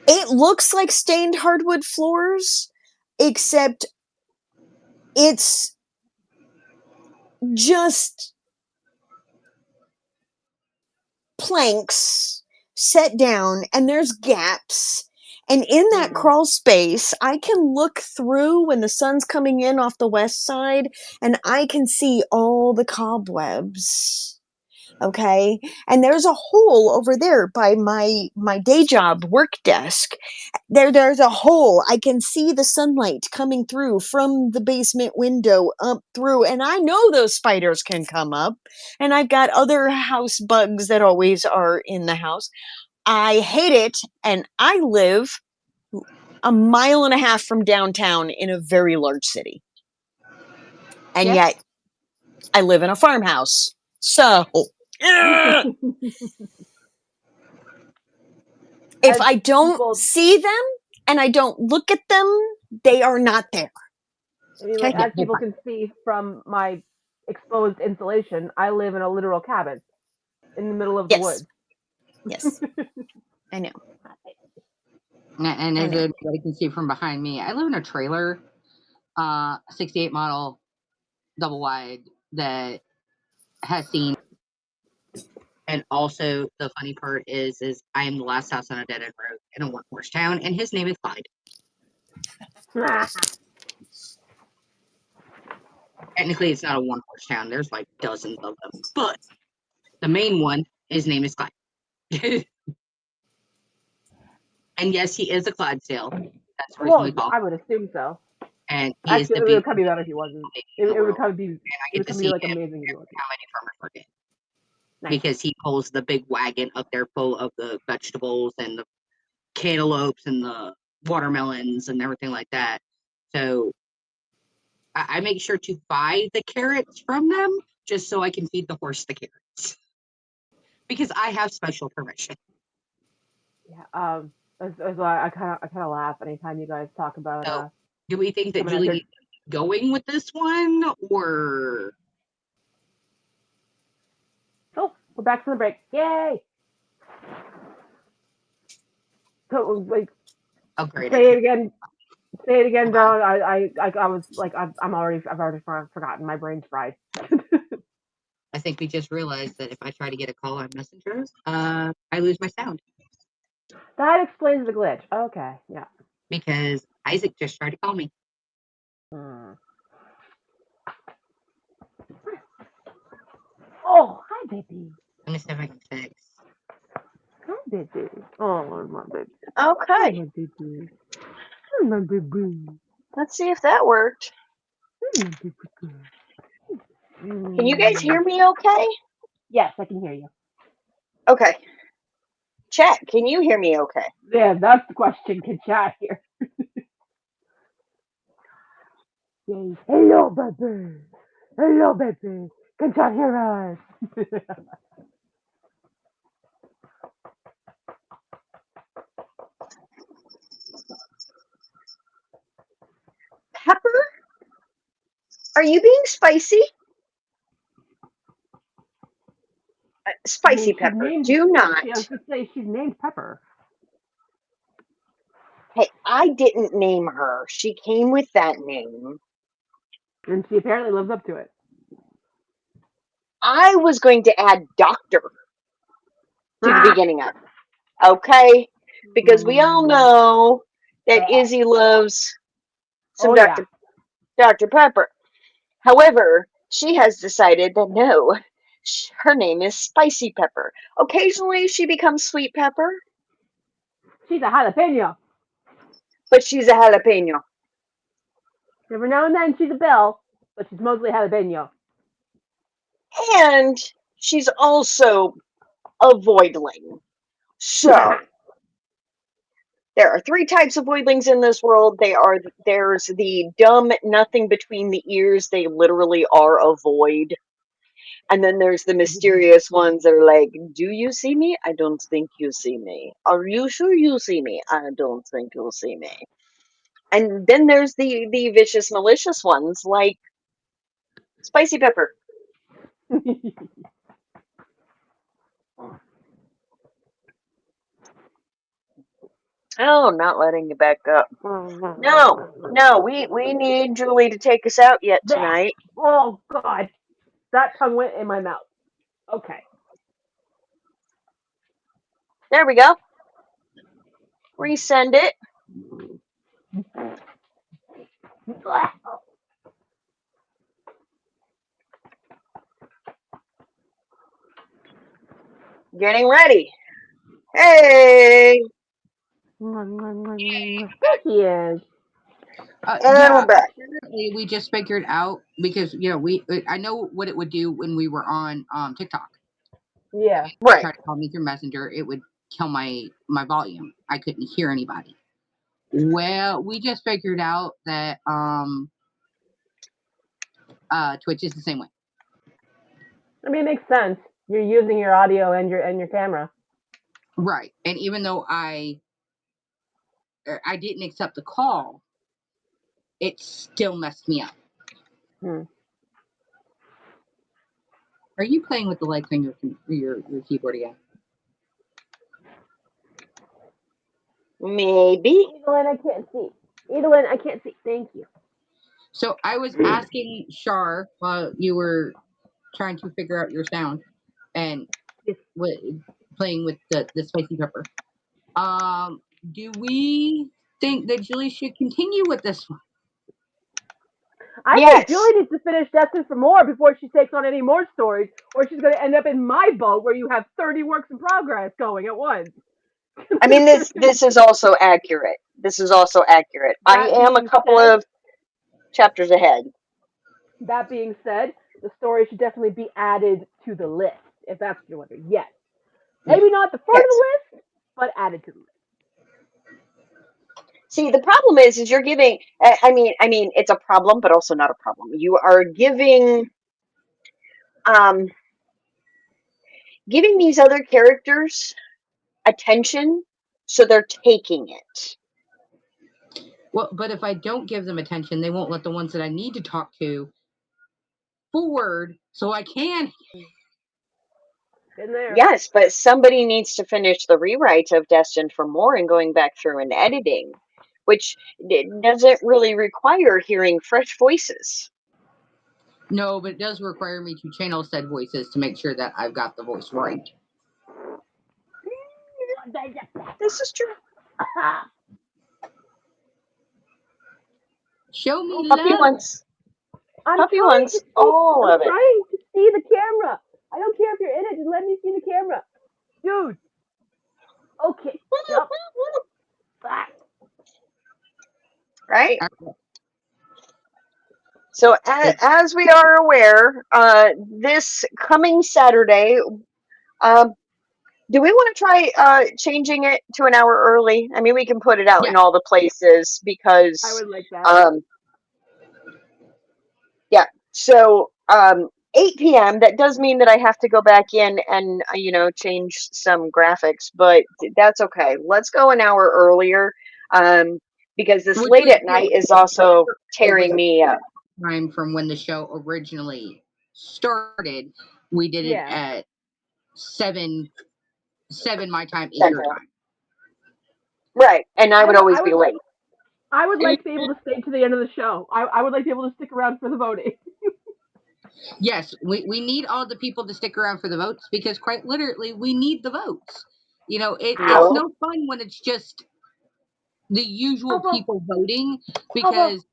It looks like stained hardwood floors, except it's just planks set down, and there's gaps. And in that crawl space, I can look through when the sun's coming in off the west side, and I can see all the cobwebs. Okay? And there's a hole over there by my day job work desk. There's a hole. I can see the sunlight coming through from the basement window up through, and I know those spiders can come up. And I've got other house bugs that always are in the house. I hate it, and I live a mile and a half from downtown in a very large city. And yet, I live in a farmhouse. So, if I don't see them and I don't look at them, they are not there. I mean, like, as people can see from my exposed insulation, I live in a literal cabin in the middle of the woods. Yes. I know. And as everybody can see from behind me, I live in a trailer, 68 model, double wide, that has seen. And also, the funny part is I am the last house on a dead end road in a one-horse town, and his name is Clyde. Technically, it's not a one-horse town. There's like dozens of them, but the main one, his name is Clyde. And yes, he is a Clydesdale. That's originally called. I would assume so. And he actually, it would probably be better if he wasn't. It would kind of be. And I It get would to be see like him amazing if he wasn't. how many farmers market. Nice. Because he pulls the big wagon up there full of the vegetables and the cantaloupes and the watermelons and everything like that. So I make sure to buy the carrots from them just so I can feed the horse the carrots. Because I have special permission. Yeah. That's why I kind of laugh anytime you guys talk about. So, do we think that Julie is going with this one, or? Oh, we're back from the break! Yay! So, like, great! Say it again. Say it again, John. I was like, I've already forgotten. My brain's fried. I think we just realized that if I try to get a call on Messenger, I lose my sound. That explains the glitch. Okay, yeah. Because Isaac just tried to call me. Oh, hi, baby. Let me see if I can fix. Hi, baby. Oh, my baby. Okay. My baby. My baby. Let's see if that worked. My baby. Can you guys hear me okay? Yes, I can hear you. Okay. Chat, can you hear me okay? Yeah, that's the question. Can chat hear? Yay. Hello, baby. Hello, baby. Can chat hear us? Pepper? Are you being spicy? I mean, Spicy she's pepper. named. Do not. I was gonna say she's named Pepper. Hey, I didn't name her. She came with that name. And she apparently lives up to it. I was going to add doctor to the beginning of it. Okay? Because we all know that Izzy loves some Yeah. Dr. Pepper. However, she has decided that no, her name is Spicy Pepper. Occasionally she becomes Sweet Pepper. She's a jalapeno. But she's a jalapeno. Every now and then she's a bell, but she's mostly jalapeno. And she's also a voidling. So there are 3 types of voidlings in this world. There's the dumb nothing between the ears. They literally are a void. And then there's the mysterious ones that are like, do you see me? I don't think you see me. Are you sure you see me? I don't think you'll see me. And then there's the vicious, malicious ones like Spicy Pepper. Oh, not letting you back up. No, we need Julie to take us out yet tonight. Oh God, that tongue went in my mouth. Okay. There we go. Resend it. Getting ready. Hey! There she is. We're back. Apparently we just figured out because I know what it would do when we were on TikTok. Yeah. Right. Try to call me through Messenger, it would kill my volume. I couldn't hear anybody. Well, we just figured out that Twitch is the same way. I mean, it makes sense. You're using your audio and your camera. Right. And even though I didn't accept the call, it still messed me up. Are you playing with the lights on your keyboard again? Maybe. Evelyn, I can't see. Evelyn, I can't see. Thank you. So I was asking Shar while you were trying to figure out your sound and playing with the spicy pepper. Do we think that Julie should continue with this one? I think Julie needs to finish Destined for More before she takes on any more stories, or she's going to end up in my boat where you have 30 works in progress going at once. I mean, this is also accurate. I am a couple of chapters ahead. That being said, the story should definitely be added to the list, if that's what you're wondering. Yes. Maybe not the front of the list, but added to the list. See, the problem is you're giving. I mean, it's a problem, but also not a problem. You are giving these other characters attention, so they're taking it. Well, but if I don't give them attention, they won't let the ones that I need to talk to forward, so I can. In there. Yes, but somebody needs to finish the rewrite of Destined for More and going back through and editing, which doesn't really require hearing fresh voices. No, but it does require me to channel said voices to make sure that I've got the voice right. This is true. Show me Puppy love. wants. I'm Puppy trying wants to see, all I'm of it. trying to see the camera. I don't care if you're in it. Just let me see the camera, dude. Okay. Yep. Right. So as we are aware, this coming Saturday, do we want to try changing it to an hour early? I mean, we can put it out in all the places because I would like that. yeah. So 8 p.m. That does mean that I have to go back in and change some graphics, but that's okay. Let's go an hour earlier because this late at night is also tearing me up. Time from when the show originally started, we did it at 7 my time, 8 your time. Right, and I would always be late. I would like to be able to stay to the end of the show. I would like to be able to stick around for the voting. Yes, we need all the people to stick around for the votes because quite literally we need the votes. It's no fun when it's just the usual people voting because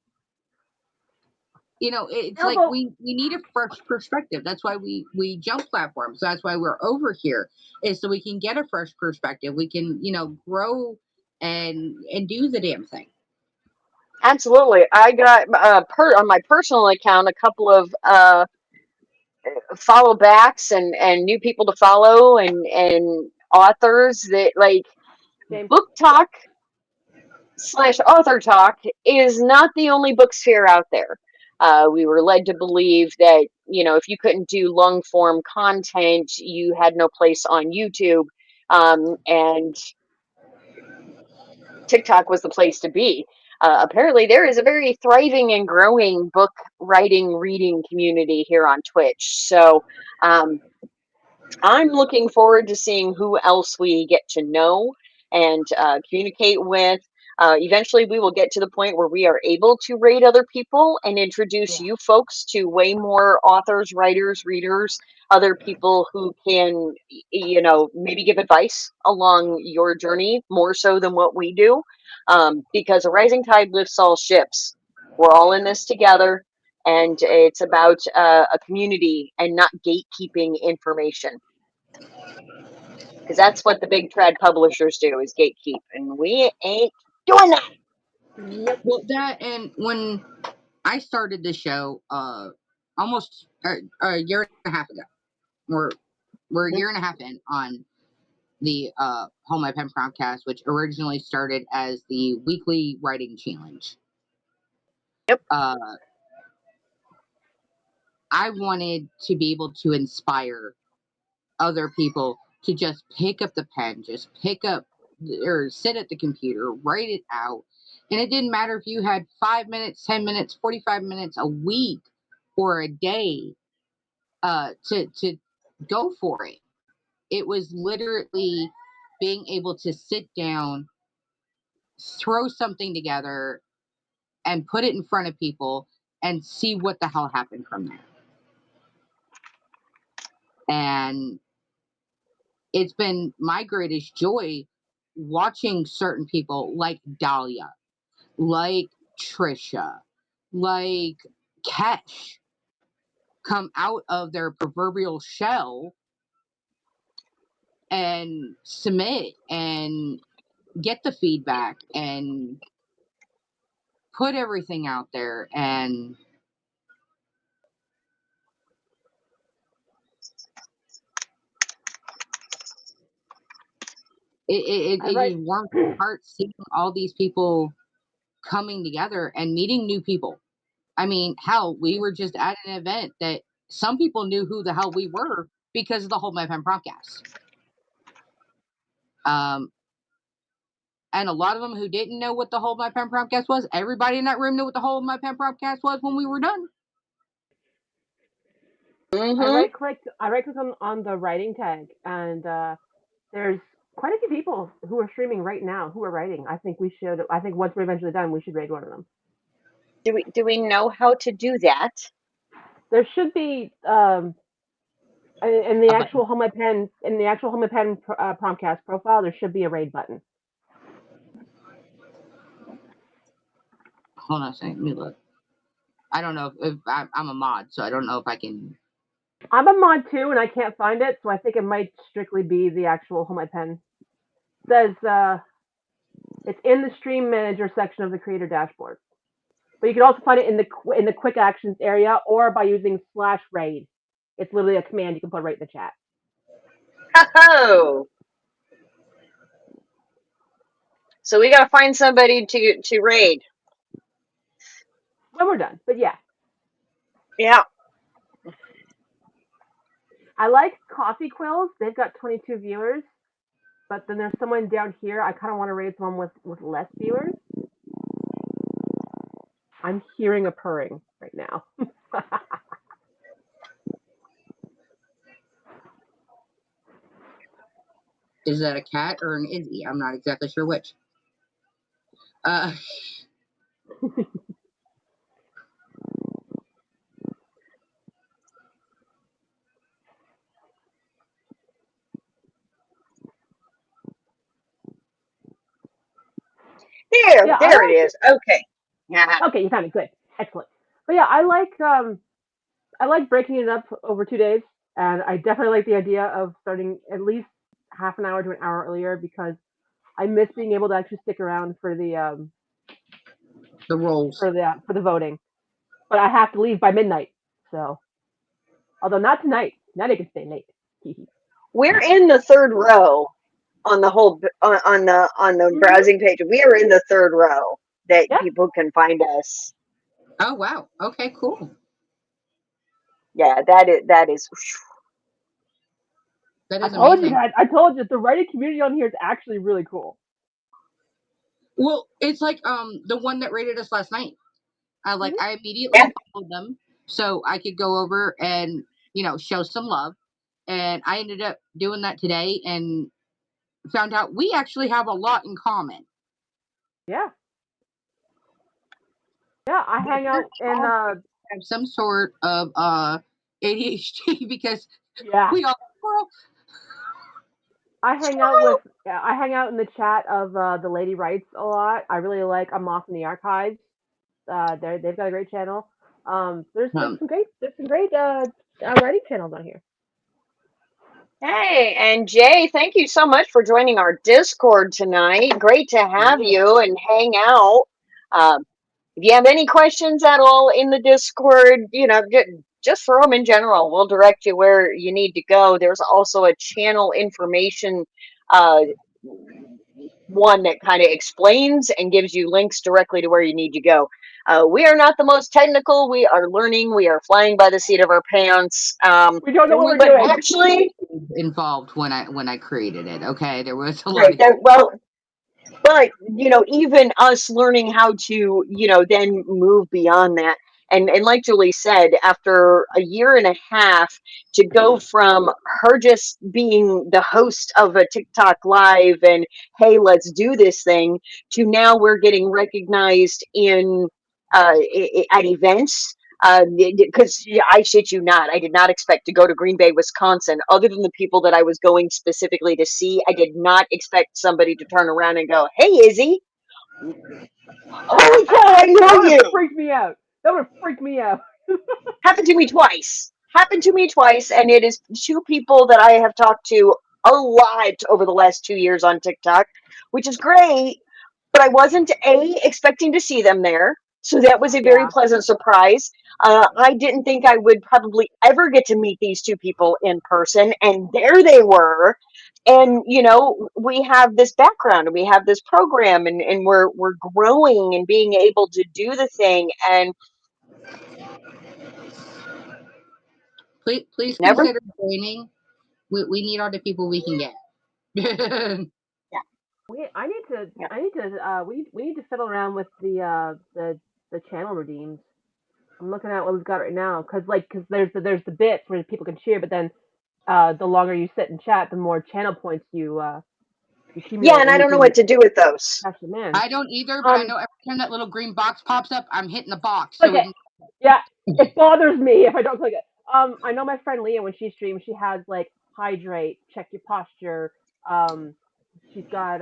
it's like we need a fresh perspective. That's why we jump platforms. That's why we're over here, is so we can get a fresh perspective. We can grow and do the damn thing. Absolutely. I got on my personal account a couple of follow backs and new people to follow and authors that like book talk / author talk is not the only book sphere out there. We were led to believe that if you couldn't do long form content, you had no place on YouTube, and TikTok was the place to be. Apparently, there is a very thriving and growing book writing, reading community here on Twitch. So I'm looking forward to seeing who else we get to know and communicate with. Eventually, we will get to the point where we are able to rate other people and introduce you folks to way more authors, writers, readers, other people who can, maybe give advice along your journey more so than what we do. Because a rising tide lifts all ships. We're all in this together. And it's about a community and not gatekeeping information. Because that's what the big trad publishers do, is gatekeep. And we ain't doing that. Nope. Well, that, and when I started the show almost a year and a half ago, we're a year and a half in on the Hold My Pen Promptcast, which originally started as the weekly writing challenge. Yep. I wanted to be able to inspire other people to just pick up the pen, just pick up or sit at the computer, write it out. And it didn't matter if you had 5 minutes, 10 minutes, 45 minutes a week or a day to go for it. It was literally being able to sit down, throw something together, and put it in front of people and see what the hell happened from there. And it's been my greatest joy watching certain people like Dahlia, like Trisha, like Kesh come out of their proverbial shell and submit and get the feedback and put everything out there. And it just warms my heart seeing all these people coming together and meeting new people. I mean, hell, we were just at an event that some people knew who the hell we were because of the Hold My Pen Promptcast. And a lot of them who didn't know what the Hold My Pen Promptcast was, everybody in that room knew what the Hold My Pen Promptcast was when we were done. Mm-hmm. I right clicked on the writing tag, and there's quite a few people who are streaming right now who are writing. I think once we're eventually done, we should raid one of them. Do we know how to do that? There should be in the actual Hold My Pen Promptcast profile, there should be a raid button. Hold on a second, let me look. I don't know if I'm a mod, so I don't know if I can I'm a mod too, and I can't find it, so I think it might strictly be the actual Hold My Pen. It says it's in the Stream Manager section of the Creator dashboard. But you can also find it in the Quick Actions area or by using /raid. It's literally a command you can put right in the chat. Oh, so we gotta find somebody to raid. When we're done, but yeah. Yeah. I like Coffee Quills. They've got 22 viewers. But then there's someone down here. I kind of want to raid someone with less viewers. I'm hearing a purring right now. Is that a cat or an Izzy? I'm not exactly sure which. There, Yeah, there it is. Okay. Yeah. Okay, you found it. Good, excellent. But yeah, I like breaking it up over 2 days, and I definitely like the idea of starting at least half an hour to an hour earlier because I miss being able to actually stick around for the rolls for the voting. But I have to leave by midnight, so although not tonight. Tonight I can stay late. We're in the third row on the whole on the browsing page. We are in the third row that Yeah. people can find us. Oh wow. Okay, cool. Yeah, that is. That I is told you amazing. guys. I told you the writing community on here is actually really cool. Well, it's like the one that rated us last night. I immediately followed them so I could go over and show some love, and I ended up doing that today and found out we actually have a lot in common. Yeah. Yeah, I hang out in have some sort of ADHD because yeah. we all squirrel. I hang out in the chat of the Lady Writes a lot. I really like I'm Lost in the Archives. They've got a great channel. There's some great writing channels on here. Hey, and Jay, thank you so much for joining our Discord tonight. Great to have you and hang out. If you have any questions at all in the Discord, just throw them in general. We'll direct you where you need to go. There's also a channel information uh, one that kind of explains and gives you links directly to where you need to go. We are not the most technical. We are learning. We are flying by the seat of our pants. We don't know what we're but doing. Actually, involved when I created it. Okay, there was a lot right. of But even us learning how to then move beyond that, and like Julie said, after a year and a half, to go from her just being the host of a TikTok live and hey, let's do this thing, to now we're getting recognized in at events. Because I shit you not, I did not expect to go to Green Bay, Wisconsin. Other than the people that I was going specifically to see, I did not expect somebody to turn around and go, "Hey, Izzy, holy cow, I know That would you!" have freaked me out. That would have freaked me out. Happened to me twice. Happened to me twice, and it is two people that I have talked to a lot over the last 2 years on TikTok, which is great. But I wasn't expecting to see them there. So that was a very Yeah. pleasant surprise. I didn't think I would probably ever get to meet these two people in person, and there they were. And we have this background, and we have this program, and we're growing and being able to do the thing. And please never, consider joining. We need all the people we can get. yeah, We need to fiddle around with the channel redeems. I'm looking at what we've got right now because there's the bits where people can cheer, but then the longer you sit and chat, the more channel points you accumulate, and and I you don't know can what to do with those. cash them in. I don't either, but I know every time that little green box pops up, I'm hitting the box. Click So it. Yeah, it bothers me if I don't click it. I know my friend Leah when she streams, she has like hydrate, check your posture. She's got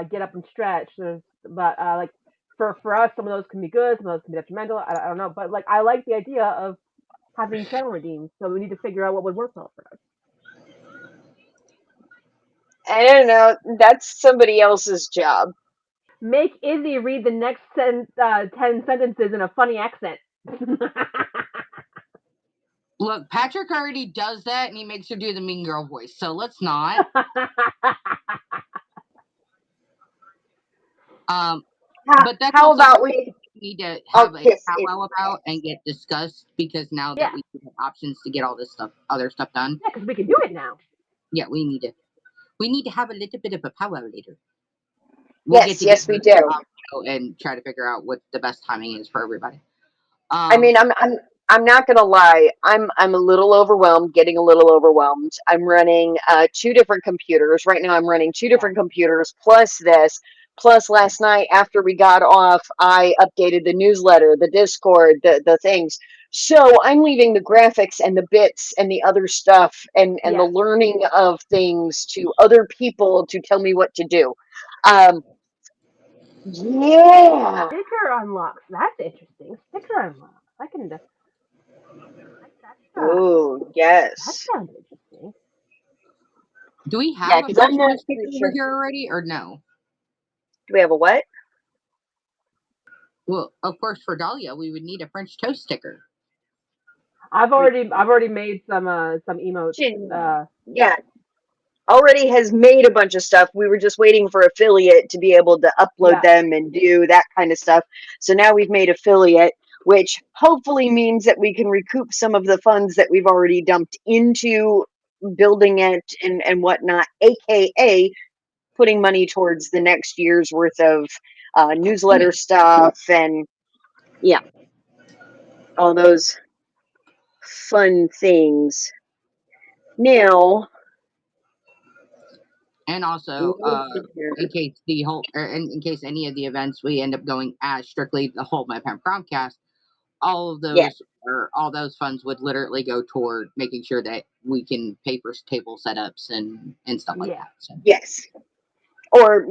get up and stretch. But like for us, some of those can be good, some of those can be detrimental. I don't know, but like I like the idea of having channel redeems. So we need to figure out what would work well for us. I don't know. That's somebody else's job. Make Izzy read the next 10 sentences in a funny accent. Look, Patrick already does that, and he makes her do the mean girl voice. So let's not. But that's How also about we need to I'll have a kiss powwow Izzy's about ass. and get discussed, because now that Yeah. we have options to get all this other stuff done. Yeah, because we can do it now. Yeah, we need to have a little bit of a powwow later. We'll get Yes, together we do. and try to figure out what the best timing is for everybody. I mean, I'm not gonna lie. I'm a little overwhelmed, getting a little overwhelmed. I'm running 2 different computers right now. I'm running 2 different computers plus this. Plus, last night after we got off, I updated the newsletter, the Discord, the things. So I'm leaving the graphics and the bits and the other stuff and the learning of things to other people to tell me what to do. Yeah. Sticker unlocks. That's interesting. Sticker unlocks. I can. Oh, That yes. sounds interesting. Do we Yeah, have a because I'm French not toast sticker too over sure. here already, or no? Do we have a what? Well, of course, for Dahlia, we would need a French toast sticker. I've already made some emotes. Yeah, already has made a bunch of stuff. We were just waiting for affiliate to be able to upload them and do that kind of stuff. So now we've made affiliate, which hopefully means that we can recoup some of the funds that we've already dumped into building it and whatnot, aka putting money towards the next year's worth of newsletter stuff and yeah, all those fun things. Now, And also, in case in case any of the events we end up going as strictly the Hold My Pen Promptcast, all of those all those funds would literally go toward making sure that we can pay for table setups and stuff like that. So. Yes. Or,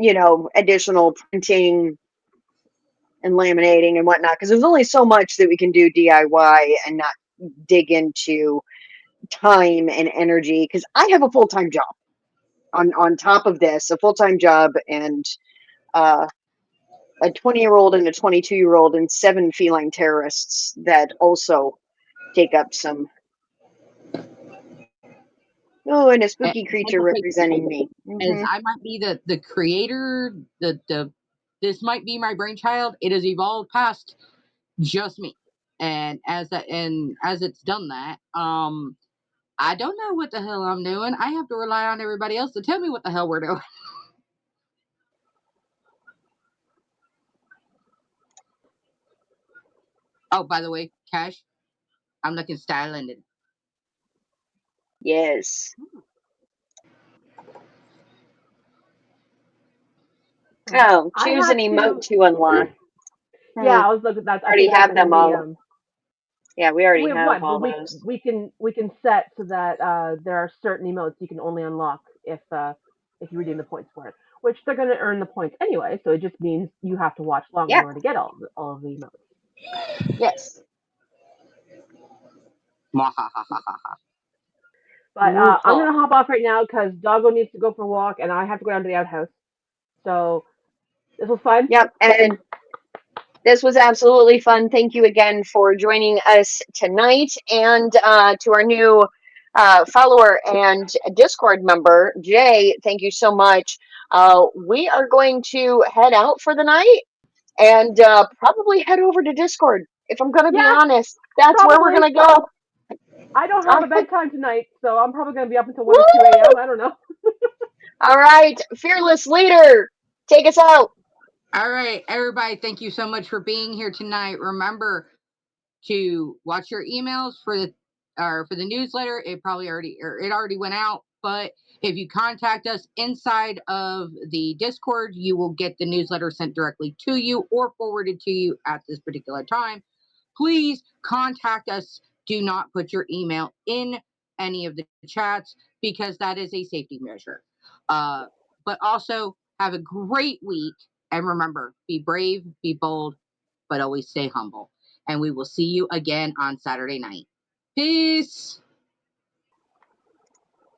additional printing and laminating and whatnot, because there's only so much that we can do DIY and not dig into time and energy, because I have a full-time job on top of this, a full-time job and a 20-year-old and a 22-year-old and 7 feline terrorists that also take up some. Oh, and a spooky creature representing me. As I might be the creator, this might be my brainchild. It has evolved past just me, and as it's done that, I don't know what the hell I'm doing. I have to rely on everybody else to tell me what the hell we're doing. Oh, by the way, Cash, I'm looking styling it. Yes. Oh, choose an emote to unlock. Yeah, I was looking at that. I Already think that's have in them all. the Yeah, we already have what? all But those. we can set so that there are certain emotes you can only unlock if you redeem the points for it, which they're going to earn the points anyway. So it just means you have to watch longer in order to get all of the emotes. Yes. But I'm gonna hop off right now because Doggo needs to go for a walk and I have to go down to the outhouse. So this was fun. Yep, and this was absolutely fun. Thank you again for joining us tonight, and to our new follower and Discord member, Jay. Thank you so much. We are going to head out for the night and probably head over to Discord. If I'm going to be honest, that's where we're going to go. I don't have a bedtime tonight, so I'm probably going to be up until 1 Woo! or 2 a.m. I don't know. All right, fearless leader, take us out. All right, everybody, thank you so much for being here tonight. Remember to watch your emails for the newsletter. It already went out, but if you contact us inside of the Discord, you will get the newsletter sent directly to you or forwarded to you at this particular time. Please contact us. Do not put your email in any of the chats because that is a safety measure. But also have a great week. And remember, be brave, be bold, but always stay humble. And we will see you again on Saturday night. Peace.